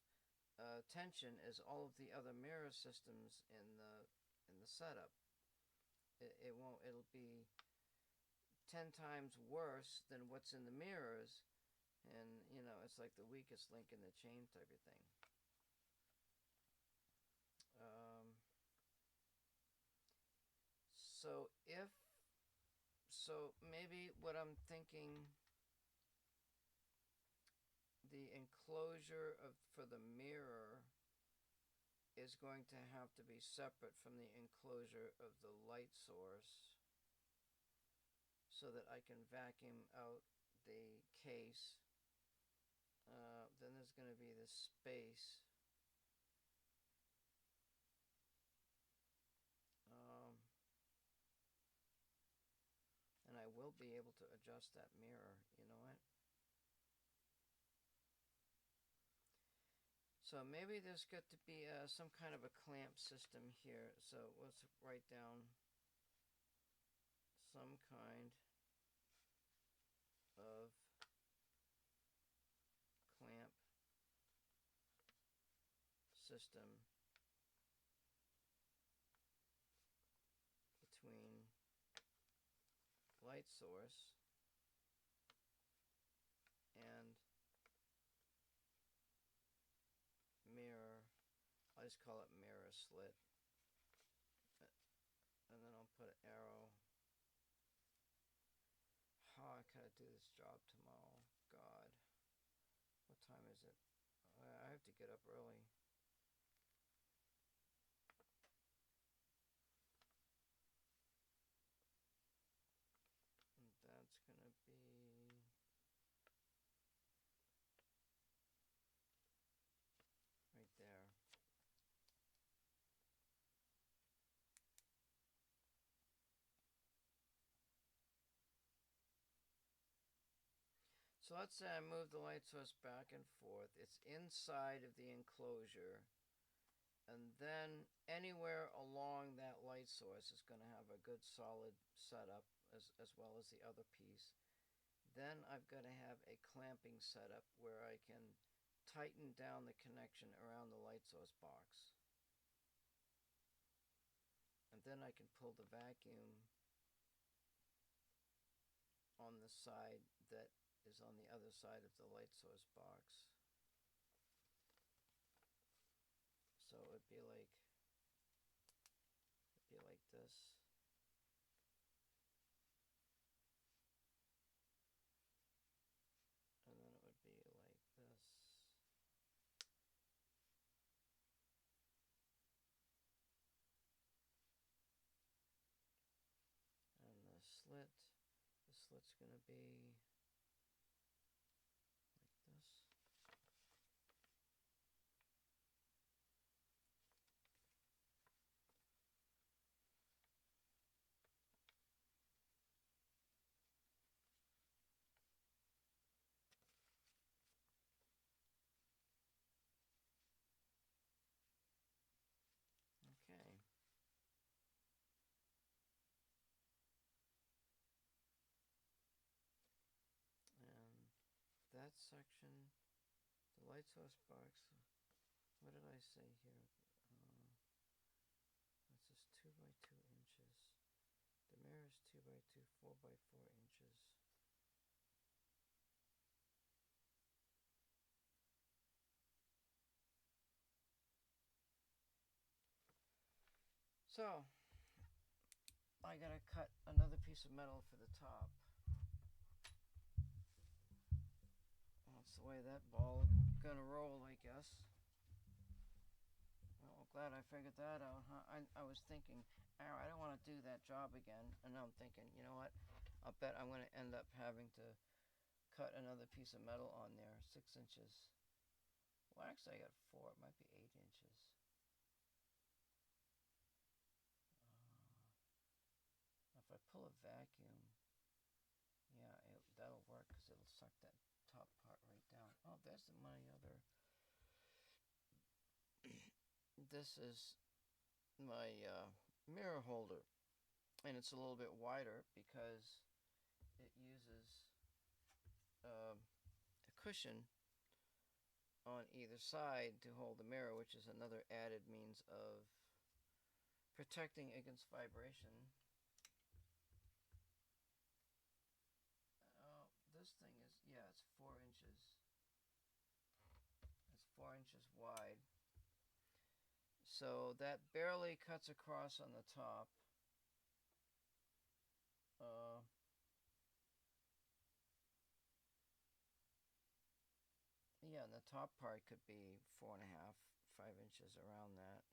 tension as all of the other mirror systems in the setup. It won't. It'll be 10 times worse than what's in the mirrors, and you know, it's like the weakest link in the chain type of thing. So maybe what I'm thinking, the enclosure for the mirror is going to have to be separate from the enclosure of the light source so that I can vacuum out the case. Then there's going to be this space. And I will be able to adjust that mirror. You know what? So maybe there's got to be some kind of a clamp system here. So let's write down some kind of clamp system between light source and mirror. I'll just call it mirror slit. And then I'll put an arrow. Oh, I gotta do this job tomorrow. God. What time is it? I have to get up early. And that's gonna be right there. So let's say I move the light source back and forth. It's inside of the enclosure. And then anywhere along that light source is going to have a good solid setup as well as the other piece. Then I've got to have a clamping setup where I can tighten down the connection around the light source box. And then I can pull the vacuum on the side that is on the other side of the light source box. So it'd be like this. And then it would be like this. And the slit's going to be like this. Okay. And that section, the light source box, what did I say here? This is 2 by 2 inches. The mirror is 2 by 2, 4 by 4 inches. So, I gotta cut another piece of metal for the top. That's the way that ball gonna roll, I guess. Well, glad I figured that out, huh? I was thinking, I don't want to do that job again. And now I'm thinking, you know what? I'll bet I'm going to end up having to cut another piece of metal on there, 6 inches. Well, actually, I got 4. It might be 8 inches. If I pull a vacuum, yeah, that'll work because it'll suck that top part right down. Oh, there's my other. This is my mirror holder, and it's a little bit wider because it uses a cushion on either side to hold the mirror, which is another added means of protecting against vibration. This thing is, yeah, it's 4 inches. It's 4 inches wide. So that barely cuts across on the top. Yeah, and the top part could be 4.5, 5 inches around that.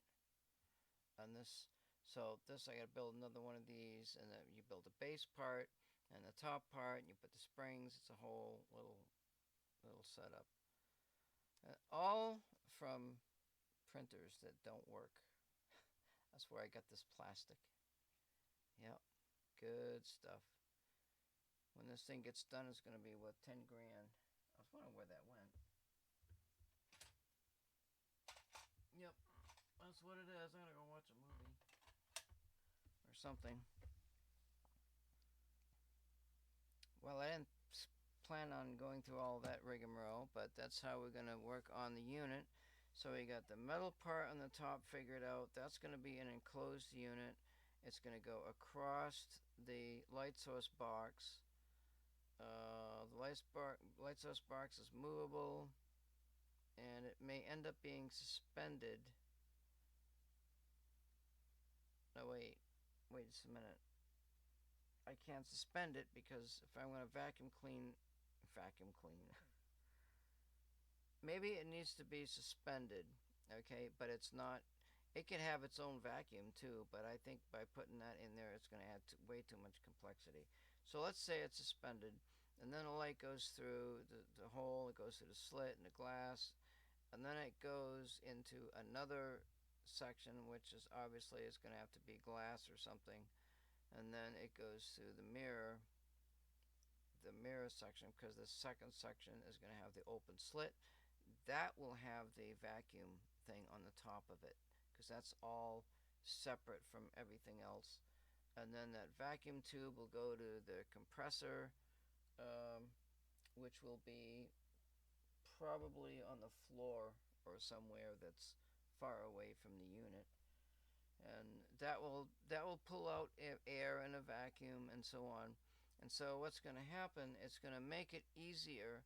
And this, so this I gotta build another one of these, and then you build a base part and the top part, and you put the springs. It's a whole little setup. All from printers that don't work. That's where I got this plastic. Yep, good stuff. When this thing gets done, it's going to be, what, 10 grand. I was wondering where that went. That's what it is. I'm gonna go watch a movie or something. Well, I didn't plan on going through all that rigmarole, but that's how we're gonna work on the unit. So we got the metal part on the top figured out. That's gonna be an enclosed unit. It's gonna go across the light source box. The light source box is movable, and it may end up being suspended. No, wait just a minute. I can't suspend it because if I'm going to vacuum clean, maybe it needs to be suspended, okay, but it's not. It can have its own vacuum too, but I think by putting that in there, it's going to add way too much complexity. So let's say it's suspended, and then the light goes through the hole, it goes through the slit in the glass, and then it goes into another section, which is obviously is going to have to be glass or something, and then it goes through the mirror section, because the second section is going to have the open slit. That will have the vacuum thing on the top of it, because that's all separate from everything else. And then that vacuum tube will go to the compressor, which will be probably on the floor or somewhere that's far away from the unit, and that will pull out air in a vacuum and so on. And so what's going to happen, it's going to make it easier.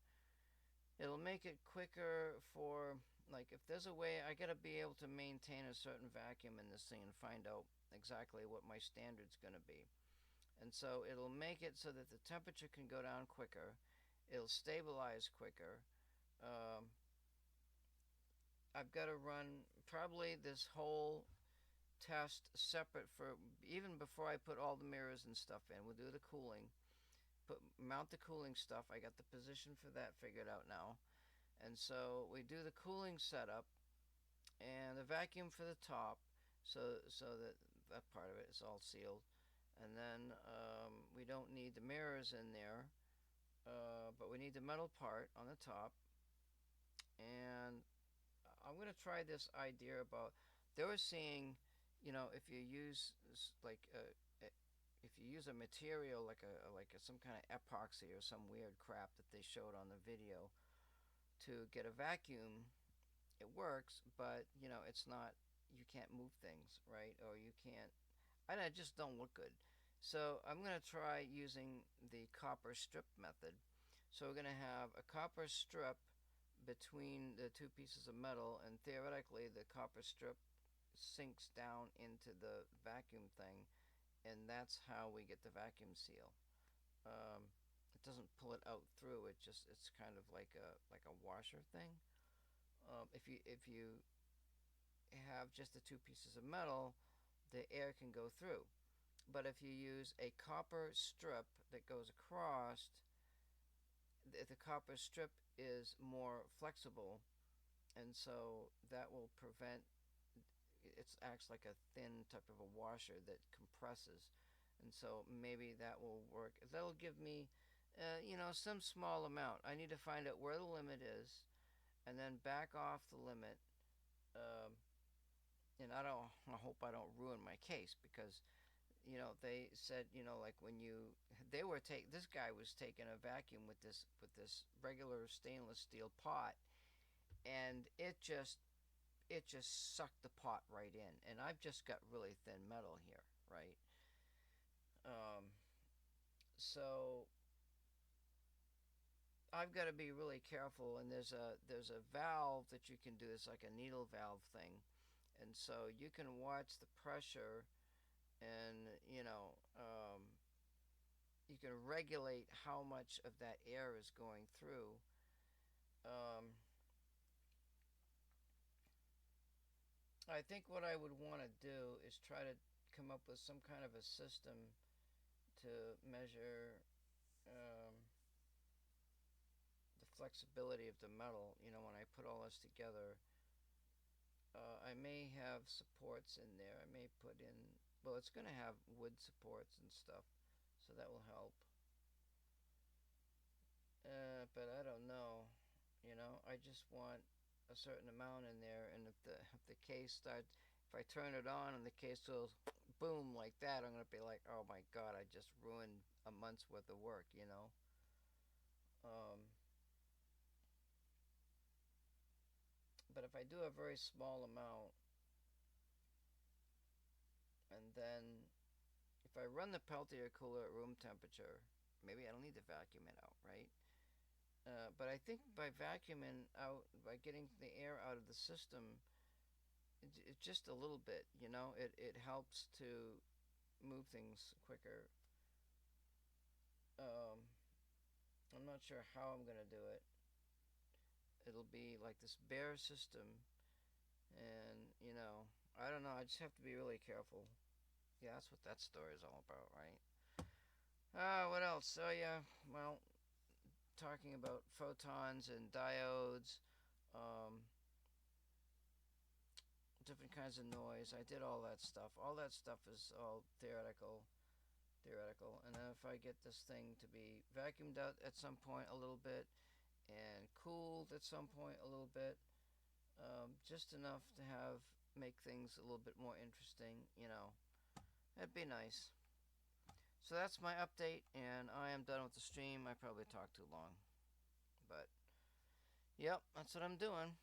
It'll make it quicker for, like, if there's a way, I got to be able to maintain a certain vacuum in this thing and find out exactly what my standard's going to be. And so it'll make it so that the temperature can go down quicker. It'll stabilize quicker. I've got to run probably this whole test separate for even before I put all the mirrors and stuff in. We'll do the cooling, mount the cooling stuff. I got the position for that figured out now, and so we do the cooling setup and the vacuum for the top, so that part of it is all sealed, and then we don't need the mirrors in there, but we need the metal part on the top. And I'm going to try this idea about, they were saying, if you use like if you use a material like some kind of epoxy or some weird crap that they showed on the video to get a vacuum, it works, but it's not, you can't move things, right? Or you can't, I don't know, it just don't look good. So I'm going to try using the copper strip method. So we're going to have a copper strip between the two pieces of metal, and theoretically the copper strip sinks down into the vacuum thing, and that's how we get the vacuum seal. It doesn't pull it out through. It's kind of like a washer thing. If you have just the two pieces of metal, the air can go through. But if you use a copper strip that goes across, the copper strip is more flexible, and so that will prevent, it acts like a thin type of a washer that compresses, and so maybe that will work. That'll give me some small amount. I need to find out where the limit is and then back off the limit. And I hope I don't ruin my case, because they said, like when this guy was taking a vacuum with this regular stainless steel pot, and it just sucked the pot right in, and I've just got really thin metal here, right? So I've got to be really careful, and there's a valve that you can do. It's like a needle valve thing, and so you can watch the pressure, and you can regulate how much of that air is going through. I think what I would want to do is try to come up with some kind of a system to measure the flexibility of the metal. When I put all this together, I may have supports in there. I may put in, well, it's going to have wood supports and stuff, so that will help. But I don't know. I just want a certain amount in there, and if the case starts, If I turn it on and the case goes boom like that, I'm gonna be like, oh my god, I just ruined a month's worth of work, you know. Um, but if I do a very small amount, and then if I run the Peltier cooler at room temperature, maybe I don't need to vacuum it out, right? But I think by vacuuming out, by getting the air out of the system, it just a little bit, you know, it helps to move things quicker. Um, I'm not sure how I'm gonna do it. It'll be like this bare system, and you know, I don't know. I just have to be really careful. Yeah, that's what that story is all about, right? What else? Oh yeah, well, talking about photons and diodes, um, different kinds of noise. I did all that stuff. All that stuff is all theoretical. And then if I get this thing to be vacuumed out at some point a little bit and cooled at some point a little bit, just enough to have make things a little bit more interesting, you know, that'd be nice. So that's my update, and I am done with the stream. I probably talked too long, but yep, that's what I'm doing.